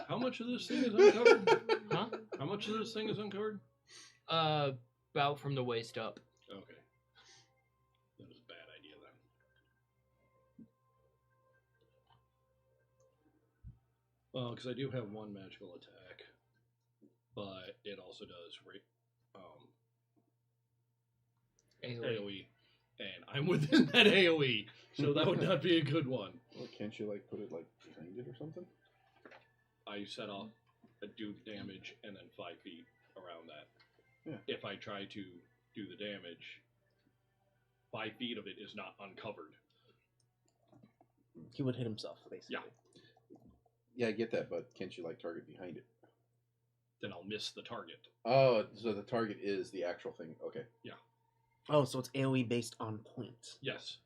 How much of this thing is uncovered? Huh? How much of this thing is uncovered? About from the waist up. Okay. That was a bad idea then. Well, because I do have 1 magical attack, but it also does AoE, and I'm within that AoE, so that would not be a good one. Well, can't you put it behind it or something? I set off, do the damage, and then 5 feet around that. Yeah. If I try to do the damage, 5 feet of it is not uncovered. He would hit himself, basically. Yeah. Yeah, I get that, but can't you target behind it? Then I'll miss the target. Oh, so the target is the actual thing. Okay. Oh, so it's AoE based on point. Yes.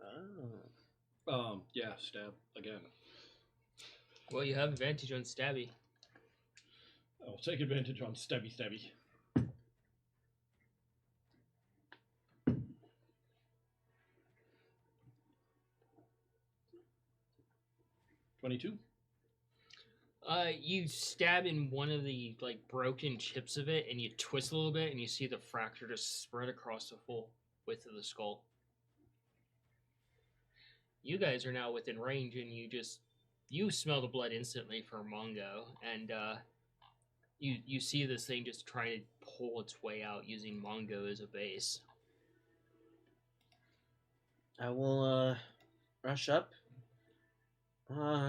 Oh. Yeah, stab again. Well, you have advantage on stabby. I'll take advantage on stabby. 22. You stab in one of the like broken chips of it, and you twist a little bit, and you see the fracture just spread across the full width of the skull. You guys are now within range, and you smell the blood instantly from Mongo, and you see this thing just trying to pull its way out using Mongo as a base. I will rush up,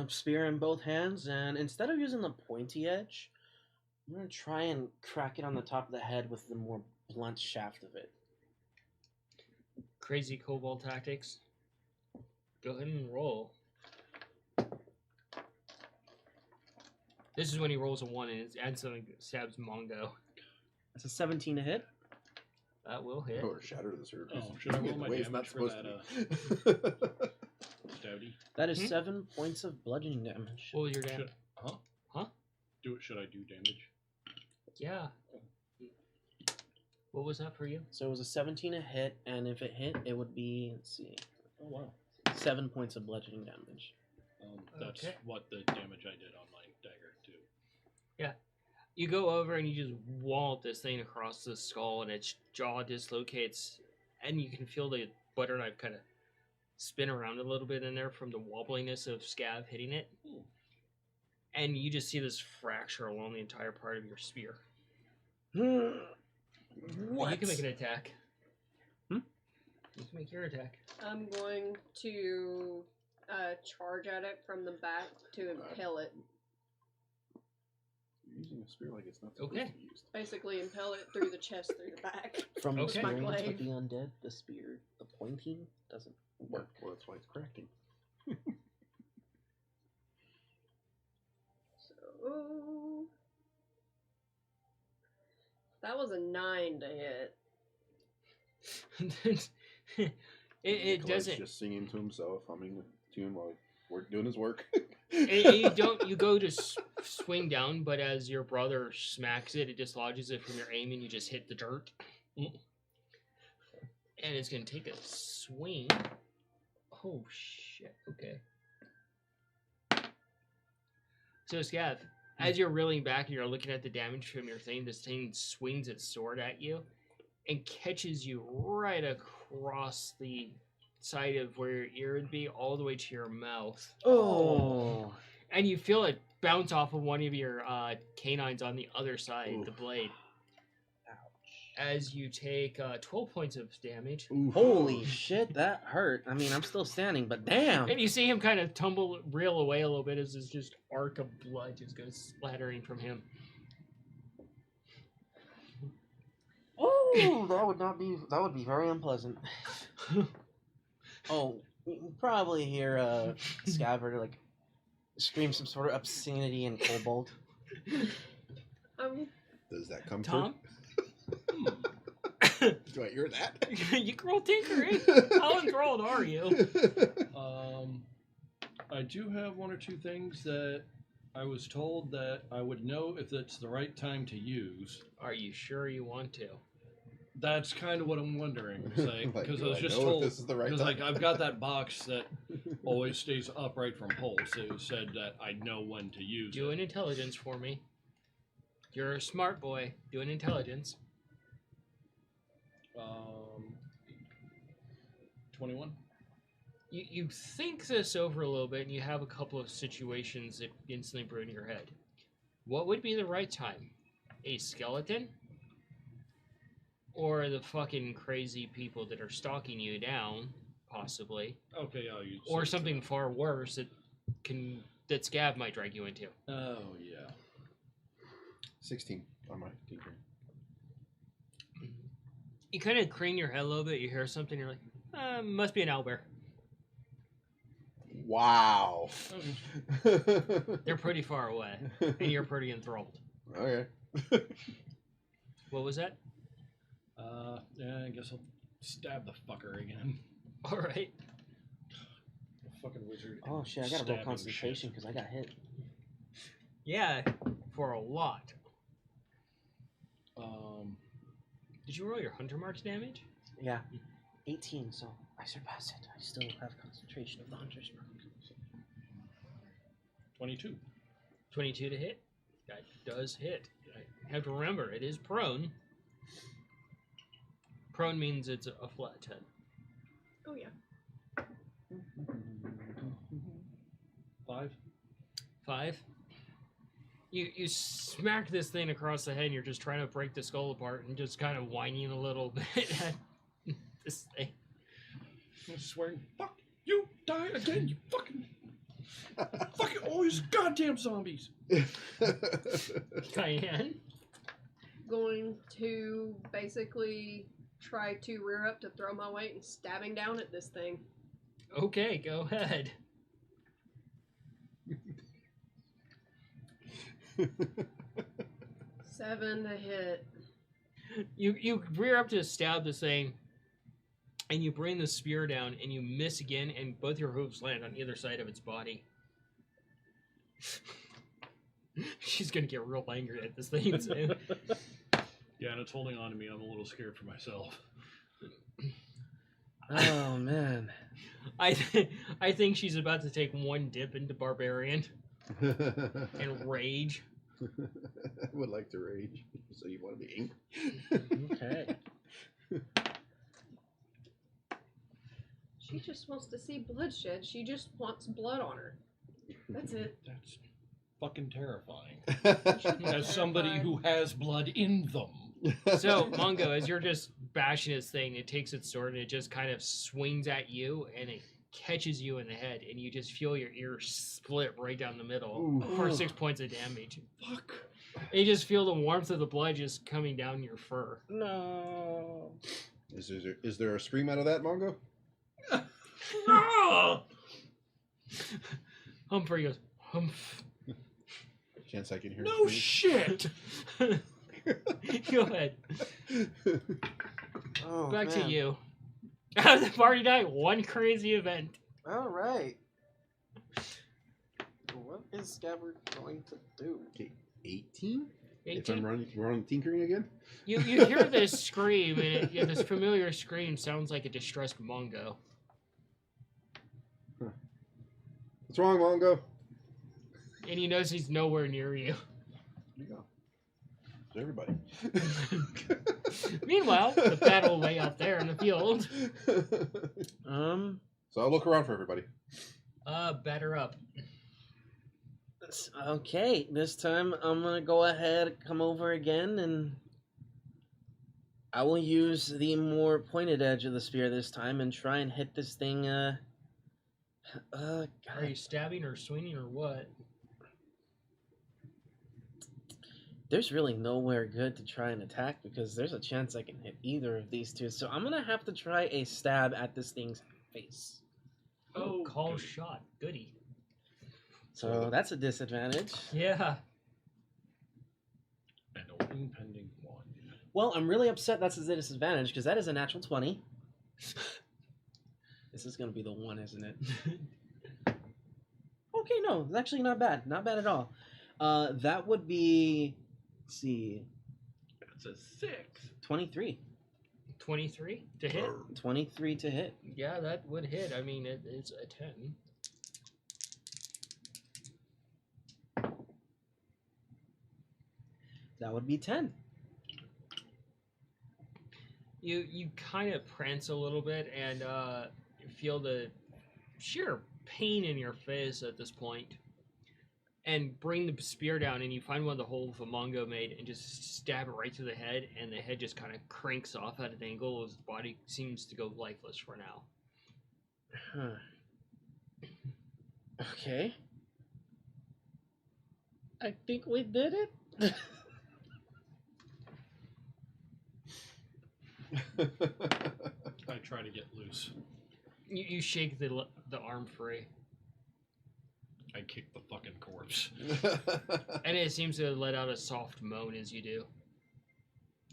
spear in both hands, and instead of using the pointy edge, I'm gonna try and crack it on the top of the head with the more blunt shaft of it. Crazy kobold tactics. Go ahead and roll. This is when he rolls a 1 and it instantly stabs Mongo. That's a 17 to hit. That will hit. Or shatter the surface. Oh, should I roll my The way it's damage not for supposed that, to be. Stouty? That is 7 points of bludgeoning damage. What was your damage? Huh? Should I do damage? Yeah. What was that for you? So it was a 17 a hit, and if it hit, it would be, let's see, Oh, wow. 7 points of bludgeoning damage. That's Okay. what the damage I did on my dagger, too. You go over and you just wallop this thing across the skull, and its jaw dislocates, and you can feel the butter knife kind of spin around a little bit in there from the wobbliness of Scav hitting it. And you just see this fracture along the entire part of your spear. What? You can make an attack. You can make your attack. I'm going to charge at it from the back to impale it. You're using a spear like it's not supposed Okay. to be used. Basically, impale it through the chest, through the back. From Okay. experience with Blade. the undead, the spear, the pointing doesn't work. Well, that's why it's cracking. So that was a 9 to hit. it Nikolai's doesn't. just singing to himself, humming a tune while he's doing his work. You don't. You go to swing down, but as your brother smacks it, it dislodges it from your aim, and you just hit the dirt. And it's gonna take a swing. Oh shit! Okay. So Scav, as you're reeling back and you're looking at the damage from your thing, this thing swings its sword at you, and catches you right across the side of where your ear would be, all the way to your mouth. Oh. And you feel it bounce off of one of your canines on the other side, Oof. the blade. Ouch. As you take 12 points of damage. Holy shit, that hurt. I mean, I'm still standing, but damn. And you see him kind of reel away a little bit as this just arc of blood just goes splattering from him. Oh, that would be very unpleasant. Oh, you can probably hear Scabbard like scream some sort of obscenity in Kobold. Does that come Tom? Do I hear that? You roll tinkering. How enthralled are you? I do have one or two things that I was told that I would know if it's the right time to use. Are you sure you want to? That's kind of what I'm wondering. Because do I was I just know if told, this is the right because time? like I've got that box that always stays upright from pulse. It said that I know when to use Do it. an intelligence for me. You're a smart boy. Do an intelligence. 21. You think this over a little bit, and you have a couple of situations that instantly brew in your head. What would be the right time? A skeleton? Or the fucking crazy people that are stalking you down, possibly. Okay, I'll use. Or something far worse that Scav might drag you into. Oh yeah. 16 on my tinkering. You kind of crane your head a little bit, you hear something, you're like, must be an owlbear. Wow. They're pretty far away, and you're pretty enthralled. Okay. What was that? Yeah, I guess I'll stab the fucker again. All right. fucking wizard. Oh and shit! I gotta roll stabbing concentration shit. because I got hit. Yeah, for a lot. Um, Did you roll your hunter marks damage? Yeah, 18. So I surpass it. I still have concentration of the hunter's mark. 22. 22 to hit. That does hit. I have to remember, it is prone. Prone means it's a flat 10. Oh yeah. 5. 5. You smack this thing across the head and you're just trying to break the skull apart and just kind of whining a little bit at this thing. I'm swearing, fuck you, die again, you fucking all these goddamn zombies. Cayenne? Going to basically try to rear up to throw my weight and stabbing down at this thing. Okay, go ahead. Seven to hit. You rear up to stab this thing, and you bring the spear down, and you miss again, and both your hooves land on either side of its body. She's gonna get real angry at this thing soon. Yeah, and it's holding on to me. I'm a little scared for myself. Oh man. I think she's about to take one dip into barbarian and rage. I would like to rage. So you want to be angry? Okay. She just wants to see bloodshed. She just wants blood on her. That's it. That's fucking terrifying. As somebody Terrified. who has blood in them. So, Mongo, as you're just bashing this thing, it takes its sword and it just kind of swings at you and it catches you in the head and you just feel your ear split right down the middle Ooh. for 6 points of damage. Fuck. And you just feel the warmth of the blood just coming down your fur. No. Is there a scream out of that, Mongo? Humphrey goes, humph. Chance I can hear. No a shit. Go ahead. Oh, Back to man. you. Out of the party night, one crazy event. All right. What is Scabbard going to do? scream. 18? If 18. we're on tinkering again? You hear this scream, and this familiar scream sounds like a distressed Mongo. What's wrong, Mongo? And you notice he's nowhere near you. There you go. It's everybody. Meanwhile, the battle way out there in the field. So I'll look around for everybody. Batter up. Okay, this time I'm gonna go ahead, come over again, and I will use the more pointed edge of the spear this time and try and hit this thing. Are God. you stabbing or swinging or what? There's really nowhere good to try and attack because there's a chance I can hit either of these two. So I'm gonna have to try a stab at this thing's face. Oh, call goody. shot. Goody. So that's a disadvantage. Yeah. And an impending 1. Well, I'm really upset that's a disadvantage because that is a natural 20. This is gonna be the one, isn't it? Okay, no, it's actually not bad. Not bad at all. That would be, let's see, That's a 6. 23. 23 to hit? 23 to hit. Yeah, that would hit. I mean, it's a 10. That would be 10. You kind of prance a little bit and feel the sheer pain in your face at this point, and bring the spear down, and you find one of the holes a Mongo made and just stab it right through the head, and the head just kind of cranks off at an angle as the body seems to go lifeless for now. Huh. Okay. I think we did it. I try to get loose. You shake the arm free, I kick the fucking corpse. and it seems to let out a soft moan as you do.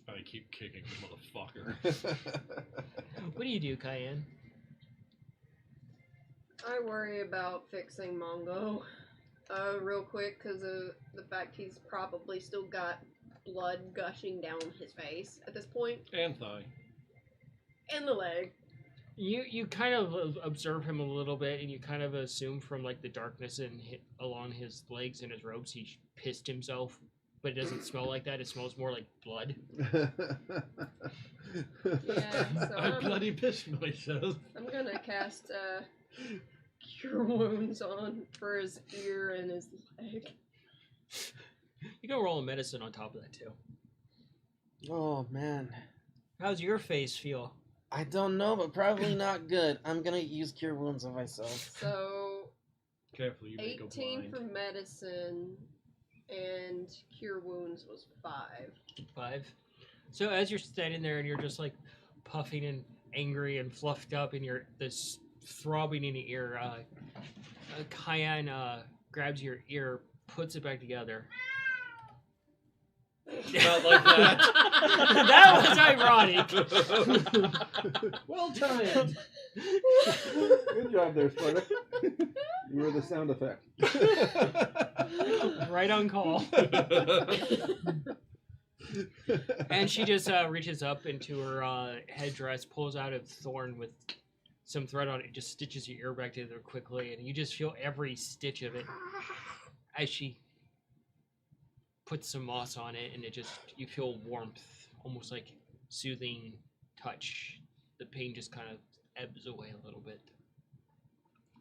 I keep kicking the motherfucker. What do you do, Cayenne? I worry about fixing Mongo real quick because of the fact he's probably still got blood gushing down his face at this point. And thigh. And the leg. You kind of observe him a little bit, and you kind of assume from like the darkness and along his legs and his robes, he pissed himself. But it doesn't smell like that. It smells more like blood. Yeah, so I bloody pissed myself. I'm gonna cast Cure Wounds on for his ear and his leg. You can roll a medicine on top of that too. Oh man, How's your face feel? I don't know, but probably not good. I'm gonna use Cure Wounds on myself. So Careful, you may go 18 blind. for medicine and Cure Wounds was 5. 5. So as you're standing there and you're just like puffing and angry and fluffed up, and you're this throbbing in your ear, Cayenne grabs your ear, puts it back together. Not like that. That was ironic. Well timed. Good job there, Sparta. You were the sound effect. Right on call. And she just reaches up into her headdress, pulls out a thorn with some thread on it, just stitches your ear back together quickly, and you just feel every stitch of it as she puts some moss on it, and you feel warmth, almost like soothing touch. The pain just kind of ebbs away a little bit.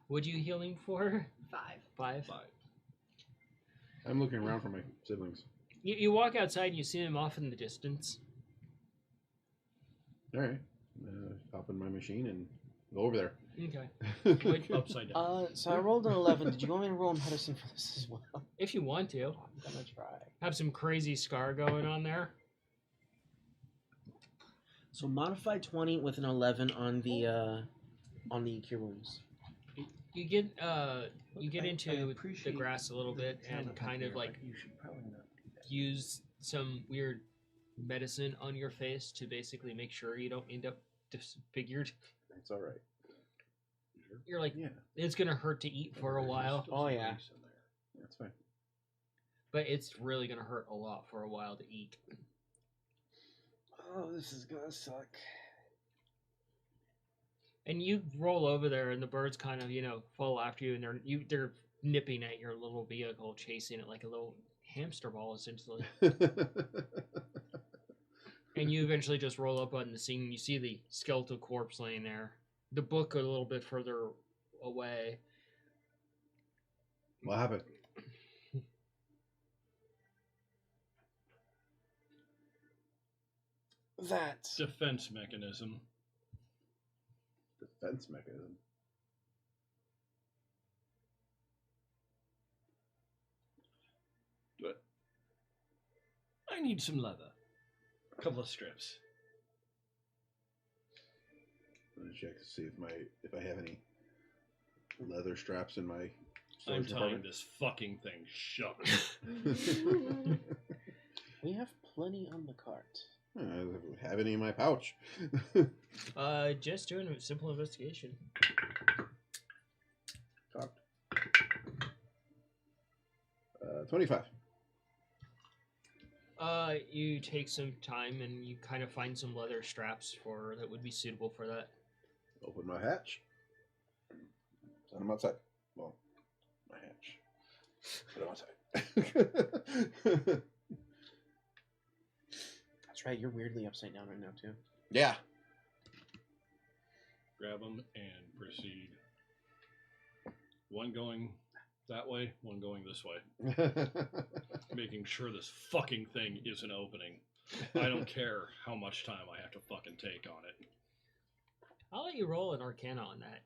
What are you healing for? 5. 5? 5. I'm looking around for my siblings. You walk outside and you see them off in the distance. All right. Hop in my machine and go over there. Okay. Upside down. So I rolled an 11. Did you want me to roll medicine for this as well? If you want to. I'm gonna try. Have some crazy scar going on there. So modified 20 with an 11 on the Cure Wounds. You get into the appreciate grass a little bit and kind of like you should probably not do that. use some weird medicine on your face to basically make sure you don't end up disfigured. That's all right. You're like, Yeah, it's gonna hurt to eat for a while, Oh, yeah. that's fine. but it's really gonna hurt a lot for a while to eat. Oh, this is gonna suck. And you roll over there, and the birds kind of, follow after you, and they're nipping at your little vehicle, chasing it like a little hamster ball, essentially. And you eventually just roll up on the scene. You see the skeletal corpse laying there. The book a little bit further away. What happened? That. Defense mechanism. Defense mechanism. But I need some leather. A couple of strips. I'm gonna check to see if I have any leather straps in my I'm storage tying this fucking thing shut. department. We have plenty on the cart. I don't have any in my pouch. Just doing a simple investigation. Cocked. 25. You take some time and you kind of find some leather straps that would be suitable for that. Open my hatch. Send them outside. Well, my hatch. Put them outside. That's right, you're weirdly upside down right now, too. Yeah. Grab them and proceed. One going that way, one going this way. Making sure this fucking thing isn't opening. I don't care how much time I have to fucking take on it. I'll let you roll an Arcana on that.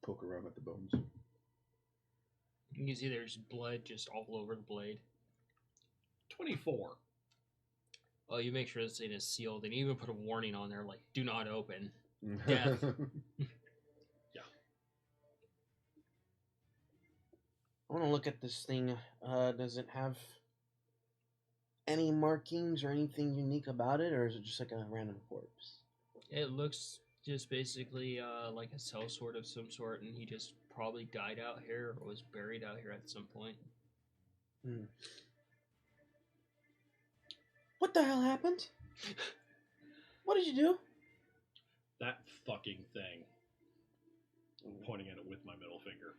Poke around at the bones. You can see there's blood just all over the blade. 24. Oh, you make sure this thing is sealed, and you even put a warning on there like, do not open. Death. I want to look at this thing. Does it have any markings or anything unique about it, or is it just like a random corpse? It looks Just basically like a sellsword of some sort, and he just probably died out here or was buried out here at some point. What the hell happened? What did you do? That fucking thing. I'm pointing at it with my middle finger.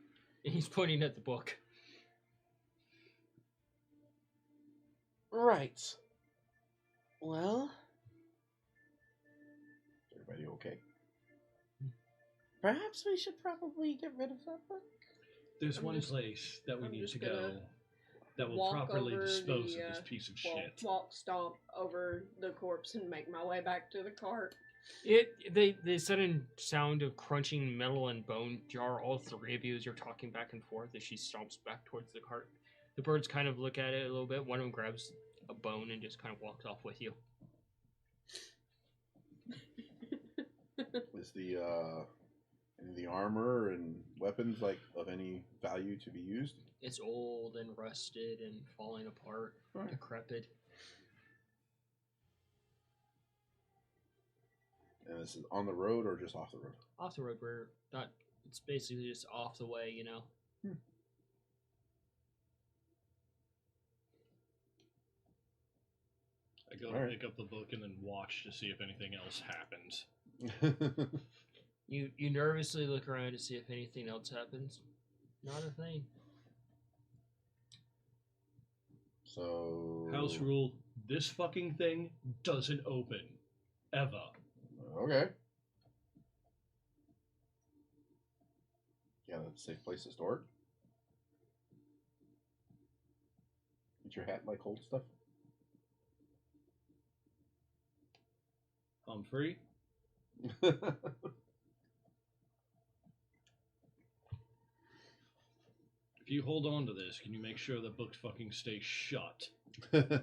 And he's pointing at the book. Right. Well, Is everybody okay? perhaps we should probably get rid of that book. There's I'm one just- place that we I'm need just to go gonna that will walk properly over dispose the, of this piece of Well, shit. walk stomp over the corpse and make my way back to the cart. The sudden sound of crunching metal and bone jar all three of you as you're talking back and forth as she stomps back towards the cart. The birds kind of look at it a little bit. One of them grabs a bone and just kind of walks off with you. Is the armor and weapons like of any value to be used? It's old and rusted and falling apart, Right. decrepit. And this is on the road or just off the road? Off the road, we're not. It's basically just off the way, you know. I go to Alright. pick up the book and then watch to see if anything else happens. You nervously look around to see if anything else happens. Not a thing. So House rule, this fucking thing doesn't open. Ever. Okay. Yeah, that's a safe place to store it. Did your hat like hold stuff? Humphrey? If you hold on to this, can you make sure the books fucking stay shut? Hump.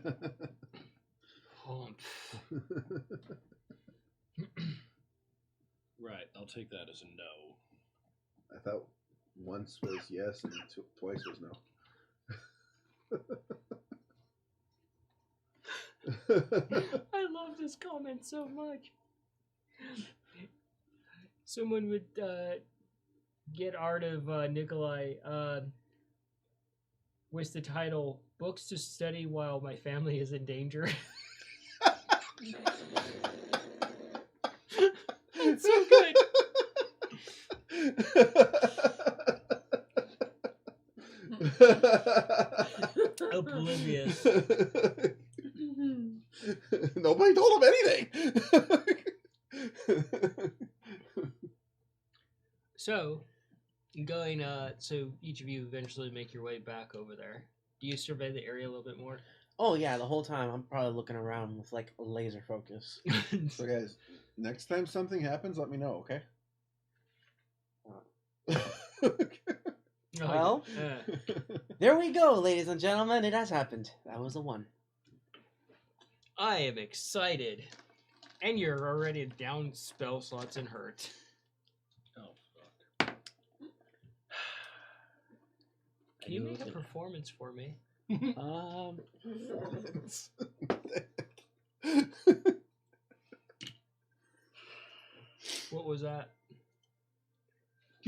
Right, I'll take that as a no. I thought once was yes and twice was no. I love this comment so much. Someone would get art of Nikolai with the title "Books to Study While My Family is in Danger." It's so good. Oblivious. Nobody told him anything. So, going. So each of you eventually make your way back over there. Do you survey the area a little bit more? Oh yeah, the whole time I'm probably looking around with like laser focus. So guys, next time something happens, let me know, okay? Well, there we go, ladies and gentlemen. It has happened. That was a 1. I am excited, and you're already down spell slots and hurt. Oh, fuck. Can you make a performance for me? What was that?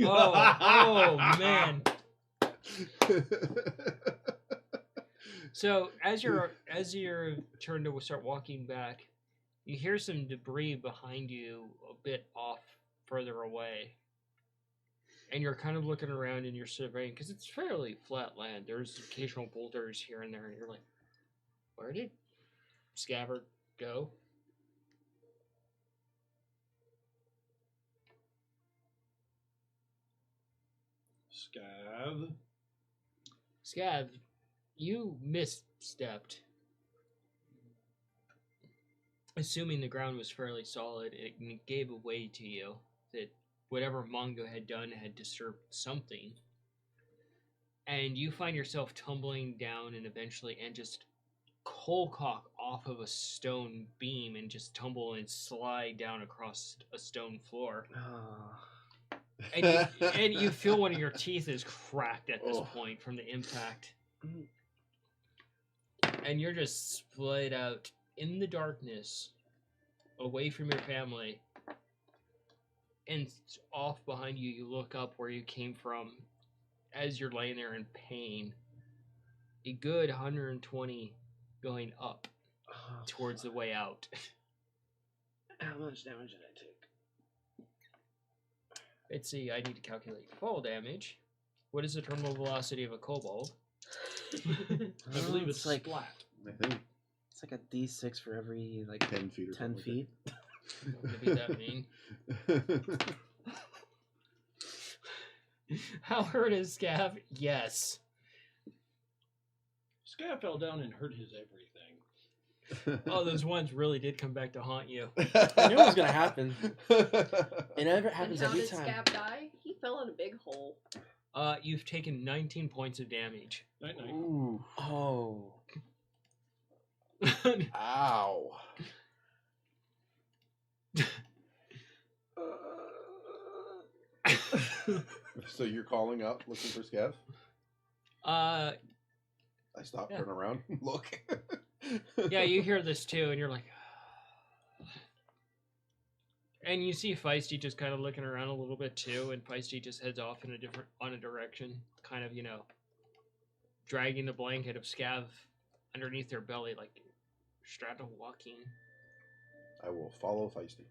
Oh man! So as you're turned to start walking back, you hear some debris behind you a bit off further away, and you're kind of looking around and you're surveying because it's fairly flat land. There's occasional boulders here and there, and you're like, "Where did Scabbard go?" Scav, you misstepped. Assuming the ground was fairly solid, it gave away to you that whatever Mongo had done had disturbed something. And you find yourself tumbling down and eventually and just coalcock off of a stone beam and just tumble and slide down across a stone floor. And you feel one of your teeth is cracked at this point from the impact. And you're just splayed out in the darkness, away from your family, and off behind you, you look up where you came from as you're laying there in pain. A good 120 going up Oh, towards the way out. how much damage did I take? Let's see, I need to calculate fall damage. What is the terminal velocity of a kobold? I believe it's like splat. I think it's like a D6 for every like 10 feet or 10 something feet. What would be that mean? How hurt is Scav? Yes. Scav fell down and hurt his everything. Oh, those ones really did come back to haunt you. I knew it was gonna happen. It never And happens how every did time. Scab die? He fell in a big hole. You've taken 19 points of damage. Night night. Ooh. Oh. Ow. So you're calling out, looking for Scav? I stop, Yeah. turn around, look. Yeah, you hear this too, and you're like, and you see Feisty just kind of looking around a little bit too, and Feisty just heads off in a direction, kind of, dragging the blanket of Scav underneath their belly, like straddle walking. I will follow Feisty.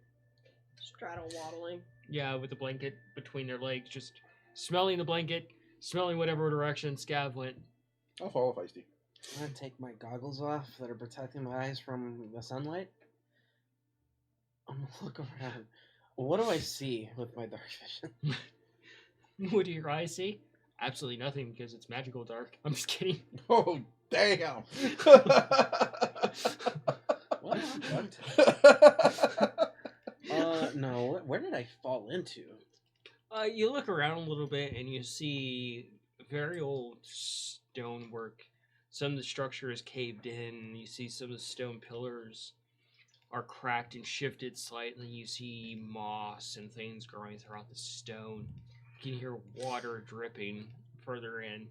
Straddle waddling. Yeah, with the blanket between their legs, just smelling the blanket, smelling whatever direction Scav went. I'll follow Feisty. I'm gonna take my goggles off that are protecting my eyes from the sunlight. I'm gonna look around. What do I see with my dark vision? What do your eyes see? Absolutely nothing, because it's magical dark. I'm just kidding. Oh, damn! Well, I'm fucked. No. Where did I fall into? You look around a little bit and you see very old stonework. Some of the structure is caved in. You see some of the stone pillars are cracked and shifted slightly. You see moss and things growing throughout the stone. You can hear water dripping further in.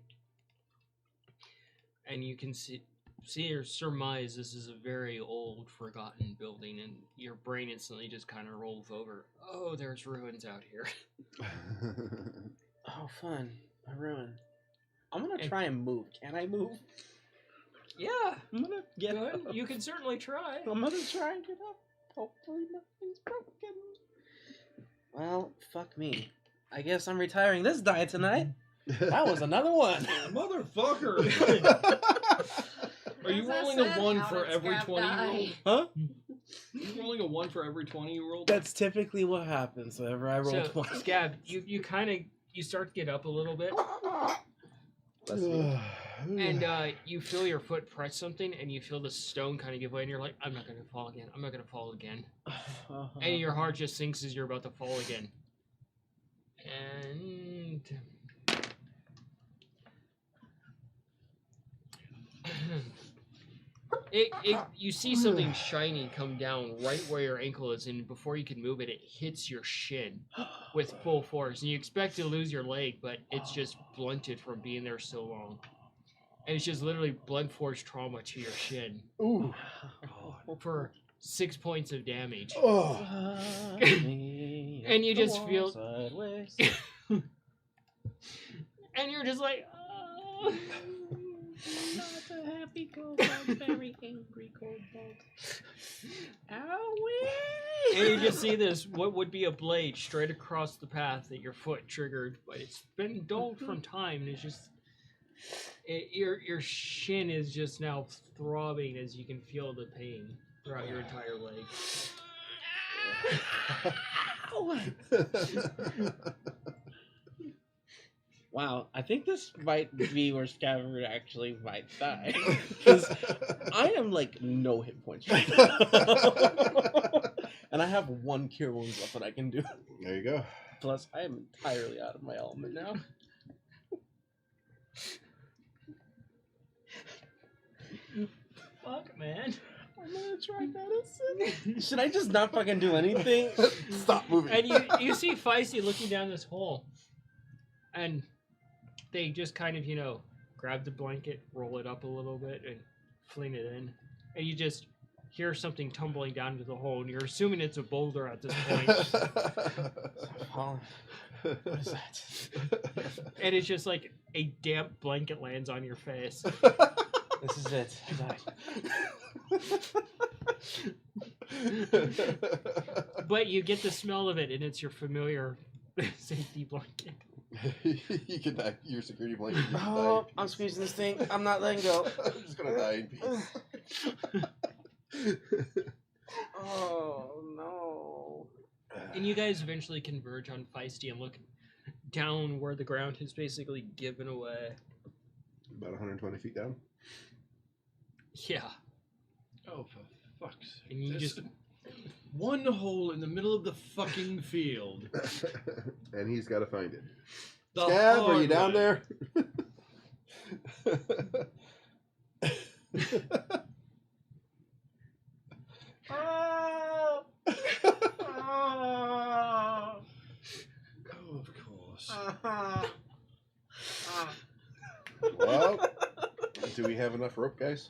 And you can see or surmise this is a very old, forgotten building, and your brain instantly just kind of rolls over. Oh, there's ruins out here. Oh, fun. A ruin. I'm gonna try and move. Can I move? Yeah, I'm gonna get good. up. You can certainly try. I'm gonna try and get up. Hopefully nothing's broken. Well, fuck me. I guess I'm retiring this die tonight. That was another one. Motherfucker! Are you As I rolling said, a 1 how for did every Scab 20 you die? roll? Huh? You rolling a 1 for every 20 you rolled? That's typically what happens whenever I roll So, twice. Scab, you kind of start to get up a little bit, and you feel your foot press something, and you feel the stone kind of give way, and you're like, I'm not gonna fall again. I'm not gonna fall again. And your heart just sinks as you're about to fall again. And you see something shiny come down right where your ankle is, and before you can move it, it hits your shin with full force. And you expect to lose your leg, but it's just blunted from being there so long. And it's just literally blunt force trauma to your shin Ooh. for 6 points of damage. Oh. And you just feel- sideways. And you're just like, oh. Not a happy kobold, very angry kobold. Owie! And you just see this, what would be a blade straight across the path that your foot triggered, but it's been dulled from time, and it's just, your shin is just now throbbing as you can feel the pain throughout your entire leg. Wow, I think this might be where Scavenger actually might die. Because I am like no hit points right now. And I have 1 cure wounds left that I can do. There you go. Plus, I am entirely out of my element now. Fuck, man. I'm gonna try medicine. Should I just not fucking do anything? Stop moving. And you see Feisty looking down this hole, and they just kind of, grab the blanket, roll it up a little bit, and fling it in. And you just hear something tumbling down into the hole, and you're assuming it's a boulder at this point. Falling. What is that? And it's just like a damp blanket lands on your face. This is it. I died. But you get the smell of it, and it's your familiar safety blanket. You can die. Your security blanket. You can Oh, die. I'm squeezing this thing. I'm not letting go. I'm just gonna die in peace. Oh no. And you guys eventually converge on Feisty and look down where the ground has basically given away. About 120 feet down. Yeah. Oh, for fuck's sake. And you There's just... one hole in the middle of the fucking field. And he's got to find it. The Scab, are hard you down way. there? Oh. Oh, of course. Well, do we have enough rope, guys?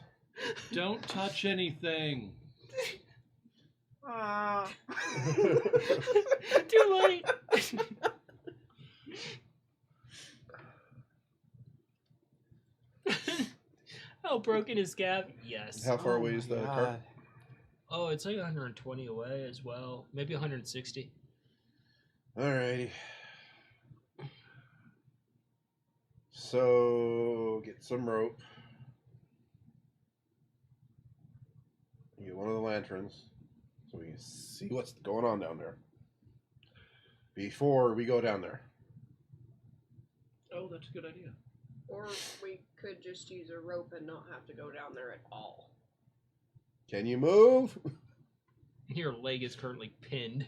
Don't touch anything. Too late! How broken is Scab? Yes. How far away is the cart? Oh, it's like 120 away as well. Maybe 160. Alrighty. So, get some rope. You get one of the lanterns so we can see what's going on down there before we go down there. Oh, that's a good idea. Or we could just use a rope and not have to go down there at all. Can you move? Your leg is currently pinned.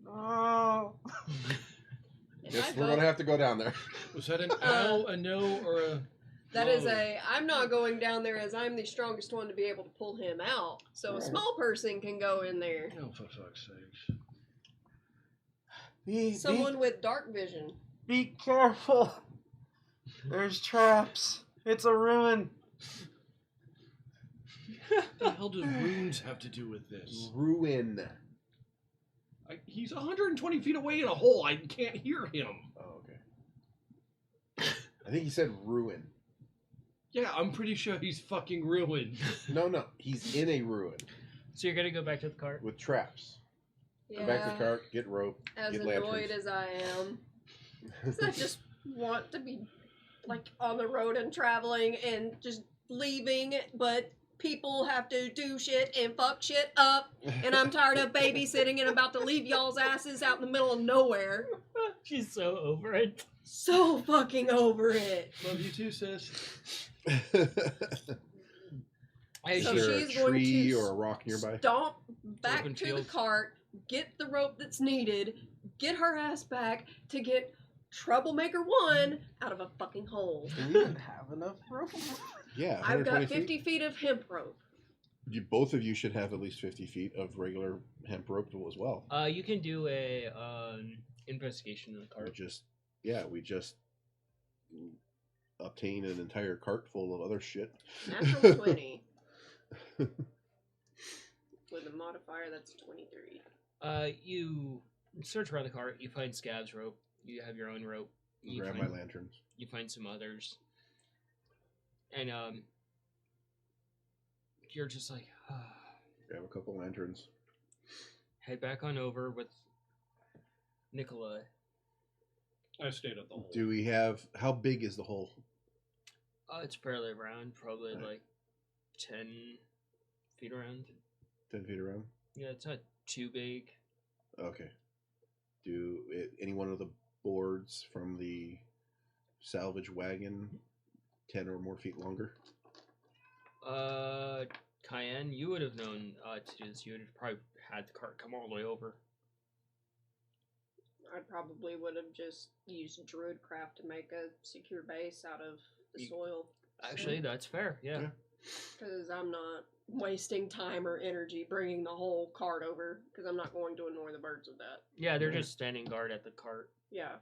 Oh. Guess we're gonna have to go down there. Was that an ow, a no, or a... That is whoa? I'm not going down there as I'm the strongest one to be able to pull him out. So a small person can go in there. Oh, for fuck's sakes. Someone with dark vision. Be careful. There's traps. It's a ruin. What the hell do runes have to do with this? Ruin. He's 120 feet away in a hole. I can't hear him. Oh, okay. I think he said ruin. Yeah, I'm pretty sure he's fucking ruined. No, he's in a ruin So you're gonna go back to the cart? with traps. Yeah. Go back to the cart, get rope, As get annoyed lanterns. as I am. 'Cause I just want to be like on the road and traveling and just leaving, but people have to do shit and fuck shit up, and I'm tired of babysitting and about to leave y'all's asses out in the middle of nowhere. She's so over it. So fucking over it. Love you too, sis. Hey, Is So there a she's going tree to or a rock nearby? Stomp back Open to the field. cart, get the rope that's needed, get her ass back to get Troublemaker 1 out of a fucking hole. Do we even have enough rope? Yeah, I've 120 got 50 feet of hemp rope. Both of you should have at least 50 feet of regular hemp rope as well. You can do a investigation in the We cart. just obtain an entire cart full of other shit. Natural 20. With a modifier, that's 23. You search around the cart. You find Scab's rope. You have your own rope. You Grab find, my lanterns. You find some others, and you're just like, Grab a couple lanterns. head back on over with Nicola. I stayed at the hole. Do we have... How big is the hole? It's fairly round, probably Right. like 10 feet around. 10 feet around? Yeah, it's not too big. Okay. Any one of the boards from the salvage wagon 10 or more feet longer? Cayenne, you would have known to do this. You would have probably had the cart come all the way over. I probably would have just used Druidcraft to make a secure base out of the soil. Actually, that's fair. Yeah. Yeah. Because I'm not wasting time or energy bringing the whole cart over, because I'm not going to annoy the birds with that. Yeah, they're just standing guard at the cart. Yeah.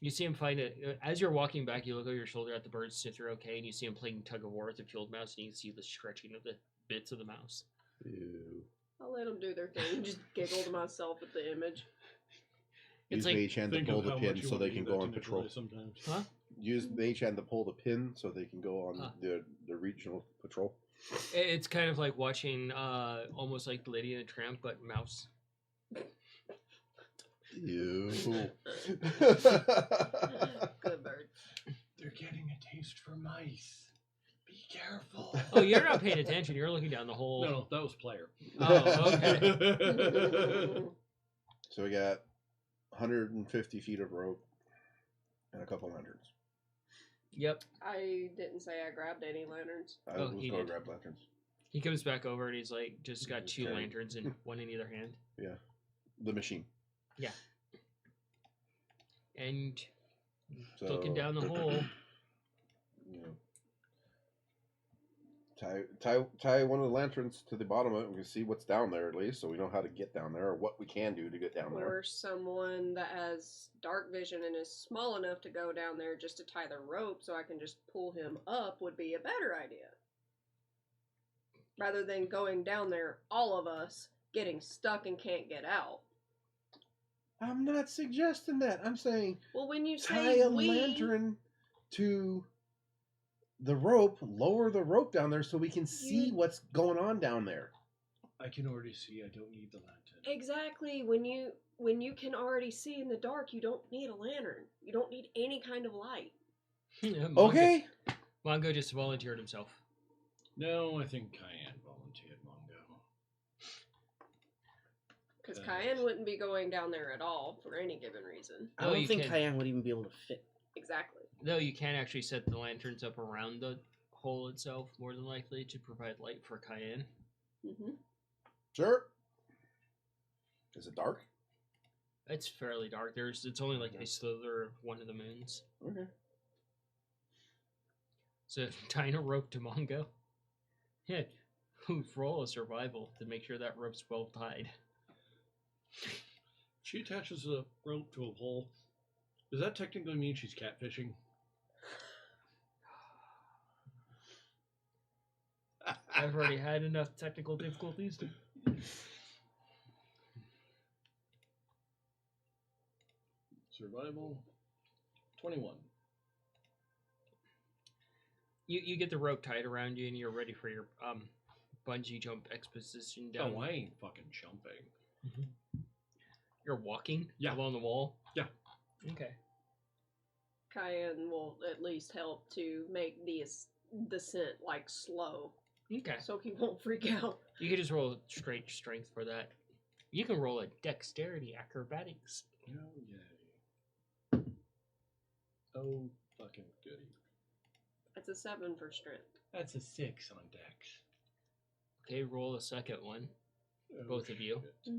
You see him find it as you're walking back. You look over your shoulder at the birds if they're okay, and you see him playing tug of war with the field mouse, and you can see the stretching of the bits of the mouse. Ew. I'll let them do their thing. Just giggle to myself at the image. It's Use like mage hand to Think pull of the how pin much you so want they to can do go that on to patrol. Nikolai sometimes. Huh? Use mage hand to pull the pin so they can go on Huh. the regional patrol. It's kind of like watching almost like Lady and the Tramp, but mouse. Ew. Good bird. They're getting a taste for mice. Be careful. Oh, you're not paying attention. You're looking down the hole. No, that was player. Oh, okay. So we got 150 feet of rope and a couple lanterns. Yep. I didn't say I grabbed any lanterns. I Oh, was he going did. to grab lanterns. He comes back over and he's like, just got Just 2 carry. lanterns and one in either hand. The machine. And So, looking down the hole. You know, tie one of the lanterns to the bottom of it. And we can see what's down there at least, so we know how to get down there or what we can do to get down there. Or someone that has dark vision and is small enough to go down there just to tie the rope so I can just pull him up would be a better idea. Rather than going down there, all of us getting stuck and can't get out. I'm not suggesting that. I'm saying Well, when you tie say a we, lantern to the rope, lower the rope down there so we can see what's going on down there. I can already see I don't need the lantern. exactly when you can already see in the dark, you don't need a lantern. You don't need any kind of light. Mongo, Okay. Mongo just volunteered himself. No, I think Cayenne volunteered Mongo. Because Yes. Cayenne wouldn't be going down there at all for any given reason. I Oh, don't you think can. Cayenne would even be able to fit. Exactly. Though you can actually set the lanterns up around the hole itself, more than likely, to provide light for Cayenne. Mm-hmm. Sure. Is it dark? It's fairly dark. It's only like a slither of one of the moons. Okay. So tying a rope to Mongo. Yeah, roll a survival to make sure that rope's well tied. She attaches a rope to a pole. Does that technically mean she's catfishing? I've already had enough technical difficulties. Survival 21. You get the rope tied around you and you're ready for your bungee jump exposition down. Oh, I ain't fucking jumping. You're walking Yeah. along the wall? Yeah. Okay. Cayenne will at least help to make the descent like slow, Okay. so he won't freak out. You can just roll a straight strength for that. You can roll a dexterity acrobatics. Oh, yay. Oh, fucking goody. It's a 7 for strength. That's a 6 on Dex. Okay, roll a second one. Oh, Both of you. shit.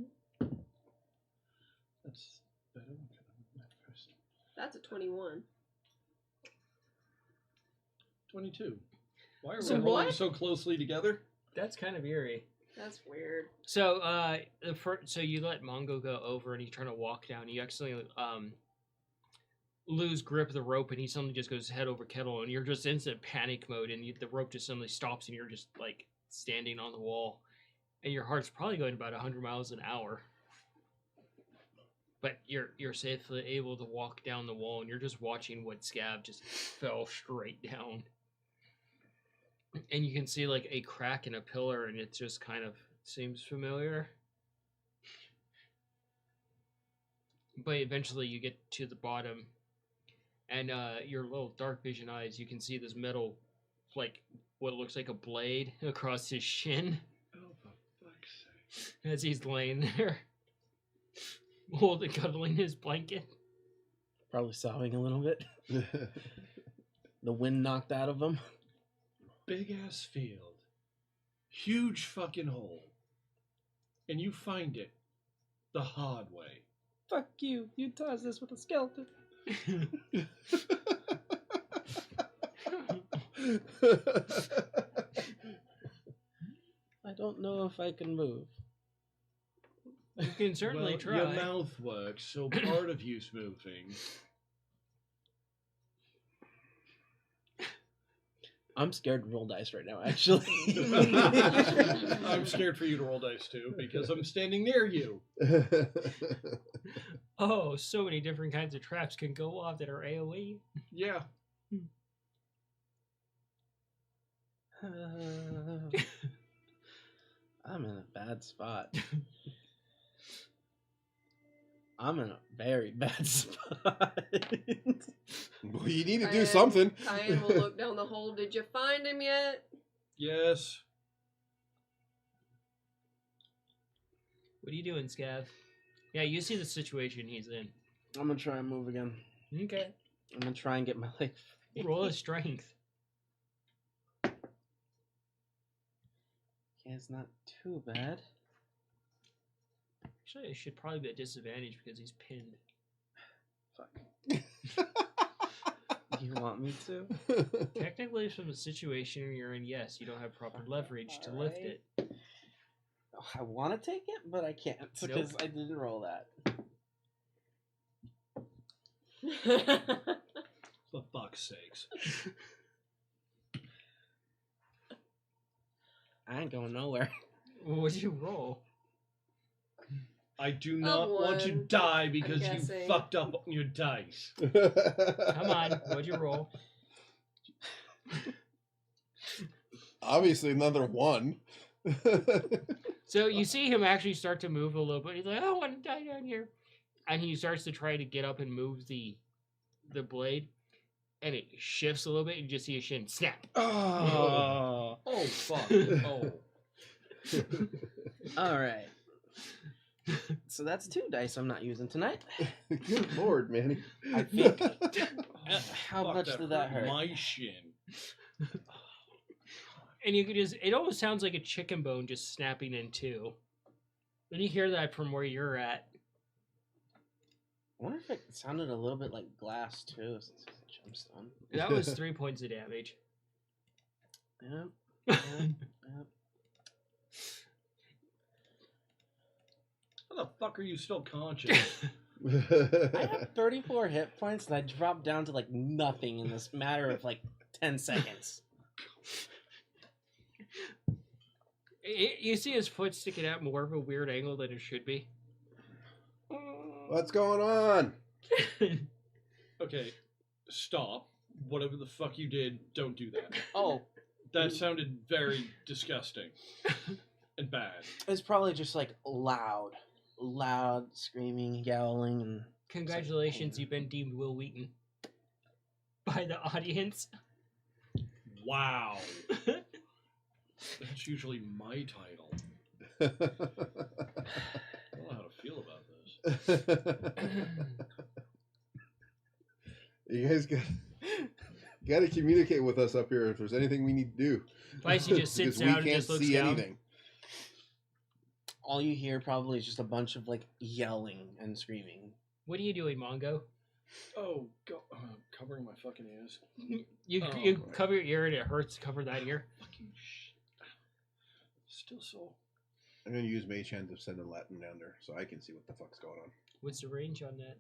That's better than that first. That's a 21. 22. Why are So we rolling what? so closely together? That's kind of eerie. That's weird. So, so you let Mongo go over, and he's trying to walk down. You accidentally lose grip of the rope, and he suddenly just goes head over kettle, and you're just instant panic mode, and the rope just suddenly stops, and you're just like standing on the wall, and your heart's probably going about 100 miles an hour. But you're safely able to walk down the wall, and you're just watching what Scab just fell straight down. And you can see like a crack in a pillar, and it just kind of seems familiar. But eventually you get to the bottom, and your little dark vision eyes, you can see this metal, like what looks like a blade across his shin Oh, for fuck's sake. as he's laying there, holding, cuddling his blanket. Probably sobbing a little bit. The wind knocked out of him. Big ass field. Huge fucking hole. And you find it the hard way. Fuck you. You tossed this with a skeleton. I don't know if I can move. You can certainly Well, try. Your mouth works, so part of you's moving. I'm scared to roll dice right now, actually. I'm scared for you to roll dice too because I'm standing near you. Oh, so many different kinds of traps can go off that are AoE. Yeah. I'm in a bad spot. I'm in a very bad spot. Well, you need to do something. Cayenne will look down the hole. Did you find him yet? Yes. What are you doing, Scav? Yeah, you see the situation he's in. I'm gonna try and move again. Okay. I'm gonna try and get my life. Roll a strength. Yeah, it's not too bad. Actually, it should probably be a disadvantage because he's pinned. Fuck. You want me to? Technically, from the situation you're in, yes, you don't have proper leverage to lift Alright. it. Oh, I want to take it, but I can't because I didn't roll that. For fuck's sakes. I ain't going nowhere. What'd you roll? I do not want to one, die because you guessing. fucked up on your dice. Come on, what'd you roll? Obviously, another one. So you see him actually start to move a little bit. He's like, "I want to die down here," and he starts to try to get up and move the blade, and it shifts a little bit. And you just see a shin snap. Oh. Oh, fuck. Oh. All right. So that's 2 dice I'm not using tonight. Good lord, Manny. I think. How Fuck, much did that hurt? My shin. And you could just—it almost sounds like a chicken bone just snapping in two. And you hear that from where you're at. I wonder if it sounded a little bit like glass too, since it's a gemstone. That was 3 points of damage. Yep. How the fuck are you still conscious? I have 34 hit points and I dropped down to like nothing in this matter of like 10 seconds. You see his foot sticking out more of a weird angle than it should be. What's going on? Okay, stop. Whatever the fuck you did, don't do that. Oh, That sounded very disgusting and bad. it's probably just like loud screaming, yowling, and Congratulations, you've been deemed Will Wheaton by the audience. Wow. That's usually my title. I don't know how to feel about this. You guys got to communicate with us up here if there's anything we need to do. Vicey just sits down and just looks down. all you hear probably is just a bunch of like yelling and screaming. What are you doing, Mongo? Oh, God. Covering my fucking ears. You Oh. you cover your ear and it hurts to cover that ear. Fucking shit. Still so. I'm going to use Mage Hand to send a Latin down there so I can see what the fuck's going on. What's the range on that?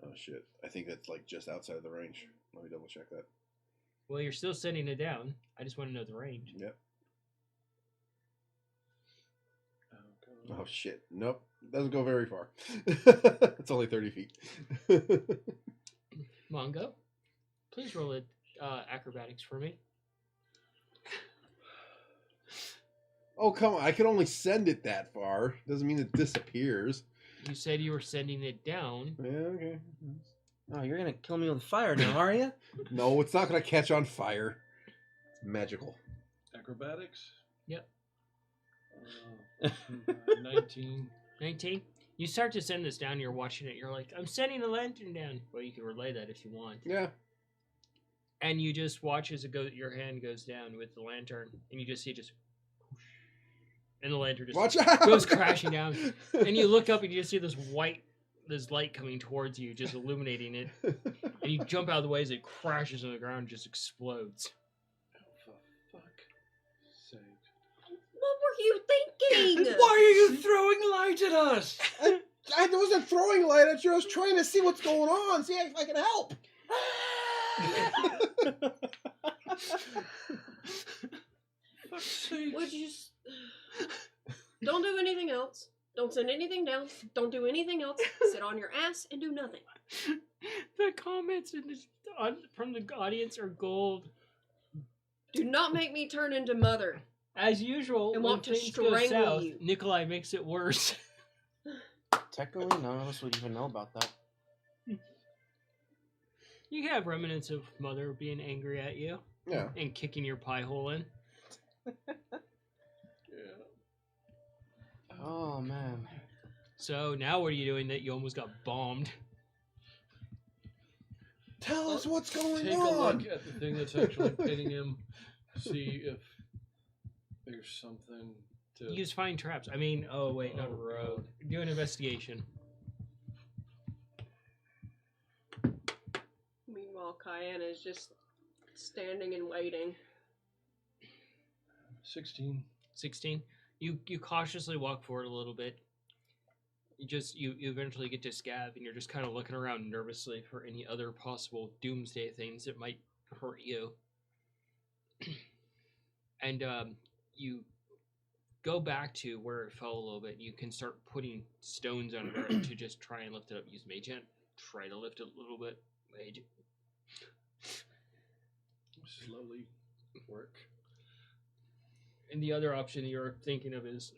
Oh shit. I think that's like just outside of the range. Let me double check that. Well, you're still sending it down. I just want to know the range. Yep. Oh, Oh shit. Nope. Doesn't go very far. It's only 30 feet. Mongo, please roll it acrobatics for me. Oh, come on. I can only send it that far. Doesn't mean it disappears. You said you were sending it down. Yeah, okay. Oh, you're gonna kill me with fire now, are you? No, it's not going to catch on fire. It's magical. Acrobatics? Yep. 19. 19. You start to send this down. You're watching it. You're like, I'm sending the lantern down. Well, you can relay that if you want. Yeah. And you just watch as your hand goes down with the lantern, and you just see it just, whoosh, and the lantern just Watch out! goes crashing down. And you look up and you just see this light coming towards you, just illuminating it. And you jump out of the way as it crashes on the ground and just explodes. Oh, for fuck's sake. What were you thinking? Why are you throwing light at us? I wasn't throwing light at you. I was trying to see what's going on. See if I can help. Fuck's sake. Would you just... Don't do anything else. Don't send anything down. Don't do anything else. Sit on your ass and do nothing. The comments from the audience are gold. Do not make me turn into mother. As usual, And when want to things go strangle south, you. Nikolai makes it worse. Technically, none of us would even know about that. You have remnants of mother being angry at you Yeah. and kicking your pie hole in. Oh man. So now what are you doing that you almost got bombed? Tell us what's going Take on. a look at the thing that's actually pinning him. See if there's something to. Use find traps. I mean, oh wait, not a road. Do an investigation. Meanwhile, Cayenne is just standing and waiting. 16. 16. You cautiously walk forward a little bit. You eventually get to Scav, and you're just kind of looking around nervously for any other possible doomsday things that might hurt you. And you go back to where it fell a little bit. You can start putting stones under it to just try and lift it up. Use Mage Hand. Try to lift it a little bit. Mage. Slowly work. And the other option you're thinking of is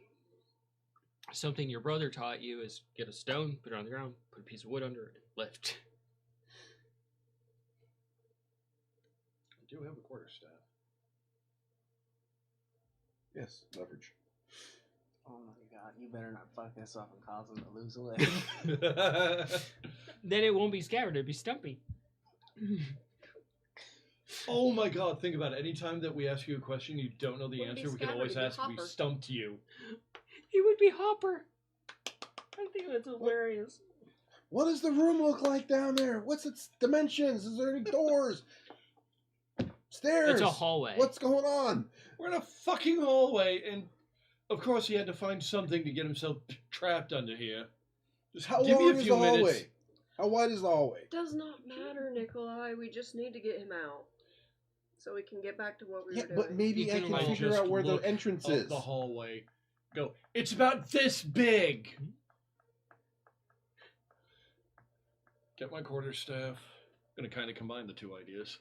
something your brother taught you is get a stone, put it on the ground, put a piece of wood under it, and lift. I do have a quarterstaff. Yes, leverage. Oh my god, you better not fuck this up and cause him to lose a leg. Then it won't be scabbard, it'd be stumpy. Oh my god, think about it. Anytime that we ask you a question you don't know the Wouldn't be answer, we can scabbard, always it'd be ask, we hopper. stumped you. He would be Hopper. I think that's hilarious. What does the room look like down there? What's its dimensions? Is there any doors? Stairs? It's a hallway. What's going on? We're in a fucking hallway, and of course he had to find something to get himself trapped under here. Just How give me long a is few the minutes. hallway? How wide is the hallway? Does not matter, Nikolai. We just need to get him out. So we can get back to what we Yeah, were doing. but maybe You I can, can like, figure just out where the look entrance Up is. the hallway. Go. It's about this big. Get my quarterstaff. Gonna kind of combine the two ideas,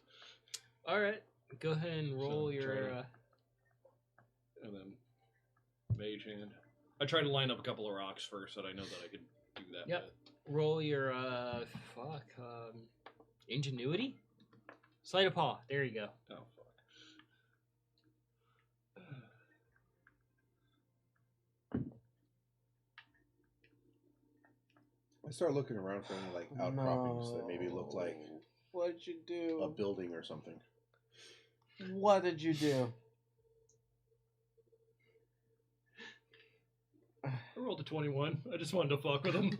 Alright, go ahead and roll So, your... try to- and then mage hand. I tried to line up a couple of rocks first that I know that I could do that. Yep. with. roll your, ingenuity? Sleight of paw. There you go. Oh fuck. I start looking around for any like outcroppings that maybe look like What did you do? a building or something. What did you do? I rolled a 21. I just wanted to fuck with him.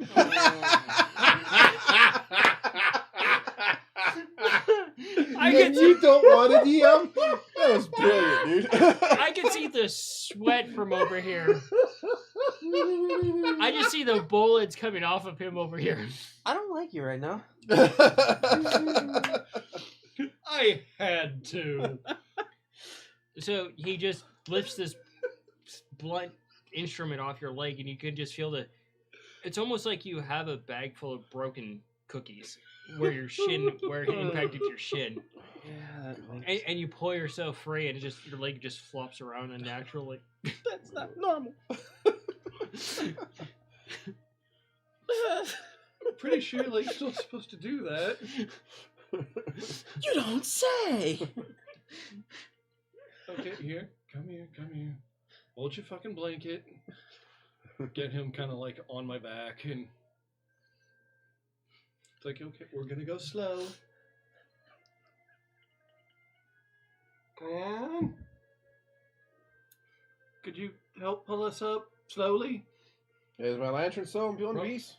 I Then can you don't want a DM? That was brilliant, dude. I can see the sweat from over here. I just see the bullets coming off of him over here. I don't like you right now. I had to. So he just lifts this blunt instrument off your leg, and you can just feel the. It's almost like you have a bag full of broken cookies where your shin, where it impacted your shin, Yeah, that makes... and you pull yourself free, and it just your leg just flops around unnaturally. That's not normal. I'm pretty sure like you're still supposed to do that. You don't say. Okay, here. Come here. Hold your fucking blanket. Get him kind of like on my back, and it's like, okay, we're gonna go slow. Come. Could you help pull us up slowly? Is my lantern still in one Well- piece?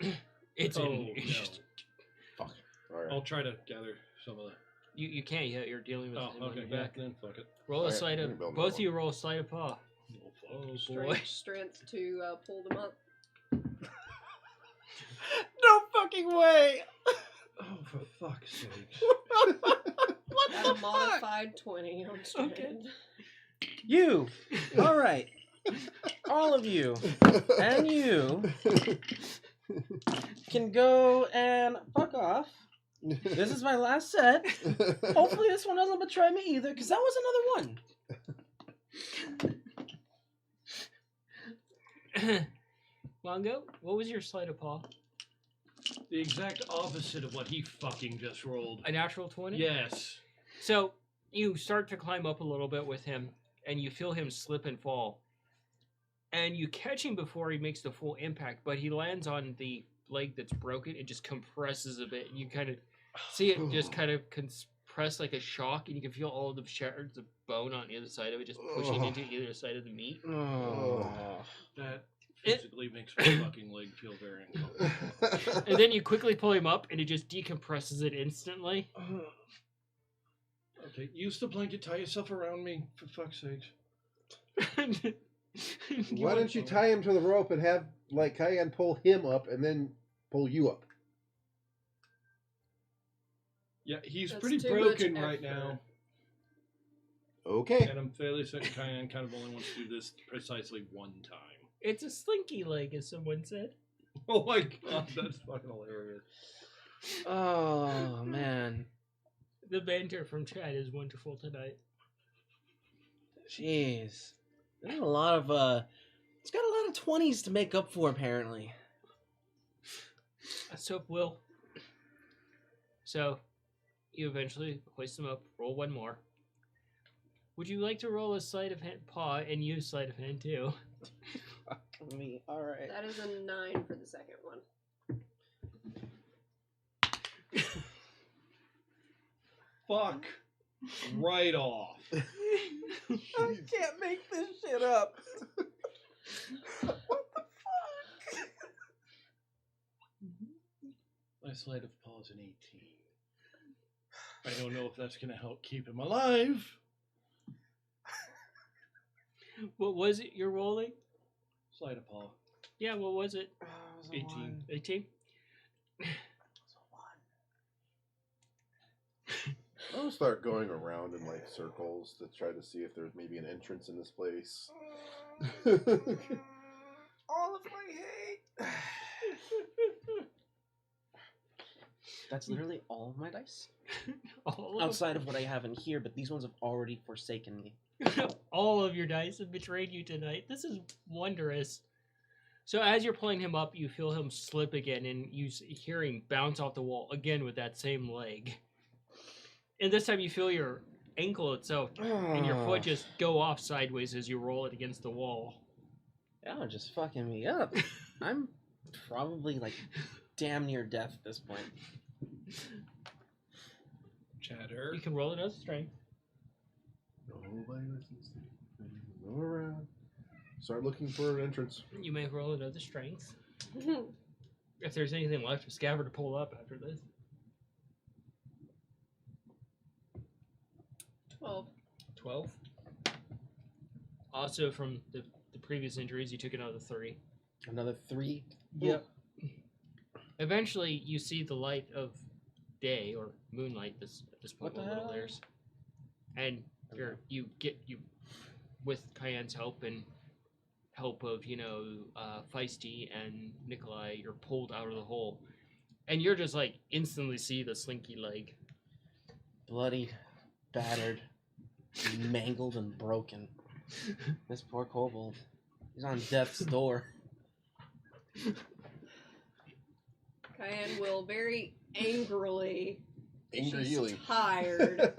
It's Oh, in. no. Fuck. Alright. I'll try to gather some of the. You can't yet. You're dealing with. Oh, him on okay, your yeah, back. then fuck it. Roll a Alright, sleight we of. can build Both of another you roll a sleight of paw. Oh, fuck. Oh boy. Strength to pull them up. No fucking way. Oh, for fuck's sake. modified 20 on strength. You. All right. All of you. And you can go and fuck off. This is my last set. Hopefully this one doesn't betray me either, because that was another one. Longo, what was your sleight of paw? The exact opposite of what he fucking just rolled. A natural 20? Yes. So you start to climb up a little bit with him, and you feel him slip and fall. And you catch him before he makes the full impact, but he lands on the leg that's broken. It just compresses a bit, and you kind of see it just kind of compress like a shock, and you can feel all the shards of bone on the other side of it just pushing into either side of the meat. That physically makes my fucking leg feel very uncomfortable. And then you quickly pull him up, and it just decompresses it instantly. Okay, use the blanket, tie yourself around me, for fuck's sake. Why don't you tie him to the rope and have like Cayenne pull him up and then pull you up? Yeah, he's That's pretty too broken much right effort. now. Okay. And I'm fairly certain Cayenne kind of only wants to do this precisely one time. It's a slinky leg, as someone said. Oh my god, that's fucking hilarious. Oh, man. The banter from Chad is wonderful tonight. Jeez. There's a lot of, it's got a lot of 20s to make up for, apparently. Let's hope Will. So, you eventually hoist them up, roll one more. Would you like to roll a sleight of hand paw and use sleight of hand too? Fuck me. Alright. That is a 9 for the second one. Fuck. Right off. I can't make this shit up. What the fuck? My sleight of paw is an 18. I don't know if that's gonna help keep him alive. What was it you're rolling? Sleight of paw. Yeah, what was it? 18. 18? I'll start going around in like circles to try to see if there's maybe an entrance in this place. All of my hate. That's literally all of my dice. All of, Outside of what I have in here, but these ones have already forsaken me. all of your dice have betrayed you tonight. This is wondrous. So as you're pulling him up, you feel him slip again, and you hear him bounce off the wall again with that same leg. And this time you feel your ankle itself and your foot just go off sideways as you roll it against the wall. Y'all are just fucking me up. I'm probably like damn near death at this point. Chatter. You can roll another strength. Nobody listens to me. Go around. Start looking for an entrance. You may roll another strength. If there's anything left of Scaver to pull up after this. 12. 12. Also, from the previous injuries, you took another 3. Another 3. Yep. Eventually, you see the light of day or moonlight. At this point, What the little hell? there's, and you with Cayenne's help and help of Feisty and Nikolai, you're pulled out of the hole, and you're just like instantly see the slinky leg. Bloodied, battered, mangled, and broken. This poor kobold. He's on death's door. Cayenne will very angrily, Angry she's healing. tired,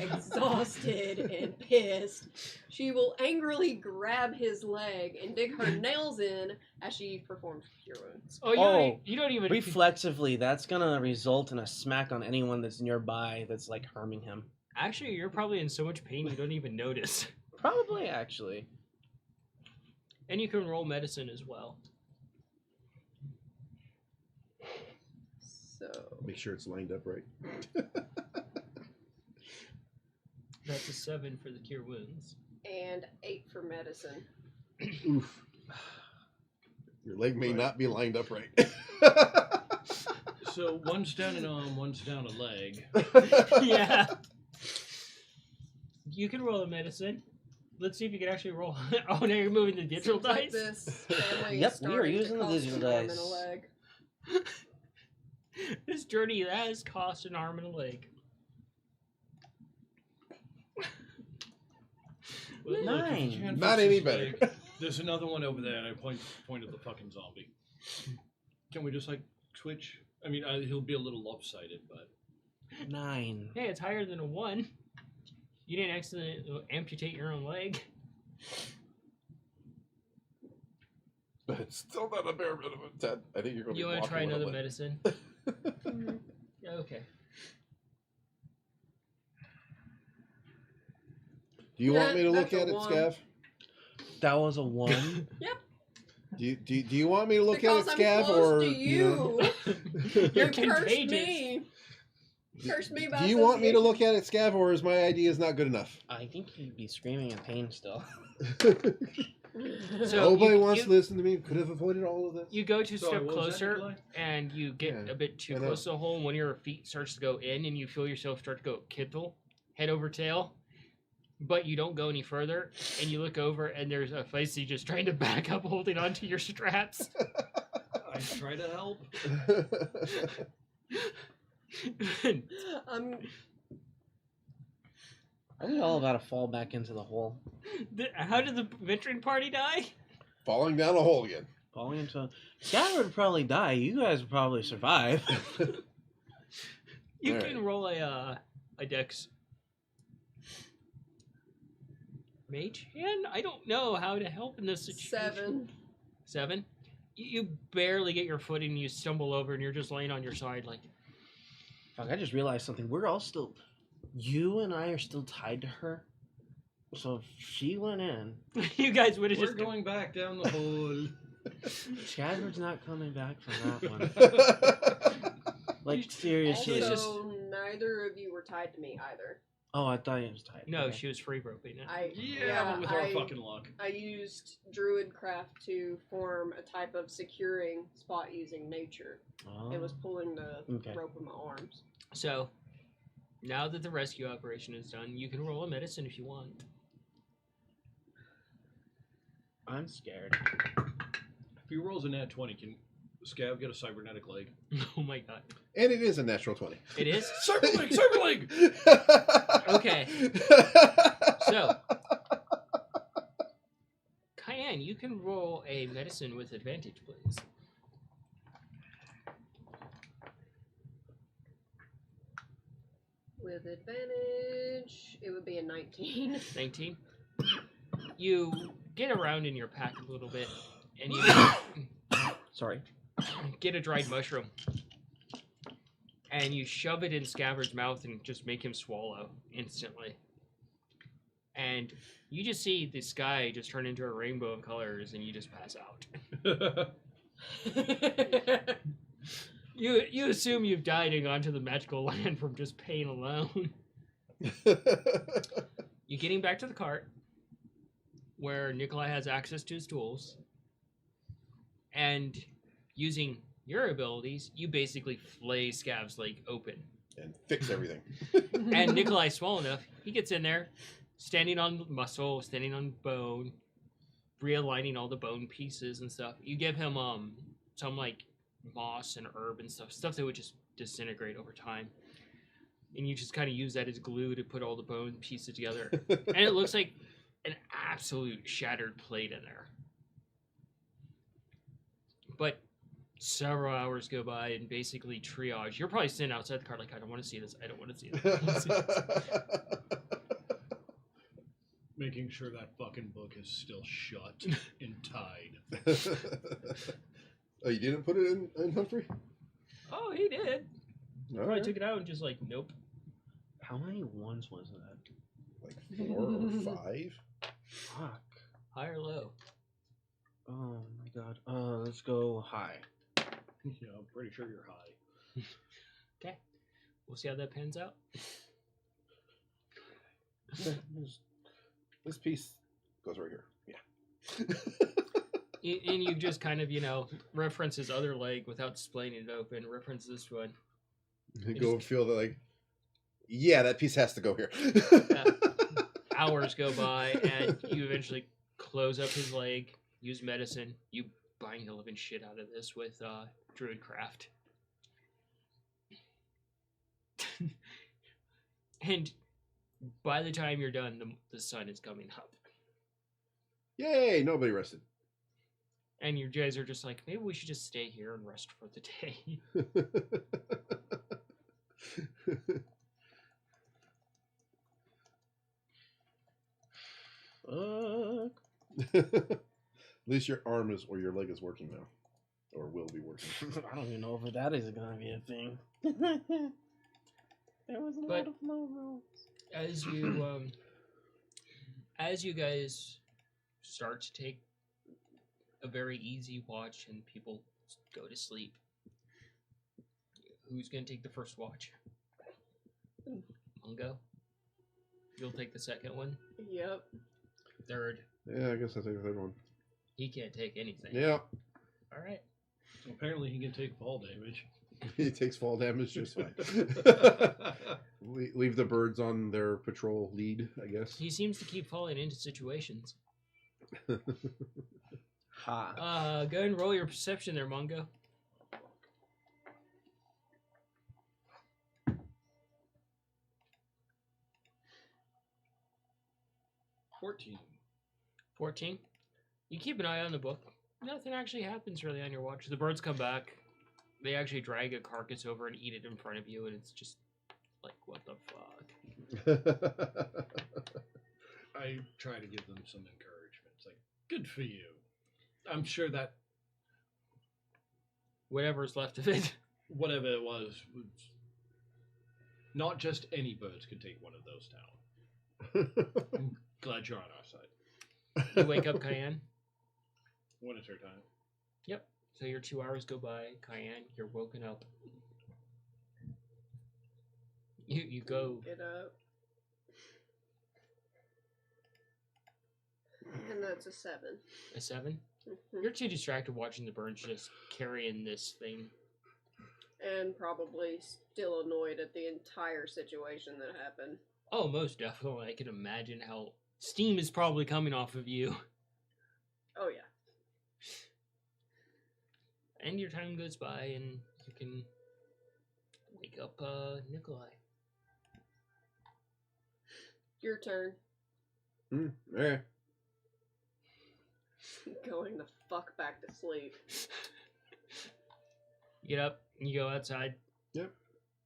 exhausted, and pissed. She will angrily grab his leg and dig her nails in as she performs Cure Wounds. Oh, you don't even Reflexively, that's gonna result in a smack on anyone that's nearby that's like harming him. Actually, you're probably in so much pain you don't even notice. Probably, actually. And you can roll medicine as well. So Make sure it's lined up right. That's a 7 for the cure wounds. and 8 for medicine. Oof. Your leg may not be lined up right. So one's down an arm, one's down a leg. Yeah. You can roll a medicine. Let's see if you can actually roll. Oh, now you're moving the digital Seems like dice. this family Yep, is we are starting to using the cost digital an arm and dice. a leg. This journey has cost an arm and a leg. Well, look, if you Nine. can't Not fix any his better. leg, there's another one over there, and I point at the fucking zombie. Can we just like switch? I mean, he'll be a little lopsided, but 9. Hey, it's higher than a 1. You didn't accidentally amputate your own leg. But it's still not a bare minimum 10. I think you're going to be You want to walking try with a another limp. medicine? Mhm. Yeah, okay. Do you want me to look That's a at it, one. Scav? That was a 1. Do you want me to look Because at it, I'm Scav, close or to you. You're You cursed contagious. me. Cursed me by do you want me to association. look at it, Scav, or is my idea is not good enough? I think he'd be screaming in pain still. So Nobody you- wants you- to listen to me. Could have avoided all of this. You go to So step what was that, closer, Nikolai? and you get Yeah, a bit too I know. close to the hole, and one of your feet starts to go in, and you feel yourself start to go kittle, head over tail, but you don't go any further, and you look over, and there's a Feisty just trying to back up, holding onto your straps. I try to help. I'm Are we all about to fall back into the hole? How did the veteran party die? Falling down a hole again. Falling into. Scatter would probably die. You guys would probably survive. You All can right. roll a dex. Mage hand? I don't know how to help in this situation. 7. 7? You barely get your footing, and you stumble over, and you're just laying on your side like. Fuck, I just realized something. We're all still. You and I are still tied to her. So if she went in, You guys would have We're just going back down the hole. Chadward's not coming back from that one. Like, seriously. was Also, just- neither of you were tied to me either. Oh, I thought he was tied. No, Okay. she was free roping it. Yeah, but with our fucking luck. I used Druidcraft to form a type of securing spot using nature. Oh. It was pulling the Okay. rope with my arms. So, now that the rescue operation is done, you can roll a medicine if you want. I'm scared. If he rolls a nat 20, can Scav get a cybernetic leg? Oh my god. And it is a natural 20. It is? Cyberleg! Cyberleg! Okay. So, Cayenne, you can roll a medicine with advantage, please. With advantage, it would be a 19. 19. You get around in your pack a little bit, and you Sorry. get a dried mushroom. And you shove it in Scabbard's mouth and just make him swallow instantly. And you just see the sky just turn into a rainbow of colors, and you just pass out. You assume you've died and gone to the magical land from just pain alone. You're getting back to the cart, where Nikolai has access to his tools, and using your abilities, you basically flay Scav's leg open. And fix everything. And Nikolai's small enough, he gets in there, standing on muscle, standing on bone, realigning all the bone pieces and stuff. You give him some like moss and herb and stuff that would just disintegrate over time. And you just kind of use that as glue to put all the bone pieces together. And it looks like an absolute shattered plate in there. But several hours go by and basically triage. You're probably sitting outside the car like, I don't want to see this. I don't want to see this. I don't wanna see this. Making sure that fucking book is still shut and tied. Oh, you didn't put it in Humphrey? Oh, he did. All Probably right. took it out and just like, nope. How many ones was that? Like 4 or 5? Fuck. High or low? Oh my god. Let's go high. Yeah, I'm pretty sure you're high. Okay. We'll see how that pans out. This piece goes right here. Yeah. And you just kind of, reference his other leg without splaying it open. Reference this one. Go feel that, like, Yeah, that piece has to go here. Hours go by, and you eventually close up his leg, use medicine. You buying the living shit out of this with Druidcraft. And by the time you're done, the sun is coming up. Yay! Nobody rested. And you guys are just like, maybe we should just stay here and rest for the day. Fuck. At least your arm is or your leg is working now, or will be working. I don't even know if that is gonna be a thing. There was a But- lot of low rolls. As you guys start to take a very easy watch and people go to sleep, who's gonna take the first watch? Mungo? You'll take the second one. Yep. Third. Yeah, I guess I'll take the third one. He can't take anything. Yeah, All right. Apparently, he can take fall damage. he takes fall damage just fine. Leave the birds on their patrol lead, I guess. He seems to keep falling into situations. Ha. Go ahead and roll your perception there, Mungo. 14. 14. You keep an eye on the book. Nothing actually happens really on your watch. The birds come back. They actually drag a carcass over and eat it in front of you, and it's just like, what the fuck? I try to give them some encouragement. It's like, good for you. I'm sure that Whatever's left of it. whatever it was not just any birds could take one of those down. I'm glad you're on our side. You wake up Cayenne. One at a time. Yep. So your 2 hours go by. Cayenne, you're woken up. You go. Get up. And that's a 7. A 7. Mhm. You're too distracted watching the birds just carrying this thing. And probably still annoyed at the entire situation that happened. Oh, most definitely. I can imagine how steam is probably coming off of you. Oh yeah. And your time goes by, and you can wake up Nikolai. Your turn. Okay. Going the fuck back to sleep. You get up, and you go outside. Yep.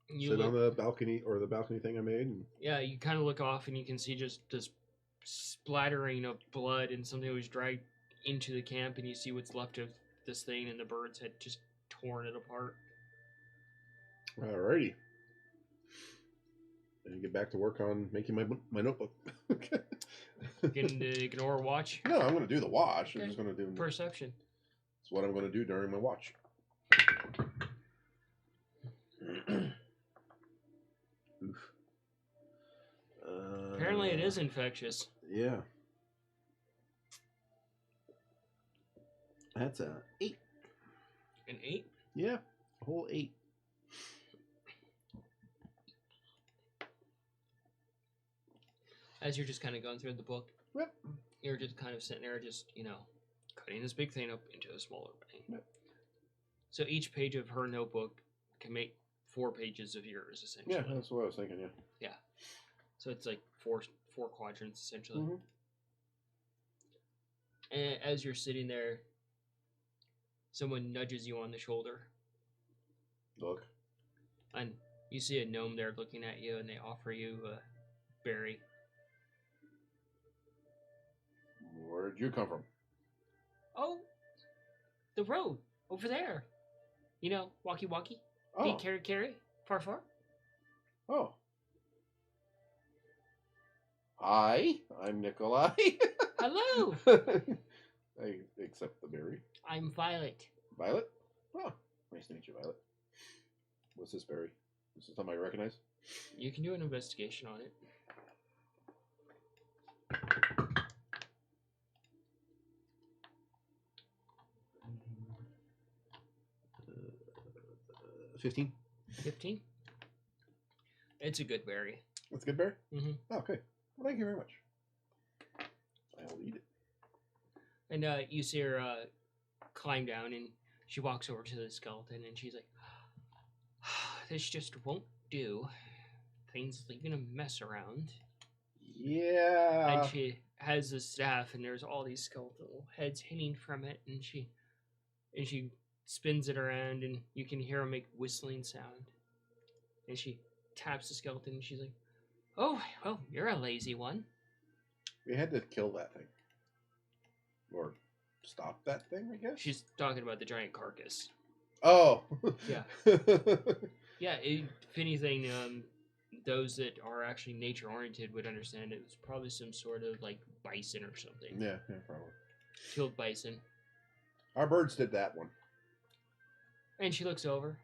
You Sit look, on the balcony or the balcony thing I made. And yeah, you kind of look off, and you can see just this splattering of blood, and something was dragged into the camp, and you see what's left of this thing, and the birds had just torn it apart. alrighty. And get back to work on making my notebook. You can ignore watch. No, I'm going to do the watch. Okay. I'm just going to do. Perception. It's what I'm going to do during my watch. Oof. Apparently, it is infectious. Yeah. That's a 8. An 8. Yeah, a whole 8. As you're just kind of going through the book, Yep. you're just kind of sitting there, just, cutting this big thing up into a smaller thing. Yep. So each page of her notebook can make 4 pages of yours, essentially. Yeah, that's what I was thinking. Yeah. So it's like four quadrants, essentially. Mhm. And as you're sitting there, someone nudges you on the shoulder, Look. and you see a gnome there looking at you, and they offer you a berry. Where'd you come from? Oh, the road over there. Walkie walkie. Oh. Carry. Far. Oh. Hi, I'm Nikolai. Hello, I accept the berry. I'm Violet. Violet? Oh, nice to meet you, Violet. What's this berry? Is this something I recognize? You can do an investigation on it. 15. 15. It's a good berry. It's good bear? Mm-hmm. Oh, okay. Well, thank you very much. I'll eat it. And you see her climb down, and she walks over to the skeleton, and she's like, "This just won't do. Things leaving a mess around." Yeah. And she has the staff, and there's all these skeletal heads hanging from it, and she spins it around, and you can hear her make whistling sound. And she taps the skeleton, and she's like, "Oh, well, you're a lazy one." We had to kill that thing. Or stop that thing, I guess? She's talking about the giant carcass. Oh! Yeah. Yeah, if anything, those that are actually nature-oriented would understand it was probably some sort of, like, bison or something. yeah, probably. Killed bison. Our birds did that one. And she looks over.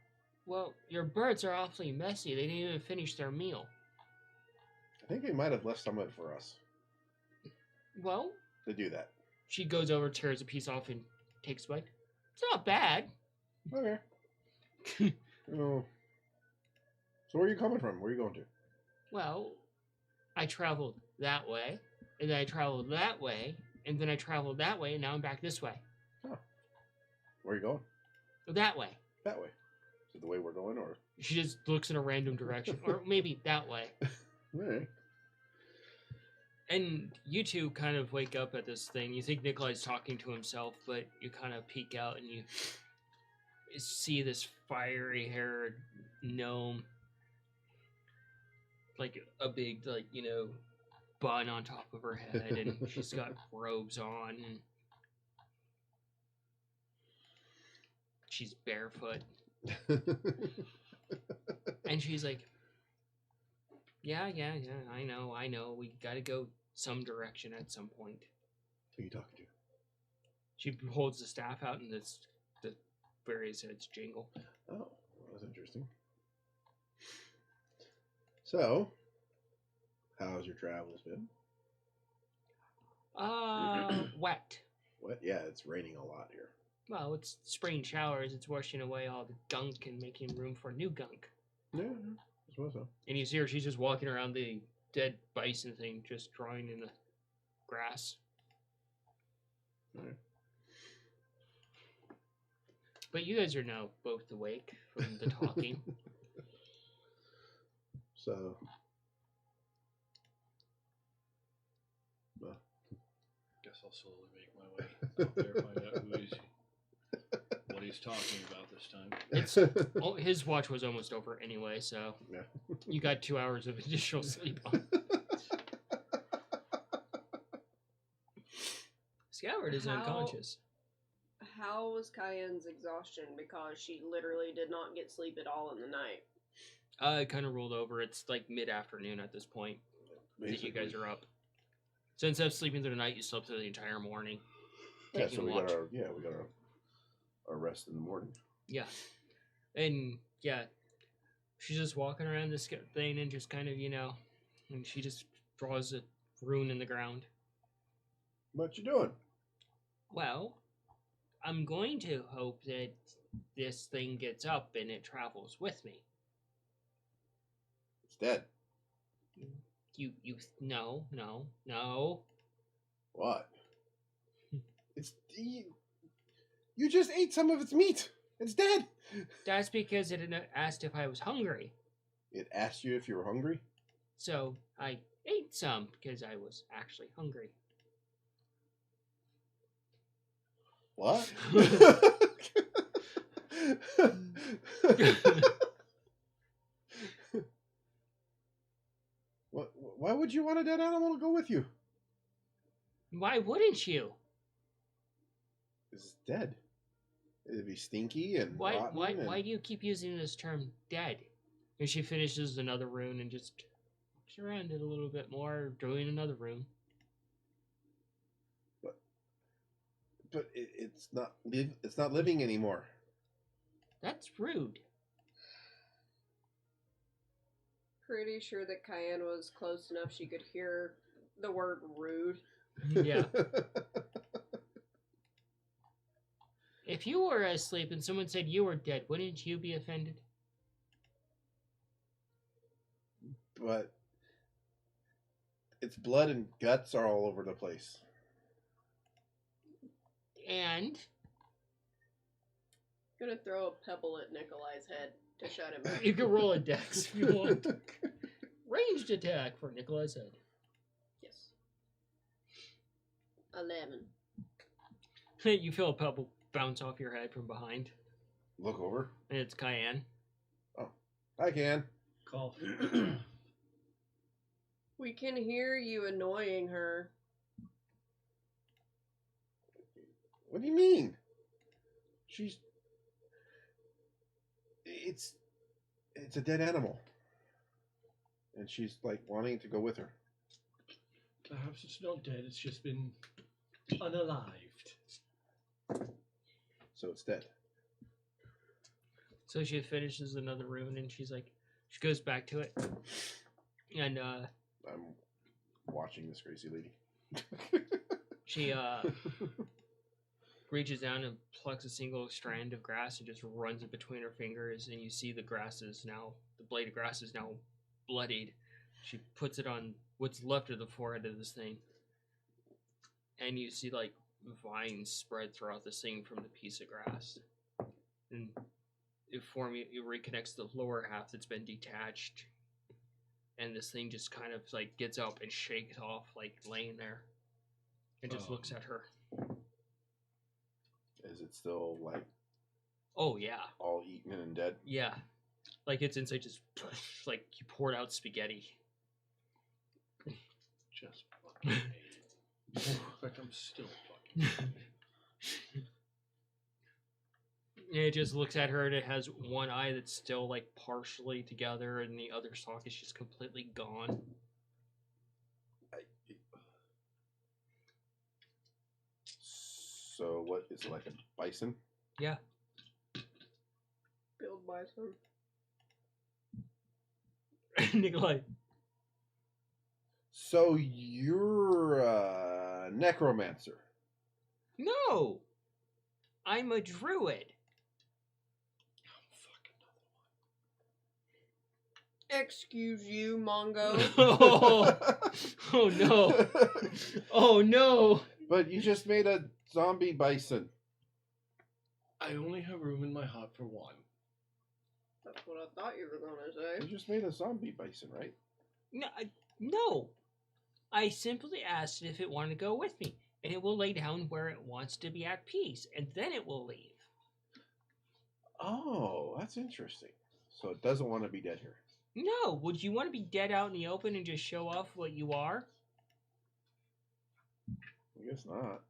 "Well, your birds are awfully messy. They didn't even finish their meal." I think they might have left some of it for us Well, to do that. she goes over, tears a piece off, and takes a bite. "It's not bad." Okay. Oh. So where are you coming from? Where are you going to? "Well, I traveled that way, and then I traveled that way, and then I traveled that way, and now I'm back this way." Where are you going? "That way." That way. Is it the way we're going, or? She just looks in a random direction. Or maybe that way. All right. And you two kind of wake up at this thing. You think Nikolai's talking to himself, but you kind of peek out and you see this fiery haired gnome. Like a big, like, bun on top of her head, and she's got robes on, and she's barefoot. And she's like, yeah, I know. We gotta go some direction at some point. Who are you talking to? She holds the staff out, and the various heads jingle. Oh, well, that's interesting. So, how's your travels been? Wet. What? Yeah, it's raining a lot here. Well, it's spring showers. It's washing away all the gunk and making room for new gunk. Yeah, I suppose so. And you see her, she's just walking around the dead bison thing, just drawing in the grass. Alright. But you guys are now both awake from the talking. So, Guess I'll slowly make my way out there, find out what he's talking about this time. His watch was almost over anyway, so yeah. you got 2 hours of additional sleep on. Scoured is unconscious. How was Cayenne's exhaustion? Because she literally did not get sleep at all in the night. It kind of rolled over. It's like mid-afternoon at this point that you guys are up. So instead of sleeping through the night, you slept through the entire morning. Yeah, Taking so we watch. got our rest in the morning. Yeah. And, yeah, she's just walking around this thing and just kind of, and she just draws a rune in the ground. What you doing? Well, I'm going to hope that this thing gets up and it travels with me. It's dead. No. What? It's you just ate some of its meat. It's dead. That's because it asked if I was hungry. It asked you if you were hungry? So I ate some because I was actually hungry. What? What? Why would you want a dead animal to go with you? Why wouldn't you? It's dead. It'd be stinky and Why rotten. do you keep using this term dead? And she finishes another rune and just walks around it a little bit more, doing another rune. But it's not it's not living anymore. That's rude. Pretty sure that Cayenne was close enough she could hear the word rude. Yeah. If you were asleep and someone said you were dead, wouldn't you be offended? but its blood and guts are all over the place. And I'm gonna throw a pebble at Nikolai's head to shut him up. you can roll a dex if you want. Ranged attack for Nikolai's head. Yes. 11. You feel a pebble bounce off your head from behind, Look over. and it's Cayenne. I can. Cough. We can hear you annoying her. What do you mean? It's a dead animal. And she's like wanting to go with her. Perhaps it's not dead, it's just been unalived. So it's dead. So she finishes another rune, and she goes back to it, and I'm watching this crazy lady. she reaches down and plucks a single strand of grass and just runs it between her fingers, and you see the blade of grass is now bloodied. She puts it on what's left of the forehead of this thing, and you see like vines spread throughout this thing from the piece of grass, and it reconnects the lower half that's been detached, and this thing just kind of like gets up and shakes off, like laying there, and just looks at her. Is it still like Oh yeah, all eaten and dead? yeah, like its inside just like you poured out spaghetti. Just fucking hate it. In fact, I'm still fucking. And it just looks at her, and it has one eye that's still like partially together, and the other socket is just completely gone. So what is it, like a bison? Yeah. Build bison. Nikolai. So you're a necromancer. No! I'm a druid. Excuse you, Mongo. Oh no. Oh no. But you just made a zombie bison. I only have room in my hut for one. That's what I thought you were gonna say. You just made a zombie bison, right? No. I simply asked it if it wanted to go with me, and it will lay down where it wants to be at peace, and then it will leave. Oh, that's interesting. So it doesn't want to be dead here. No, would you want to be dead out in the open and just show off what you are? I guess not.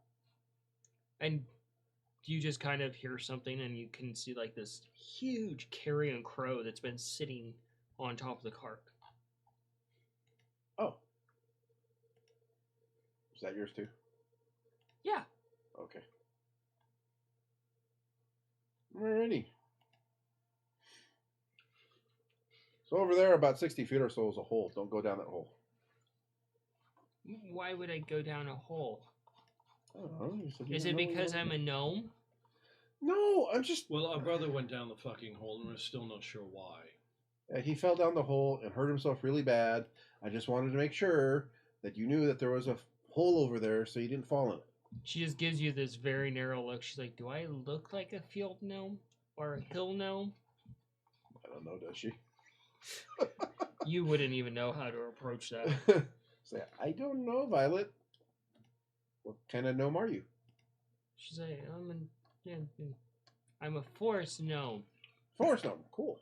And you just kind of hear something, and you can see like this huge carrion crow that's been sitting on top of the cart. Oh. Is that yours too? Yeah. Okay. Alrighty. So over there, about 60 feet or so is a hole. Don't go down that hole. Why would I go down a hole? I don't know. You said you Is didn't it know because you I'm a gnome? No, I'm just... Well, our brother went down the fucking hole, and we're still not sure why. He fell down the hole and hurt himself really bad. I just wanted to make sure that you knew that there was a hole over there so you didn't fall in it. She just gives you this very narrow look. She's like, do I look like a field gnome? Or a hill gnome? I don't know, does she? You wouldn't even know how to approach that. Say, I don't know, Violet. What kind of gnome are you? She's like, I'm a forest gnome. Forest gnome. Cool.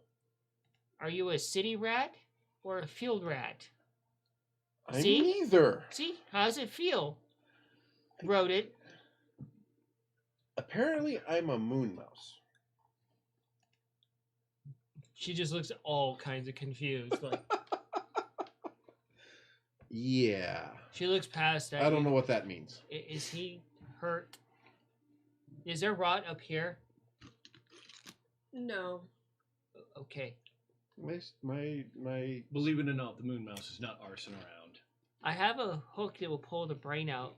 Are you a city rat or a field rat? I'm See? neither. See? How's it feel? Wrote it. Apparently, I'm a moon mouse. She just looks all kinds of confused. Like Yeah. she looks past that. I don't know what that means. Is he hurt? Is there rot up here? No. Okay. My Believe it or not, the moon mouse is not arsing around. I have a hook that will pull the brain out.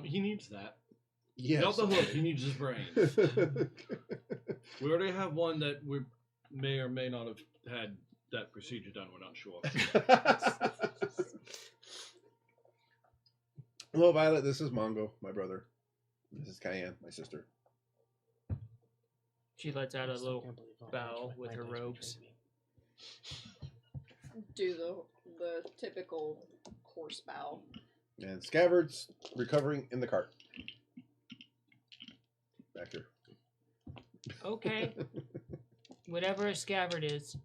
He needs that. yes. Not the hook, he needs his brain. We already have one that we may or may not have had that procedure done, we're not sure. Hello, Violet. This is Mongo, my brother. This is Cayenne, my sister. She lets out a I still little can't believe how bow much with my her dice robes. betrayed me. Do the typical horse bow. And Scabbard's recovering in the cart. Back here. Okay. Whatever a scabbard is.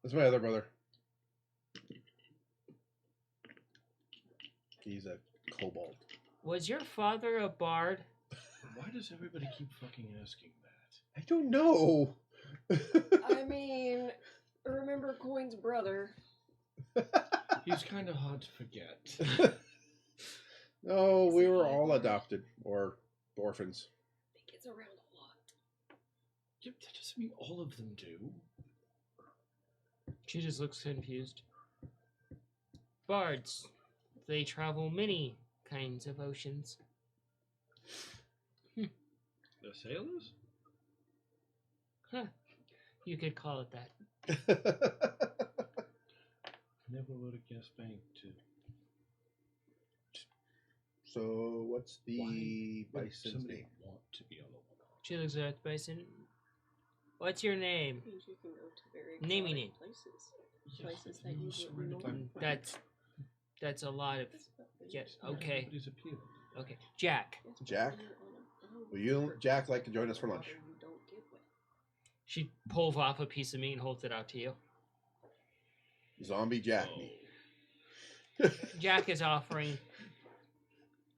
That's my other brother. He's a kobold. Was your father a bard? Why does everybody keep fucking asking that? I don't know. I mean, remember Coin's brother. He's kind of hard to forget. No, we were all adopted or orphans. He gets around a lot. Yep, that doesn't mean all of them do. She just looks confused. Bards. They travel many kinds of oceans. The sailors? Huh. You could call it that. Never would have guessed bank to. So, what's the Why would bison's somebody name? want to be on the one? She looks at Bison. What's your name? Means you can go to very Naming exotic it. places. Places that you wouldn't normally That's a lot of. Yeah, okay. Everybody's appeal. Okay. Jack. Jack? Will you, Jack, like to join us for lunch? She pulls off a piece of meat and holds it out to you. Zombie Jack. Jack is offering.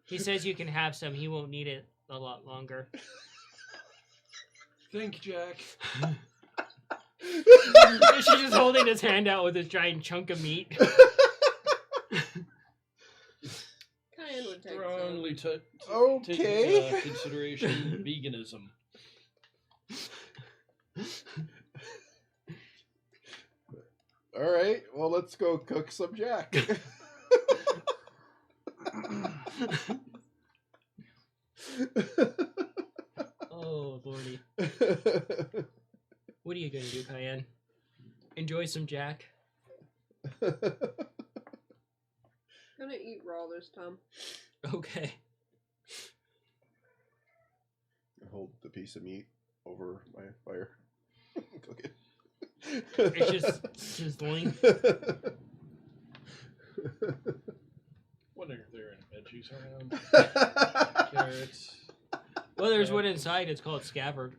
He says you can have some. He won't need it a lot longer. Thank you, Jack. She's just holding his hand out with this giant chunk of meat. Cayenne would take Strongly Okay. taking consideration veganism. All right. Well, let's go cook some Jack. Oh, lordy. What are you going to do, Cayenne? Enjoy some Jack? Gonna eat raw this time. Okay. Hold the piece of meat over my fire. Cook it. It's just sizzling. Wondering if there are any veggies around. Carrots. Well, there's one inside. It's called Scabbard.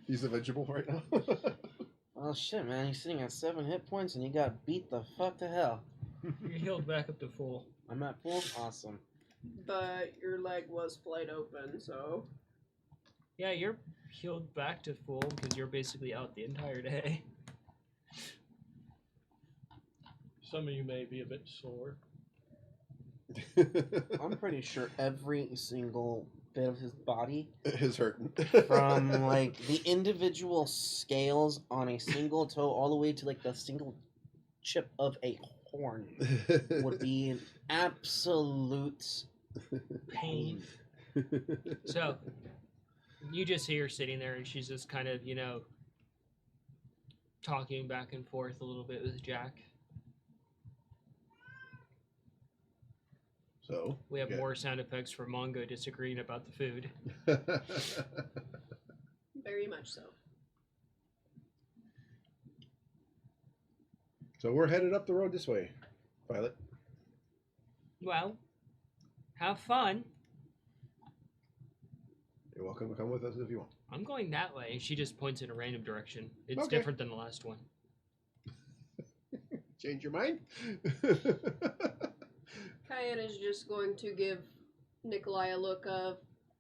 He's a vegetable right now. Oh shit, man! He's sitting at 7 hit points, and you got beat the fuck to hell. You're healed back up to full. I'm at full. Awesome. But your leg was splayed open, so. Yeah, you're healed back to full because you're basically out the entire day. Some of you may be a bit sore. I'm pretty sure every single bit of his body, His hurting. from like the individual scales on a single toe all the way to like the single chip of a horn, would be an absolute Pain. So, you just see her sitting there and she's just kind of, talking back and forth a little bit with Jack. So We have yeah. more sound effects for Mongo disagreeing about the food. Very much so. So we're headed up the road this way, Violet. Well, have fun. You're welcome to come with us if you want. I'm going that way. And she just points in a random direction. It's Okay. different than the last one. Change your mind? Cayenne is just going to give Nikolai a look of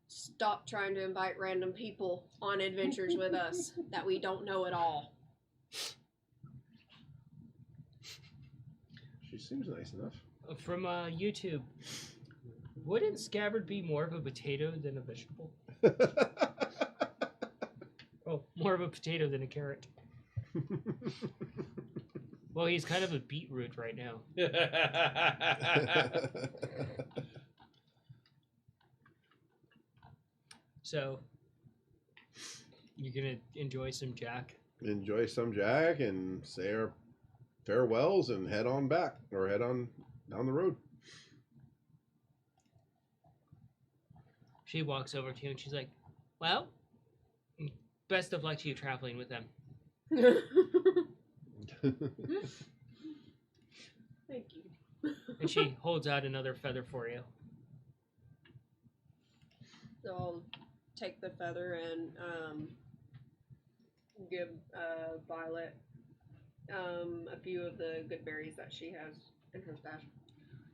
stop trying to invite random people on adventures with us that we don't know at all. She seems nice enough. From YouTube, wouldn't Scabbard be more of a potato than a vegetable? Oh, more of a potato than a carrot. Well, he's kind of a beetroot right now. So, You're gonna enjoy some Jack. Enjoy some Jack and say our farewells and head on back or head on down the road. She walks over to you and she's like, "Well, best of luck to you traveling with them." Thank you. And she holds out another feather for you. So I'll take the feather and give Violet a few of the good berries that she has in her stash.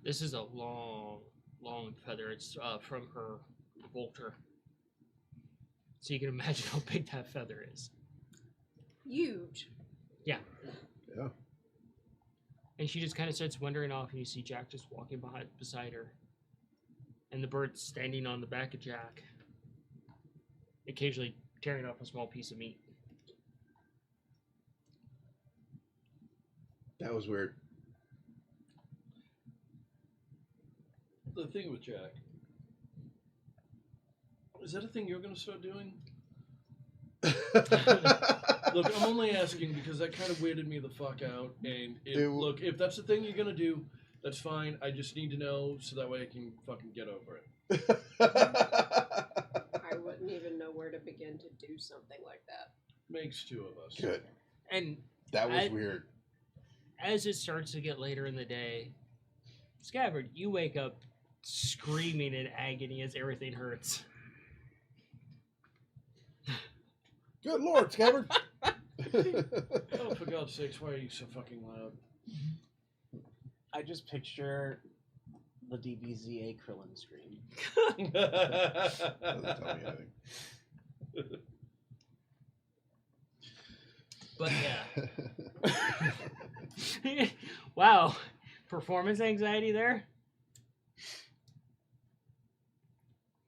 This is a long, long feather. It's from her bolter. So you can imagine how big that feather is. Huge. Yeah. Yeah. And she just kind of starts wandering off, and you see Jack just walking beside her. And the bird's standing on the back of Jack, occasionally tearing off a small piece of meat. That was weird. The thing with Jack. Is that a thing you're going to start doing? Look, I'm only asking because that kind of weirded me the fuck out. And look, if that's the thing you're going to do, that's fine. I just need to know so that way I can fucking get over it. I wouldn't even know where to begin to do something like that. Makes two of us. Good. And That was weird. as it starts to get later in the day, Scabbard, you wake up screaming in agony as everything hurts. Good Lord, Scabbard. Oh, for God's sakes, why are you so fucking loud? I just picture the DBZA Krillin scream. Doesn't tell me anything. But yeah. Wow. Performance anxiety there?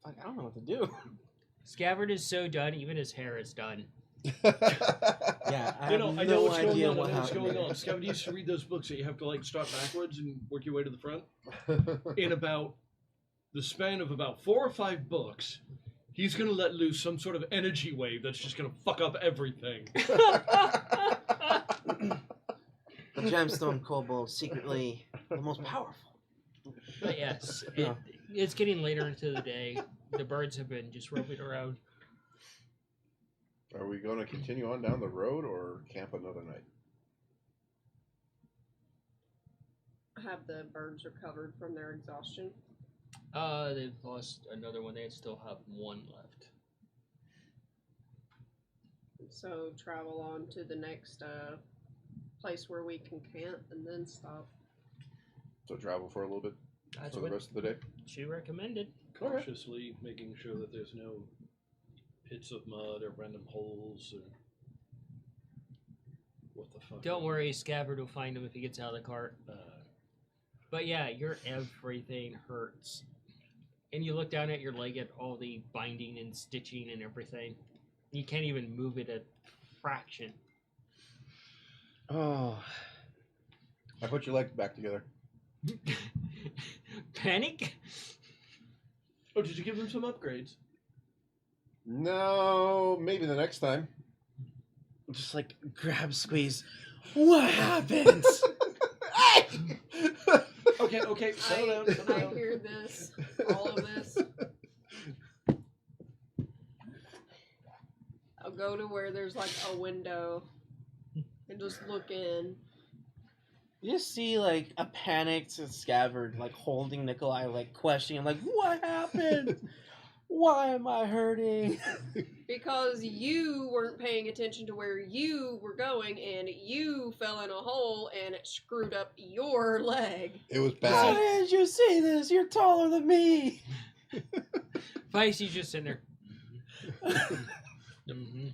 Like, I don't know what to do. Scabbard is so done, even his hair is done. Yeah, I have I know no what's idea going on. what I know what's happened going there. on. Scott used to read those books that you have to like start backwards and work your way to the front. In about the span of about 4 or 5 books, he's gonna let loose some sort of energy wave that's just gonna fuck up everything. The gemstone kobold secretly the most powerful. But yes, Yeah. it's getting later into the day. The birds have been just roaming around. Are we going to continue on down the road or camp another night? Have the birds recovered from their exhaustion? They've lost another one. They still have one left. So travel on to the next place where we can camp and then stop. So travel for a little bit That's for the what rest of the day? she recommended. Cautiously making sure that there's no pits of mud or random holes or what the fuck. Don't worry, Scabbard will find him if he gets out of the cart. But yeah, your everything hurts. And you look down at your leg at all the binding and stitching and everything. You can't even move it a fraction. Oh, I put your legs back together. Panic? Oh, did you give them some upgrades? No, maybe the next time. just like grab, squeeze. What happens? Okay, settle down. Settle I down. hear this, all of this. I'll go to where there's like a window and just look in. You just see like a panicked Scabbard like holding Nikolai, like questioning him, like, what happened? Why am I hurting? Because you weren't paying attention to where you were going and you fell in a hole and it screwed up your leg. It was How bad. did you see this? You're taller than me. Feisty just sitting there. Mm-hmm.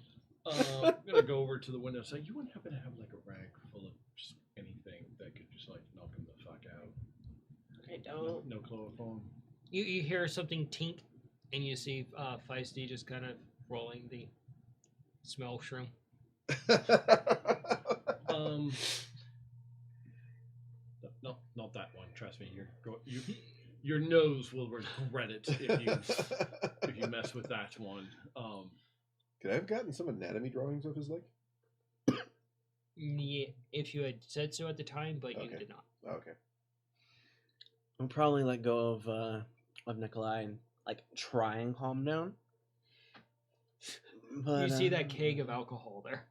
I'm gonna go over to the window and say, you wouldn't happen to have like a rag full of just anything that could just like knock him the fuck out? I don't. No chloroform. You hear something tink, and you see Feisty just kind of rolling the smell shroom. No, not that one. Trust me, your nose will regret it if you mess with that one. Could I have gotten some anatomy drawings of his leg? Yeah, if you had said so at the time, but you Okay. did not. Oh, okay. I'll probably let go of Nikolai and like try and calm down. But, You see that keg of alcohol there.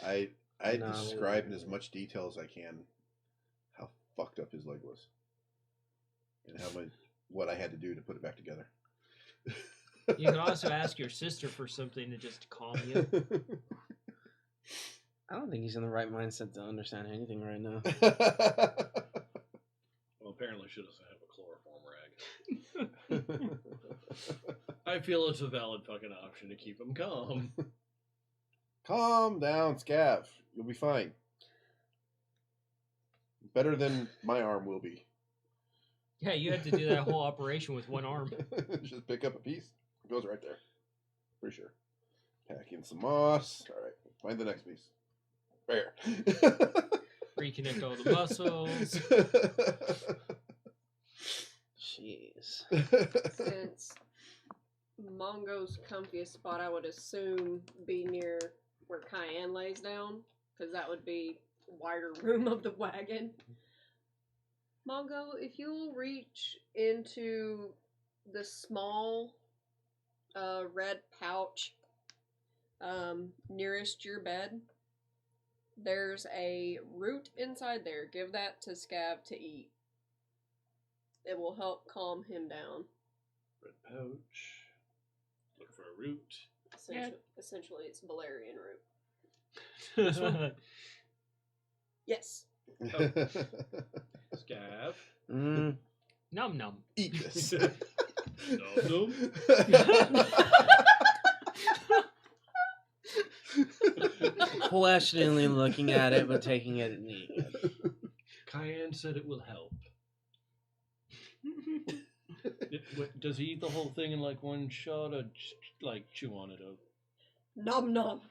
I No. describe in as much detail as I can how fucked up his leg was, and what I had to do to put it back together. You can also ask your sister for something to just calm you. I don't think he's in the right mindset to understand anything right now. Well, apparently she doesn't have a chloroform rag. I feel it's a valid fucking option to keep him calm. Calm down, Scav. You'll be fine. Better than my arm will be. Yeah, you had to do that whole operation with one arm. Just pick up a piece. It goes right there. Pretty sure. Pack in some moss. All right. Find the next piece. There. Reconnect all the muscles. Jeez. Since Mongo's comfiest spot, I would assume, be near where Cayenne lays down, because that would be wider room of the wagon. Mongo, if you'll reach into the small red pouch nearest your bed, there's a root inside there. Give that to Scav to eat. It will help calm him down. Red pouch. Look for a root. Essentially, it's valerian root. This one? Yes. Scav. Mm. Num num. Eat this. No. Questioningly looking at it, but taking it and eating it. Cayenne said it will help. Does he eat the whole thing in like one shot or just, like chew on it? Nom nom.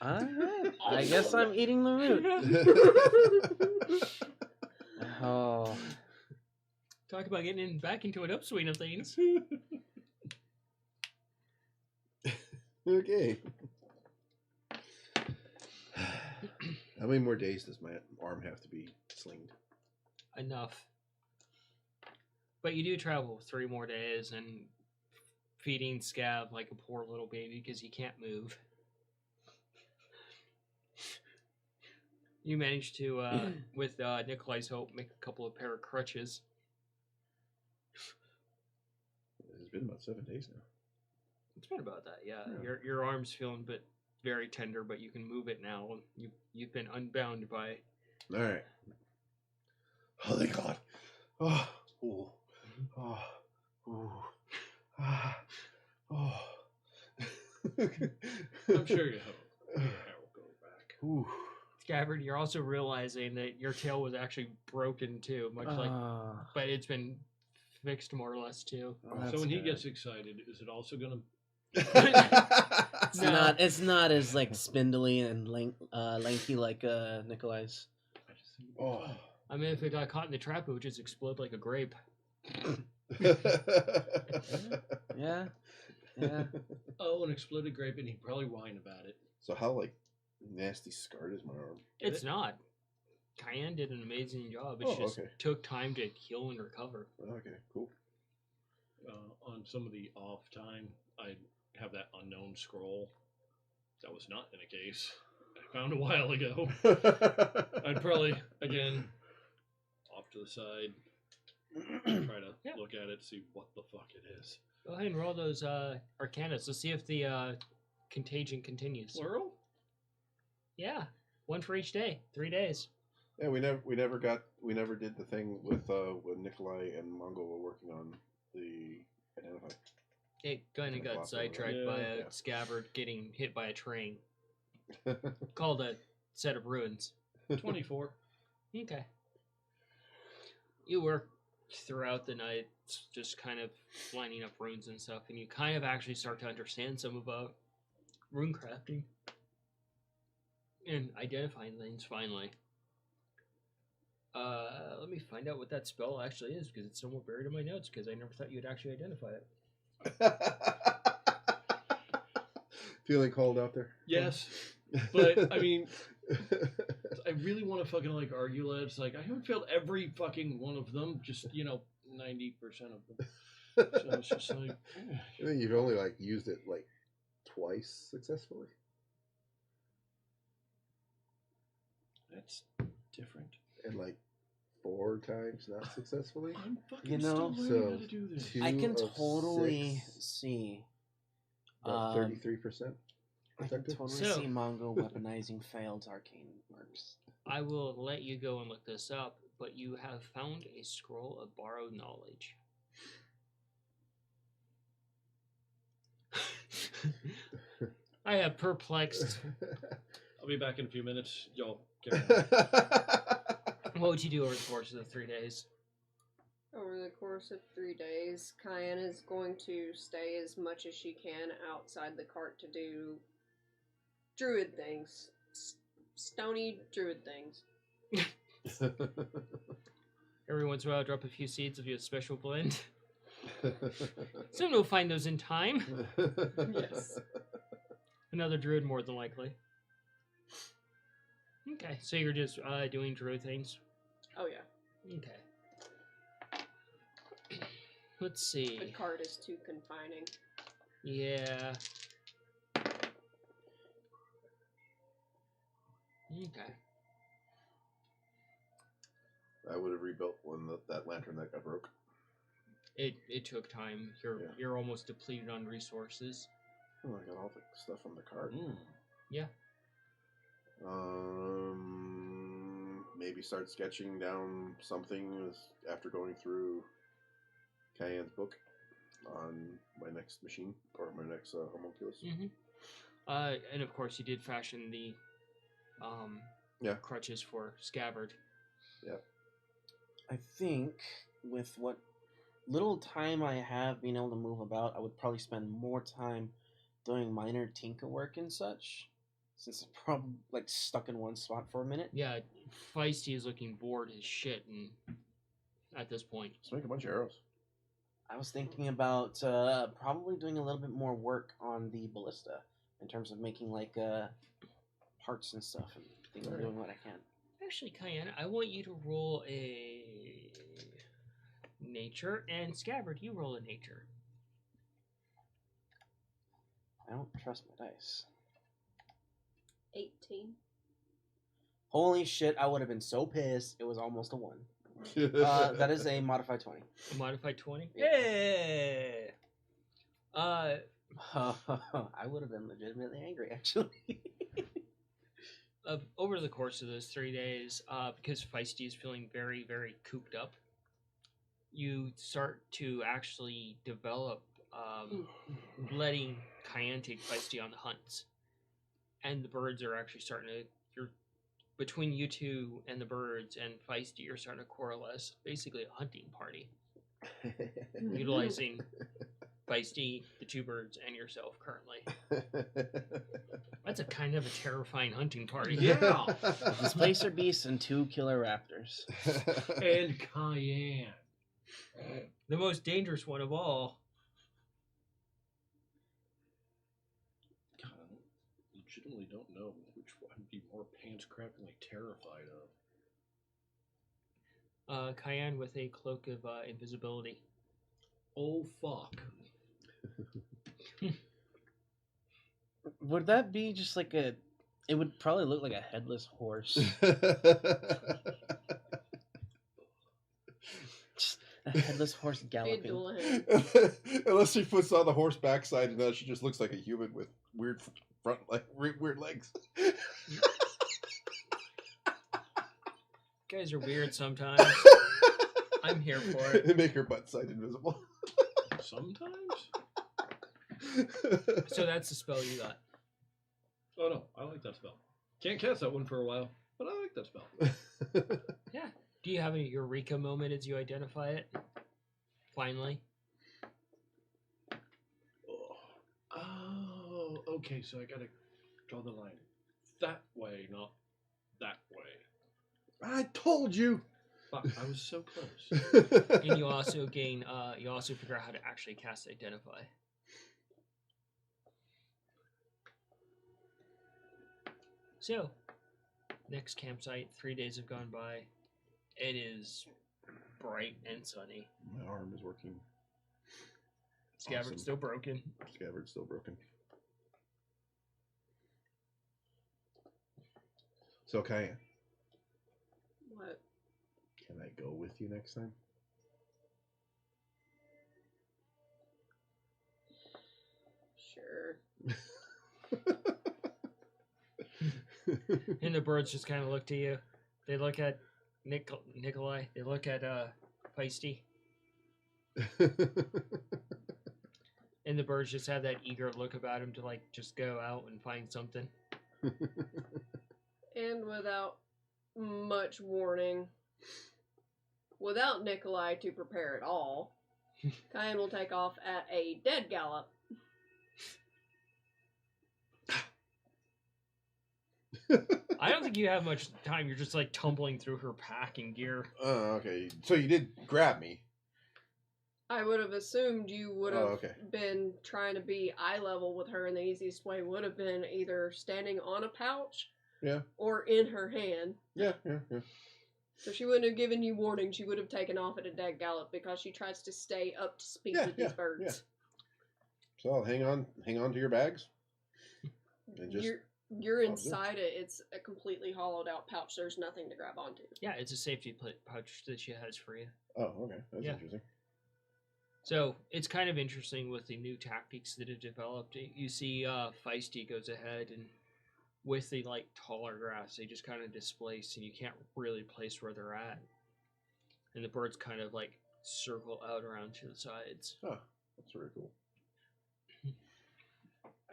Alright. I guess I'm eating the root. Oh. Talk about getting back into an upswing of things. Okay. How many more days does my arm have to be slinged? Enough. But you do travel 3 more days and feeding Scav like a poor little baby because he can't move. You managed to, with Nikolai's help, make a couple of pair of crutches. It's been about 7 days now. It's been about that, yeah. Yeah. Your arm's feeling very tender, but you can move it now. You've been unbound by. All right. Oh, thank God. Oh, ooh. Oh, ooh. Ah. Oh. I'm sure your hair will go back. Ooh. Scabbard, you're also realizing that your tail was actually broken too, much like, but it's been fixed more or less too. So when he gets excited, is it also gonna? It's No. not. It's not as like spindly and lanky like Nikolai's. Oh. I mean, if it got caught in the trap, it would just explode like a grape. Yeah. Yeah. Oh, an exploded grape, and he'd probably whine about it. So how like nasty scarred is my arm? It's not. Cayenne did an amazing job. It Oh, just okay. took time to heal and recover. Okay, cool. On some of the off time, I'd have that unknown scroll. That was not in a case. I found a while ago. I'd probably, again, off to the side, try to look at it, see what the fuck it is. Go ahead and roll those Arcanas to see if the contagion continues. Plural? Yeah, 1 for each day, 3 days. Yeah, we never did the thing with when Nikolai and Mongo were working on the identify. It kind of got sidetracked by a scabbard getting hit by a train. Called a set of ruins. 24. Okay. You work throughout the night, just kind of lining up runes and stuff, and you kind of actually start to understand some of rune crafting and identifying things finally. Let me find out what that spell actually is, because it's somewhere buried in my notes, because I never thought you'd actually identify it. Feeling cold out there? Yes, but I mean, I really want to fucking like argue it. It's like I haven't failed every fucking one of them. Just 90% of them. So it's just like, I think you've only like used it like twice successfully. that's different. And like 4 times not successfully. I'm fucking You know, still learning so how to do this. 2 I can of totally 6, see. about 33%. I can effective. totally So- see Mongo weaponizing failed arcane works. I will let you go and look this up, but you have found a scroll of borrowed knowledge. I have perplexed. I'll be back in a few minutes. Y'all get ready. What would you do over the course of the 3 days? Over the course of 3 days, Cayenne is going to stay as much as she can outside the cart to do druid things. Stony druid things. Every once in a while, drop a few seeds of your special blend. Someone will find those in time. Yes. Another druid, more than likely. Okay, so you're just doing druid things. Oh yeah. Okay. Let's see. The cart is too confining. Yeah. Okay. I would have rebuilt that lantern that got broke. It took time. Yeah. You're almost depleted on resources. Oh, I got all the stuff on the cart. Yeah. Maybe start sketching down something after going through Cayenne's book on my next machine or my next homunculus. Mm-hmm. And of course, you did fashion the crutches for Scabbard. Yeah. I think with what little time I have being able to move about, I would probably spend more time doing minor tinker work and such, since I'm probably like stuck in one spot for a minute. Yeah, Feisty is looking bored as shit, and at this point, Let's make a bunch of arrows. I was thinking about probably doing a little bit more work on the ballista in terms of making like parts and stuff and things. Alright. Doing what I can. actually, Cayenne, I want you to roll a nature, and Scabbard, you roll a nature. I don't trust my dice. 18. Holy shit! I would have been so pissed. It was almost a 1. That is a modified 20. A modified 20? Yeah. Yeah! I would have been legitimately angry, actually. Over the course of those 3 days, because Feisty is feeling very, very cooped up, you start to actually develop letting Cayenne take Feisty on the hunts. And the birds are actually starting to... Between you two and the birds and Feisty, you're starting to coalesce basically a hunting party. Utilizing Feisty, the 2 birds, and yourself currently. That's a kind of a terrifying hunting party. Yeah. Displacer beasts and 2 killer raptors. And Cayenne. The most dangerous one of all. God, I legitimately don't know which one I'd be more pants-crappingly terrified of. Cayenne with a cloak of invisibility. Oh, fuck. Would that be just like a... It would probably look like a headless horse. Just a headless horse Hey, galloping. Doulahan. Unless she puts on the horse backside and now she just looks like a human with weird front weird legs. Guys are weird sometimes. I'm here for it. And make her butt side invisible. Sometimes? So that's the spell you got. Oh no, I like that spell. Can't cast that one for a while, but I like that spell. Yeah. Do you have a eureka moment as you identify it? Finally? Oh, okay, so I gotta draw the line. That way, not that way. I told you. Fuck, I was so close. And you also gain, you also figure out how to actually cast Identify. So, next campsite, 3 days have gone by. It is bright and sunny. My arm is working. Scabbard's Awesome. still broken. Scabbard's still broken. So, Kaya, What? can I go with you next time? Sure. And the birds just kind of look to you. They look at Nikolai. They look at Feisty. And the birds just have that eager look about him to like just go out and find something. And without much warning, without Nikolai to prepare at all, Kyan will take off at a dead gallop. I don't think you have much time. You're just like tumbling through her pack and gear. Oh, okay. So you did grab me. I would have assumed you would have okay. been trying to be eye level with her, and the easiest way would have been either standing on a pouch Yeah. or in her hand. Yeah. So she wouldn't have given you warning. She would have taken off at a dead gallop because she tries to stay up to speed with these birds. yeah. So I'll hang on to your bags. And just You're inside it. It's a completely hollowed out pouch. There's nothing to grab onto. Yeah, it's a safety pouch that she has for you. Oh, okay. That's Yeah. interesting. So it's kind of interesting with the new tactics that have developed. You see Feisty goes ahead and with the like taller grass, they just kind of displace and you can't really place where they're at. And the birds kind of like circle out around to the sides. Oh, that's very cool.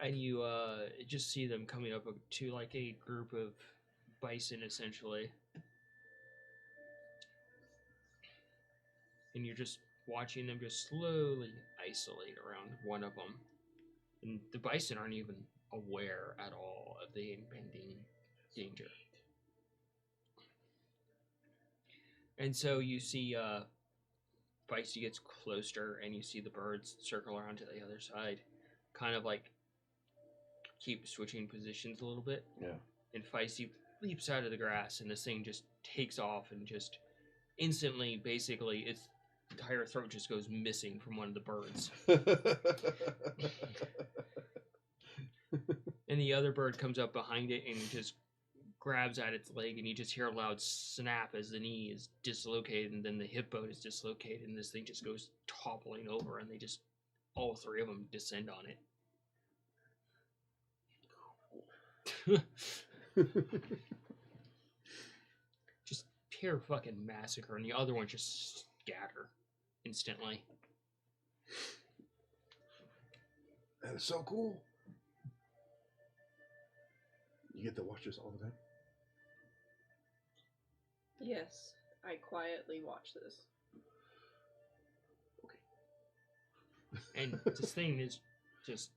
And you just see them coming up to like a group of bison essentially. And you're just watching them just slowly isolate around one of them. And the bison aren't even aware at all of the impending danger. And so you see Feisty gets closer and you see the birds circle around to the other side. Kind of like keep switching positions a little bit. Yeah. And Feisty leaps out of the grass and this thing just takes off and just instantly, basically, its entire throat just goes missing from one of the birds. And the other bird comes up behind it and just grabs at its leg, and you just hear a loud snap as the knee is dislocated, and then the hip bone is dislocated, and this thing just goes toppling over, and they just, all three of them descend on it. Just pure fucking massacre, and the other ones just scatter instantly. That is so cool. You get to watch this all the time? Yes, I quietly watch this. And this thing is just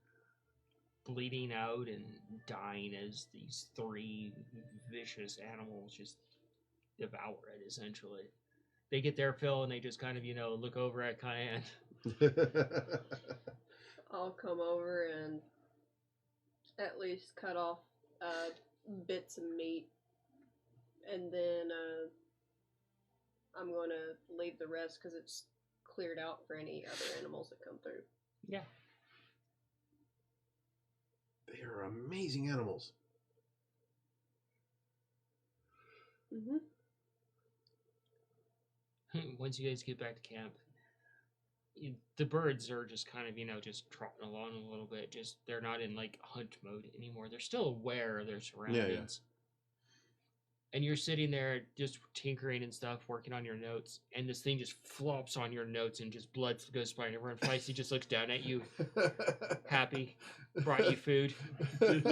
bleeding out and dying as these three vicious animals just devour it, essentially. They get their fill and they just kind of, look over at Cayenne. I'll come over and at least cut off bits of meat, and then I'm going to leave the rest because it's cleared out for any other animals that come through. Yeah. They are amazing animals. Mm-hmm. Once you guys get back to camp, the birds are just kind of, just trotting along a little bit. Just, they're not in, like, hunt mode anymore. They're still aware of their surroundings. And you're sitting there just tinkering and stuff, working on your notes, and this thing just flops on your notes and just blood goes splaying everywhere. And Feisty just looks down at you, happy, brought you food. Good,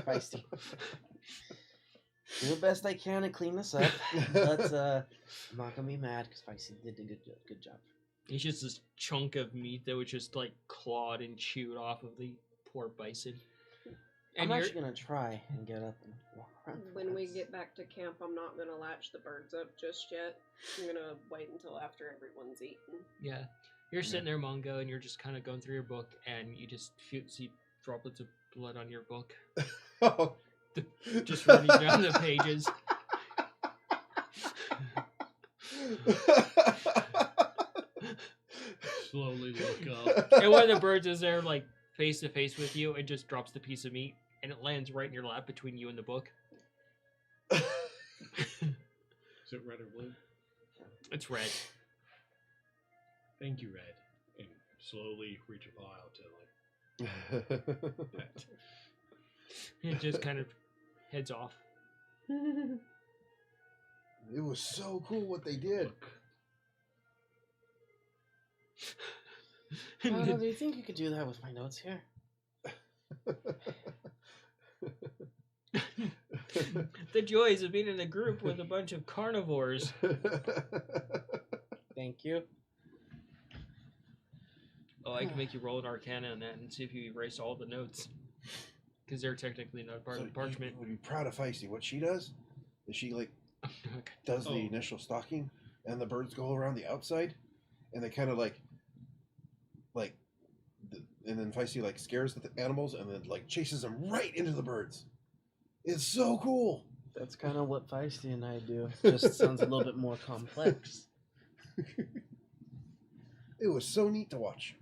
Feisty. Do the best I can to clean this up. But I'm not gonna be mad because Feisty did a good job. It's just this chunk of meat that was just like clawed and chewed off of the poor bison. And I'm actually gonna try and get up and walk around. When we get back to camp, I'm not going to latch the birds up just yet. I'm going to wait until after everyone's eaten. Yeah. You're sitting there, Mongo, and you're just kind of going through your book, and you just see droplets of blood on your book. Oh. Just running down the pages. Slowly look up. And one of the birds is there, like, face to face with you and just drops the piece of meat, and it lands right in your lap between you and the book. Is it red or blue? It's red. Thank you, Red. And slowly reach a paw out to like pet. It just kind of heads off. It was so cool what they did. Do you think you could do that with my notes here? The joys of being in a group with a bunch of carnivores. Thank you. Oh, I can make you roll an Arcana on that and see if you erase all the notes. Because they're technically not part of the parchment. You would be proud of Feisty. What she does is she like does the initial stalking, and the birds go around the outside, and they kind of and then Feisty like scares the animals, and then like chases them right into the birds. It's so cool. That's kind of what Feisty and I do. Just sounds a little bit more complex. It was so neat to watch.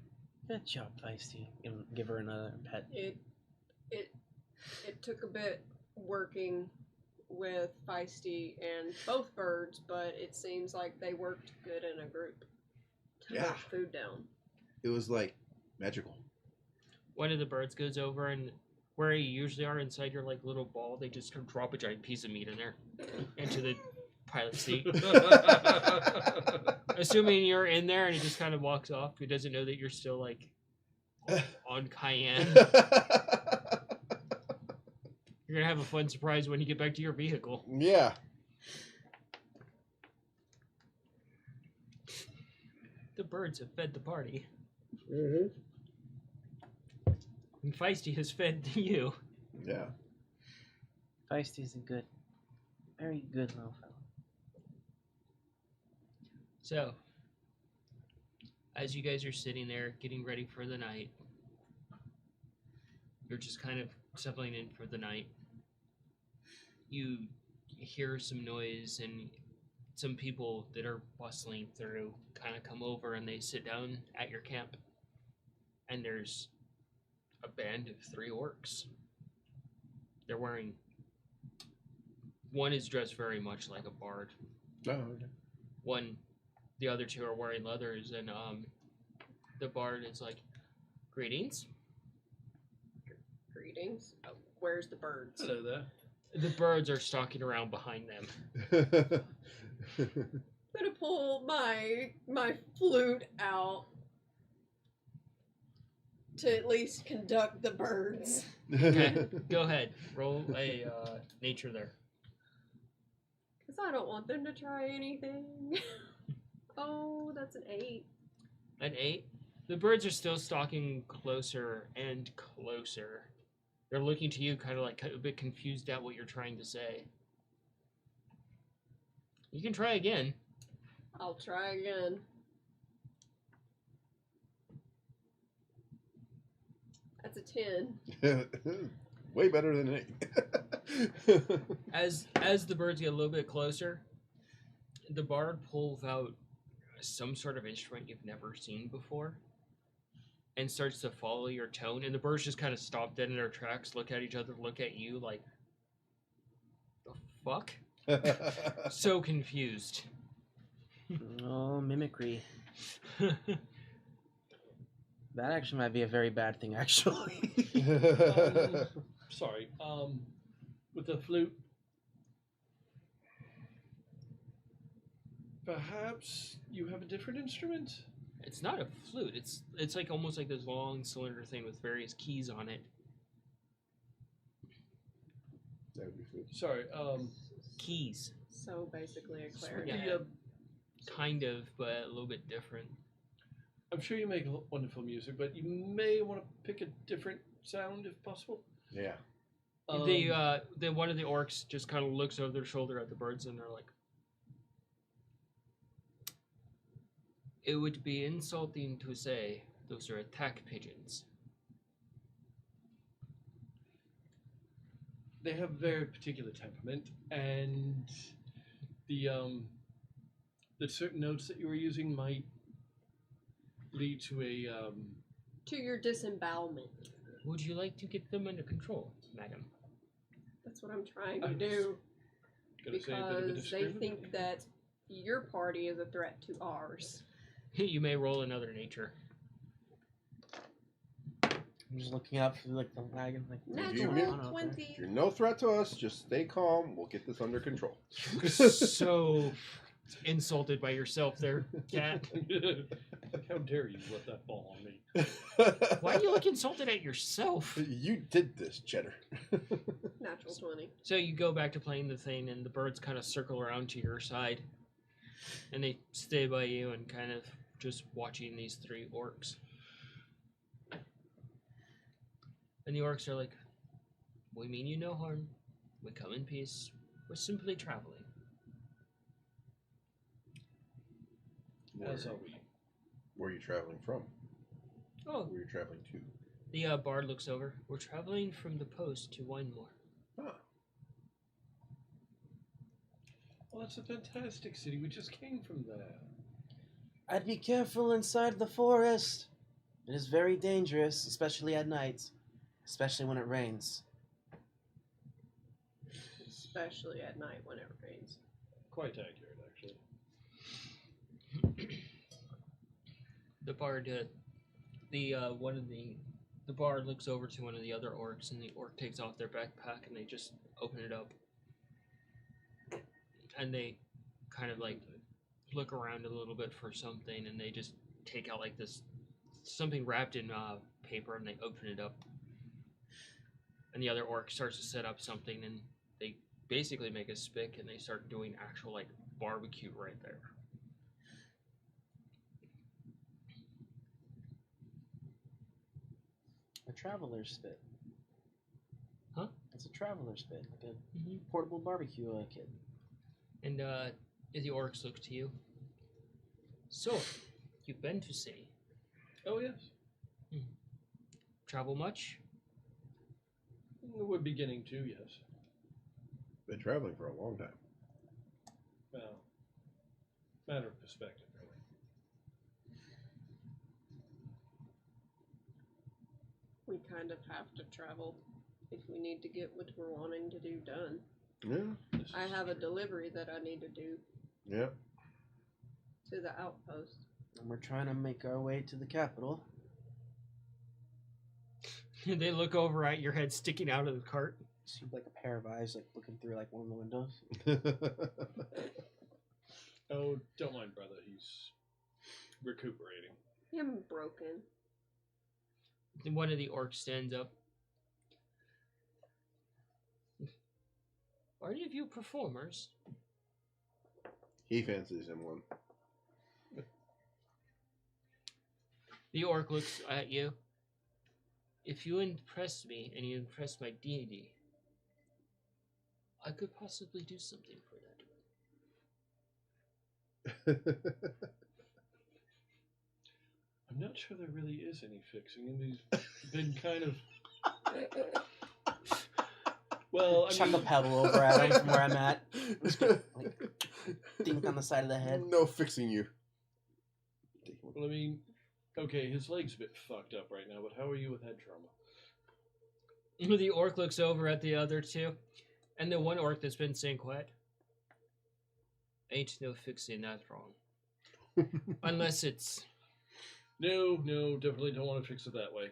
Good job, Feisty. Give her another pet. It took a bit working with Feisty and both birds, but it seems like they worked good in a group to Yeah. put food down. It was like magical. One of the birds goes over, and where you usually are inside your like little ball, they just drop a giant piece of meat in there into the pilot seat. Assuming you're in there, and he just kind of walks off. He doesn't know that you're still like on Cayenne. You're gonna have a fun surprise when you get back to your vehicle. Yeah. The birds have fed the party. Mm-hmm. And Feisty has fed you. Yeah. Feisty's a very good little fellow. So, as you guys are sitting there getting ready for the night, you're just kind of settling in for the night. You hear some noise, and some people that are bustling through kind of come over, and they sit down at your camp. And there's a band of 3 orcs. They're wearing... One is dressed very much like a bard. Oh, okay. The other 2 are wearing leathers, and the bard is like, "Greetings." Greetings. Oh, where's the birds? Hello there. The birds are stalking around behind them. I'm gonna pull my flute out to at least conduct the birds. Okay, go ahead. Roll a nature there. Because I don't want them to try anything. Oh, that's an 8. An 8. The birds are still stalking closer and closer. They're looking to you kind of like a bit confused at what you're trying to say. You can try again. I'll try again. That's a 10. Way better than an 8. As the birds get a little bit closer, the bard pulls out some sort of instrument you've never seen before and starts to follow your tone, and the birds just kind of stop dead in their tracks, look at each other, look at you like, the fuck? So confused. Oh, mimicry. That actually might be a very bad thing, actually. Sorry. With the flute. Perhaps you have a different instrument? It's not a flute. It's like almost like this long cylinder thing with various keys on it. That would be good. Sorry. Keys. So basically a clarinet. Yeah. Kind of, but a little bit different. I'm sure you make wonderful music, but you may want to pick a different sound if possible. Yeah. The one of the orcs just kind of looks over their shoulder at the birds, and they're like, "It would be insulting to say those are attack pigeons." they have a very particular temperament, and the certain notes that you were using might lead to a To your disembowelment. Would you like to get them under control, madam? That's what I'm trying to I'm do. gonna say a bit of a Because they disagreement. think that your party is a threat to ours. You may roll another nature. I'm just looking out for like the wagon, like you what's mean- going on out there? 20. If you're no threat to us, just stay calm. We'll get this under control. So insulted by yourself there, cat. How dare you let that fall on me? Why do you look insulted at yourself? You did this, Cheddar. Natural 20. So you go back to playing the thing, and the birds kind of circle around to your side, and they stay by you and kind of just watching these three orcs. And the orcs are like, "We mean you no harm. We come in peace. We're simply traveling." As are we. Where are you traveling from? Oh, Where are you traveling to? the bard looks over. "We're traveling from the post to Winemore." Ah, Well, that's a fantastic city. We just came from there. I'd be careful inside the forest. It is very dangerous, especially at night, especially when it rains. Especially at night when it rains. Quite accurate, actually. The bard, the bard looks over to one of the other orcs, and the orc takes off their backpack, and they just open it up, and they kind of like look around a little bit for something, and they just take out like this something wrapped in paper, and they open it up, and the other orc starts to set up something, and they basically make a spick, and they start doing actual like barbecue right there. A traveler's spit. Huh? It's a traveler's spit, like a Mm-hmm. portable barbecue kit. And the orcs look to you. "So, you've been to city. Oh, yes. Travel much?" We're beginning to, yes. been traveling for a long time. Well, matter of perspective, really. We kind of have to travel if we need to get what we're wanting to do done. Yeah, This I is have a true. delivery that I need to do yeah. to the outpost. And we're trying to make our way to the capital. They look over at your head sticking out of the cart. See like a pair of eyes like looking through like one of the windows. Oh, don't mind brother. He's recuperating. I'm broken. Then one of the orcs stands up. "Are any of you performers?" He fancies him one. The orc looks at you. "If you impress me and you impress my deity, I could possibly do something for that." I'm not sure there really is any fixing him. He's been kind of. Well, I Chuck a mean, pebble over at him from where I'm at. Just get, like, dink on the side of the head. No fixing you. well, I mean, okay, his leg's a bit fucked up right now, but how are you with head trauma? The orc looks over at the other two, and the one orc that's been staying quiet. "Ain't no fixing that wrong. Unless it's..." No, definitely don't want to fix it that way.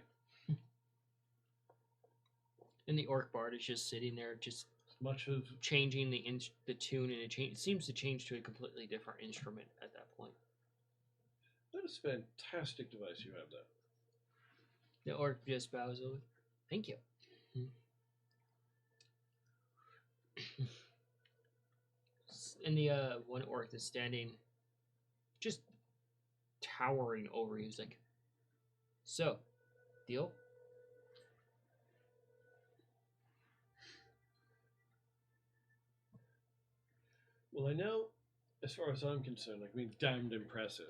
And the orc bard is just sitting there, just As much as changing the tune, and it seems to change to a completely different instrument at that point. that is a fantastic device you have there. The orc just bows over. "Thank you." And the one orc that's standing, just towering over you, is like, "So, deal?" Well, I know, as far as I'm concerned, like, I mean, damned impressive.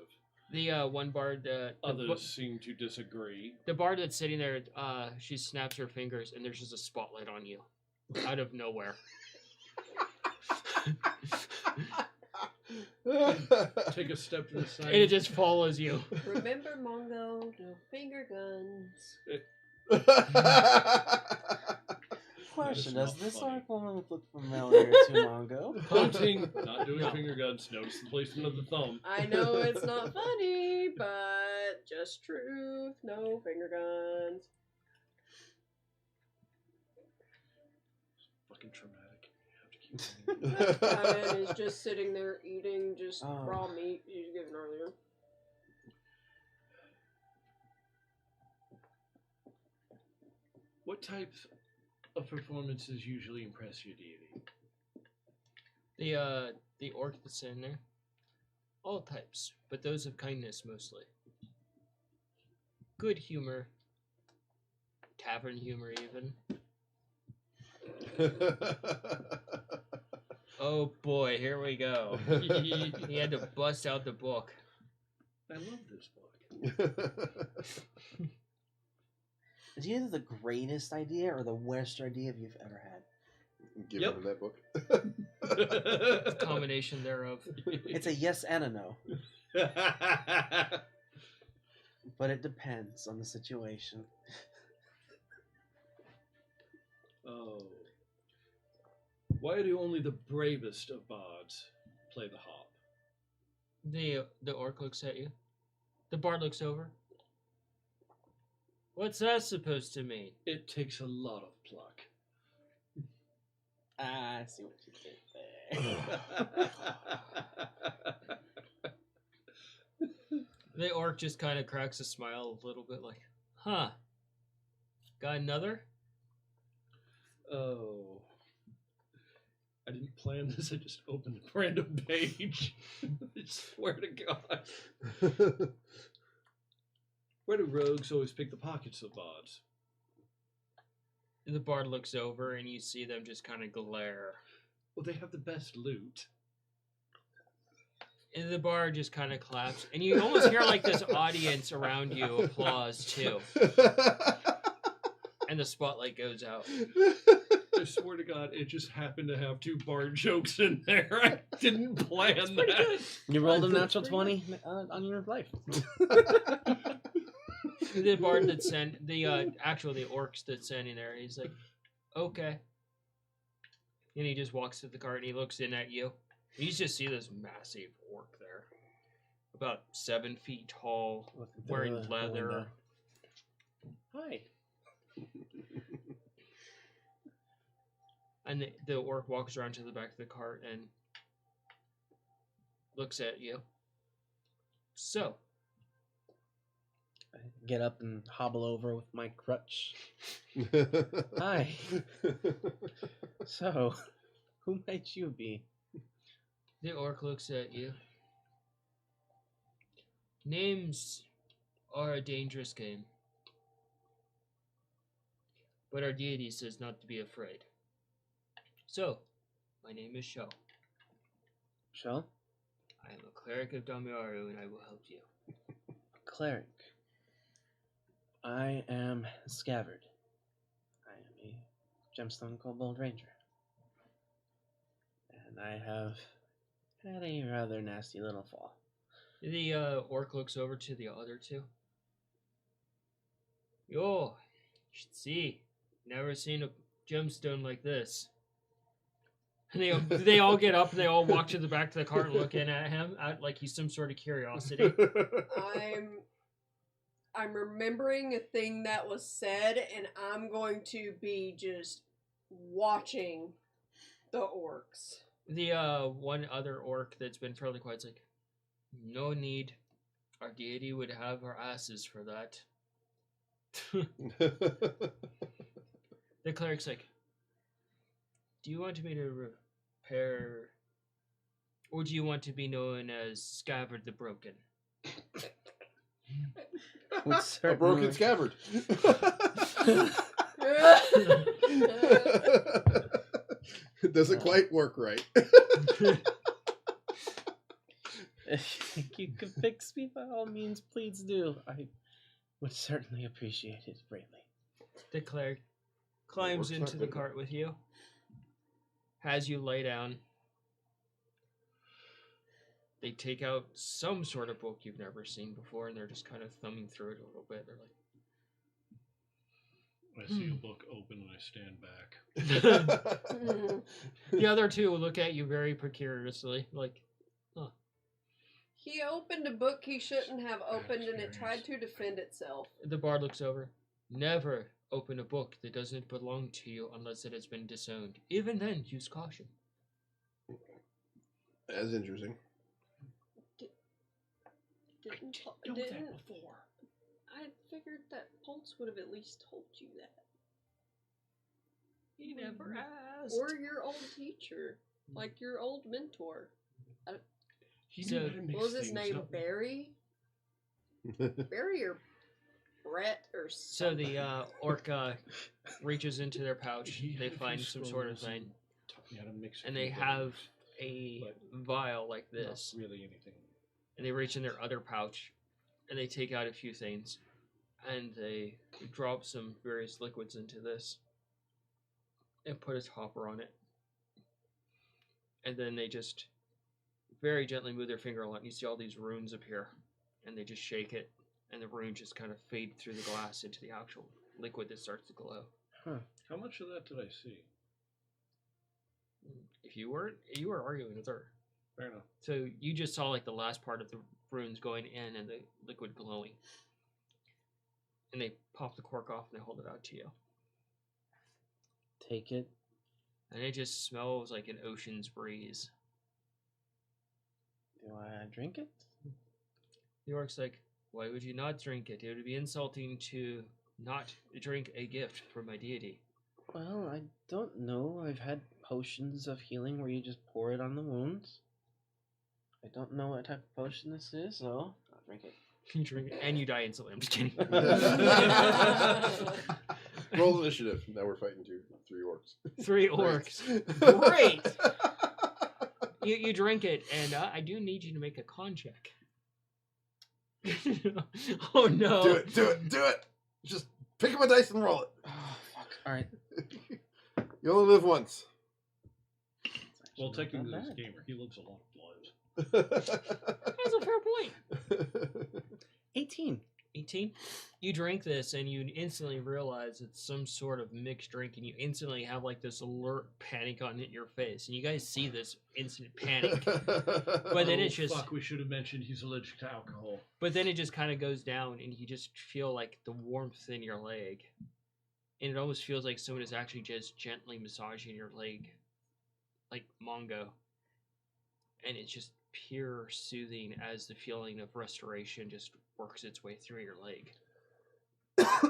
The one bard, Others seem to disagree. the bard that's sitting there, she snaps her fingers, and there's just a spotlight on you. out of nowhere. Take a step to the side. And it just follows you. Remember, Mongo, no finger guns. Question: That is Does not this funny. orc woman look familiar to Mongo? Hunting, not doing No. finger guns. Notice the placement of the thumb. I know it's not funny, but just truth. No finger guns. Fucking traumatic. You have to keep going. Ryan is just sitting there eating just Oh. raw meat he was given earlier. What types of performances usually impress your deity? The orc that's in there. All types, but those of kindness mostly. Good humor. Tavern humor even. Oh boy, here we go. He had to bust out the book. I love this book. Is either the greatest idea or the worst idea you've ever had? Give Yep. him that book. Combination thereof. It's a yes and a no, but it depends on the situation. Oh. Why do only the bravest of bards play the harp? The orc looks at you. The bard looks over. What's that supposed to mean? It takes a lot of pluck. Ah, I see what you did there. The orc just kind of cracks a smile a little bit like, huh. Got another? Oh. I didn't plan this, I just opened a random page. I swear to God. Why do rogues always pick the pockets of bards? The bard looks over and you see them just kind of glare. Well, they have the best loot. And the bard just kind of claps. And you almost hear like this audience around you applause too. And the spotlight goes out. I swear to God, it just happened to have 2 bard jokes in there. I didn't plan that. You rolled a natural 20 on your life. The bard that's the orcs that's standing there, he's like, okay. And he just walks to the cart and he looks in at you. And you just see this massive orc there. About 7 feet tall, wearing leather. window. Hi. And the orc walks around to the back of the cart and looks at you. So, I get up and hobble over with my crutch. Hi. So, who might you be? the orc looks at you. Names are a dangerous game. But our deity says not to be afraid. So, my name is Sho. Shell? I am a cleric of Damiaru and I will help you. Cleric. I am Scabbard. I am a gemstone kobold ranger. And I have had a rather nasty little fall. The orc looks over to the other two. Yo, you should see. Never seen a gemstone like this. And they all get up and they all walk to the back of the cart looking at him like he's some sort of curiosity. I'm remembering a thing that was said, and I'm going to be just watching the orcs. The one other orc that's been fairly quiet is like, no need. Our deity would have our asses for that. The cleric's like, do you want me to repair, or do you want to be known as Scabbard the Broken? A broken scabbard. It doesn't quite work right. If you could fix me, by all means, please do. I would certainly appreciate it greatly. The cleric climbs Work's not into the good cart with you, has you lay down. They take out some sort of book you've never seen before, and they're just kind of thumbing through it a little bit. They're I see a book open and I stand back. like, the other two will look at you very precariously, like, He opened a book he shouldn't have opened, and it tried to defend itself. the bard looks over. Never open a book that doesn't belong to you unless it has been disowned. Even then, use caution. That's interesting. Didn't before. I figured that Pulse would have at least told you that. He never asked. Or your old teacher, like your old mentor. He So- knew how to mix What was his things name? up. Barry? Barry or Brett or So something? the orc reaches into their pouch. He They had a few find some sort of scrolls thing, and taught me how to mix a and few they have things, a but vial like not this. really anything. And they reach in their other pouch, and they take out a few things, and they drop some various liquids into this, and put a topper on it. And then they just very gently move their finger a lot, and you see all these runes appear, and they just shake it, and the runes just kind of fade through the glass into the actual liquid that starts to glow. How much of that did I see? If you were arguing with her. Fair enough. So you just saw like the last part of the runes going in and the liquid glowing. And they pop the cork off and they hold it out to you. Take it. And it just smells like an ocean's breeze. Do I drink it? The orc's like, why would you not drink it? It would be insulting to not drink a gift from my deity. Well, I don't know. I've had potions of healing where you just pour it on the wounds. I don't know what type of potion this is, so I'll drink it. You drink it and you die instantly. I'm just kidding. Roll initiative. Now we're fighting 3 orcs. 3 orcs. Great! You drink it, and I do need you to make a con check. Oh no! Do it! Just pick up a dice and roll it. Oh, fuck. Alright. You only live once. Well, Actually, technically, not this bad. gamer, he lives a lot of lives. That's a fair point. 18. 18. You drink this and you instantly realize it's some sort of mixed drink, and you instantly have like this alert panic on your face, and you guys see this instant panic. But then it's just, Fuck, we should have mentioned he's allergic to alcohol. but then it just kind of goes down, and you just feel like the warmth in your leg, and it almost feels like someone is actually just gently massaging your leg, like Mongo, and it's just pure soothing as the feeling of restoration just works its way through your leg. It's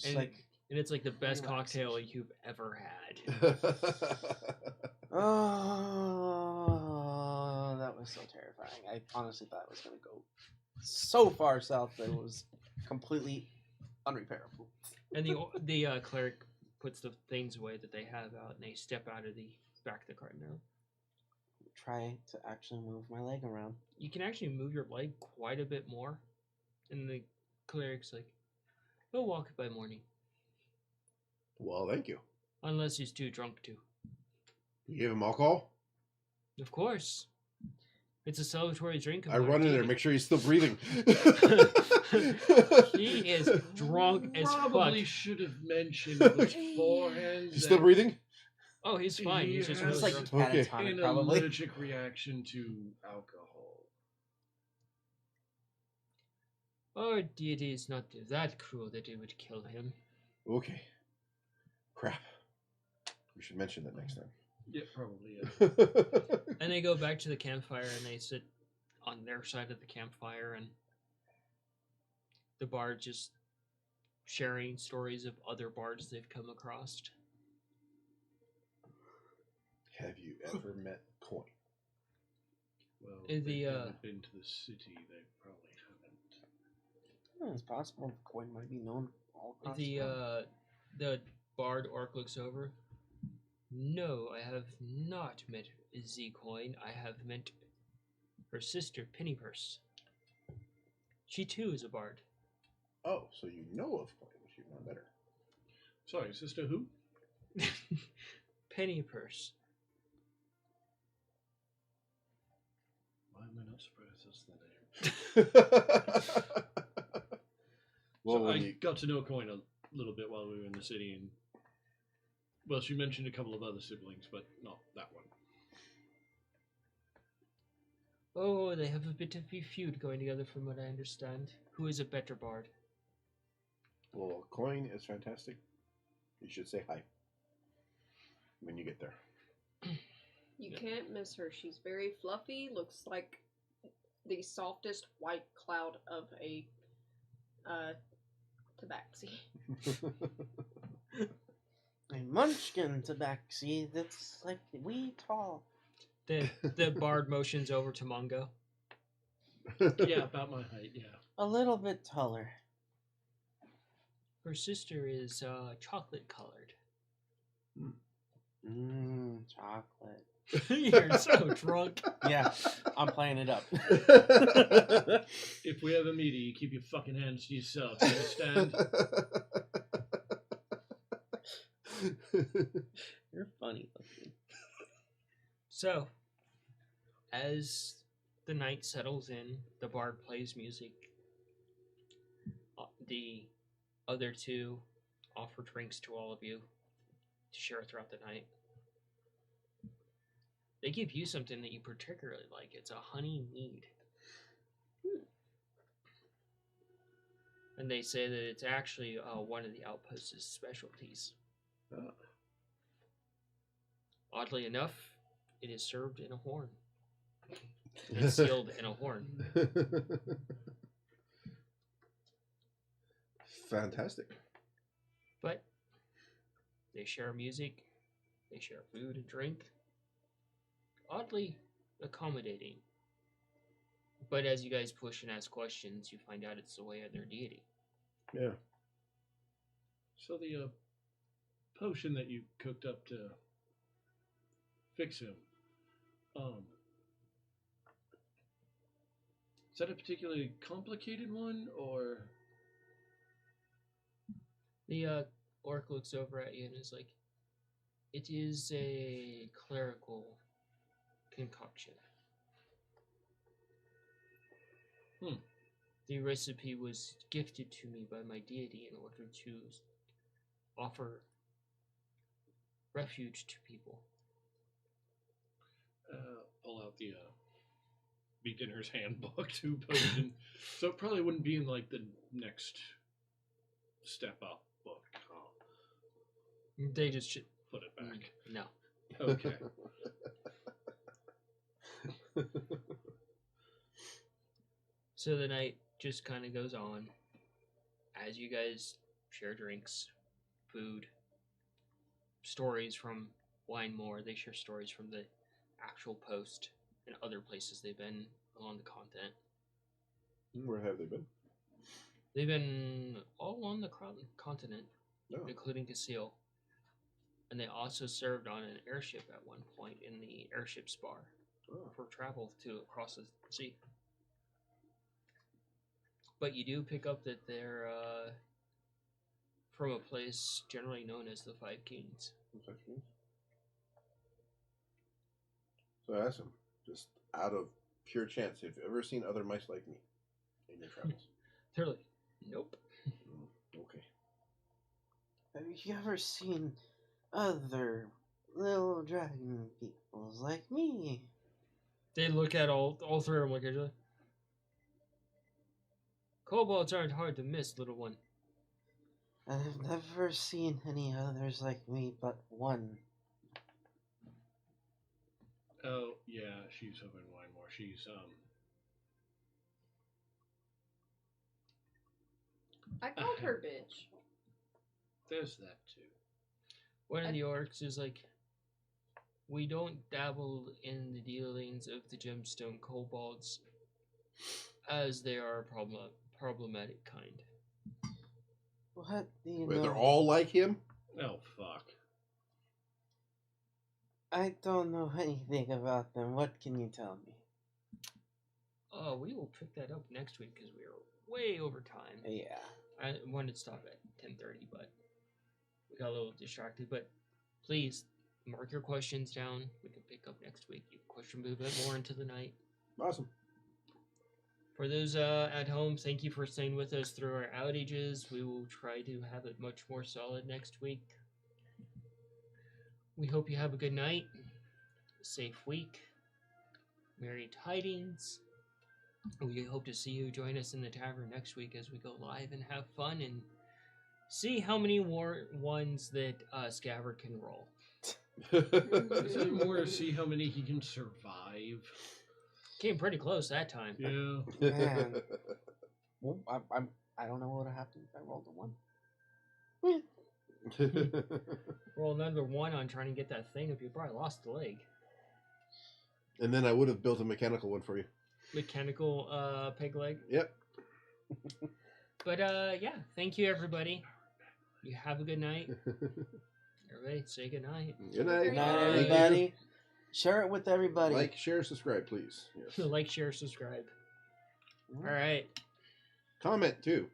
And, like, and it's like the best relaxation. cocktail you've ever had. oh, that was so terrifying. I honestly thought it was going to go so far south that it was completely unrepairable. And the cleric puts the things away that they have out, and they step out of the back of the cart. Now Try to actually move my leg around. you can actually move your leg quite a bit more, and the cleric's like, "We'll walk it by morning, Well, thank you. unless he's too drunk to." You gave him alcohol? Of course, it's a celebratory drink. of I our run in there, deity. make sure he's still breathing. He is drunk as fuck. Probably should have mentioned beforehand. He's still that breathing? Oh, he's fine. He's just He really has It's like drunk. Okay. catatonic, An probably. allergic reaction to alcohol. Our deity is not that cruel that it would kill him. Okay. Crap. We should mention that next time. Yeah, probably. Yeah. And they go back to the campfire and they sit on their side of the campfire, and the bard just sharing stories of other bards they've come across. Have you ever met Coin? Well, The, they haven't been to the city. They probably haven't. Oh, it's possible the coin might be known all across The bard orc looks over. No, I have not met Z-Coin. I have met her sister, Pennypurse. She too is a bard. Oh, so you know of Coin, but you've not met her. Sorry, sister who? Penny Purse. Why am I not surprised that's the name? Well, So when I you, got to know Coin a little bit while we were in the city, and well, she mentioned a couple of other siblings, but not that one. Oh, they have a bit of a feud going together from what I understand. Who is a better bard? well, Coin is fantastic. You should say hi when you get there. You can't miss her. She's very fluffy, looks like the softest white cloud of a tabaxi. A munchkin tabaxi that's like wee tall. The bard motions over to Mongo. Yeah, about my height. Yeah. A little bit taller. Her sister is chocolate colored. Chocolate. You're so drunk. Yeah, I'm playing it up. If we ever meet you, keep your fucking hands to yourself. You understand? You're funny looking. So, as the night settles in, the bard plays music. The other two offer drinks to all of you to share throughout the night. They give you something that you particularly like. It's a honey mead. And they say that it's actually one of the outpost's specialties. Oh. Oddly enough, it is served in a horn. It's sealed in a horn. Fantastic. But they share music, they share food and drink. Oddly accommodating. But as you guys push and ask questions, you find out it's the way of their deity. Yeah. So the potion that you cooked up to fix him, is that a particularly complicated one, or? The orc looks over at you and is like, it is a clerical concoction. The recipe was gifted to me by my deity in order to offer refuge to people. Pull out the beginner's handbook to potion. So it probably wouldn't be in like the next step up book. They just Put it back. No. Okay. So the night just kind of goes on as you guys share drinks, food, stories from Winemore. They share stories from the actual post and other places they've been along the continent. Where have they been? They've been all on the continent, No. including Casil. And they also served on an airship at one point in the airship spar for travel to across the sea. But you do pick up that they're from a place generally known as the Five Kings. So I asked him, just out of pure chance, have you ever seen other mice like me in your travels? They're like, nope. Okay. Have you ever seen other little dragon peoples like me? They look at all three of them like each other. Kobolds aren't hard to miss, little one. I've never seen any others like me but one. Oh yeah, she's over in Winemore. She's I called her bitch. There's that too. One of the orcs is like, we don't dabble in the dealings of the gemstone kobolds, as they are a problematic kind. What do you Wait, know? they're all like him? Oh fuck. I don't know anything about them. What can you tell me? We will pick that up next week because we are way over time. Yeah. I wanted to stop at 10:30, but we got a little distracted, but please mark your questions down. We can pick up next week. You question move it more into the night. Awesome. For those at home, thank you for staying with us through our outages. We will try to have it much more solid next week. We hope you have a good night, a safe week, merry tidings. We hope to see you join us in the tavern next week as we go live and have fun and see how many ones that Scabbard can roll. Is it more see how many he can survive? Came pretty close that time. Yeah. Man. Well, I don't know what would have happened if I rolled a 1. Roll another 1 on trying to get that thing up. You probably lost the leg. And then I would have built a mechanical one for you. Mechanical peg leg. Yep. But yeah, thank you everybody. You have a good night. Everybody say good night. Good night. Good night, Thank you. everybody. Share it with everybody. Like, share, subscribe, please. Yes. Like, share, subscribe. All right. Comment too.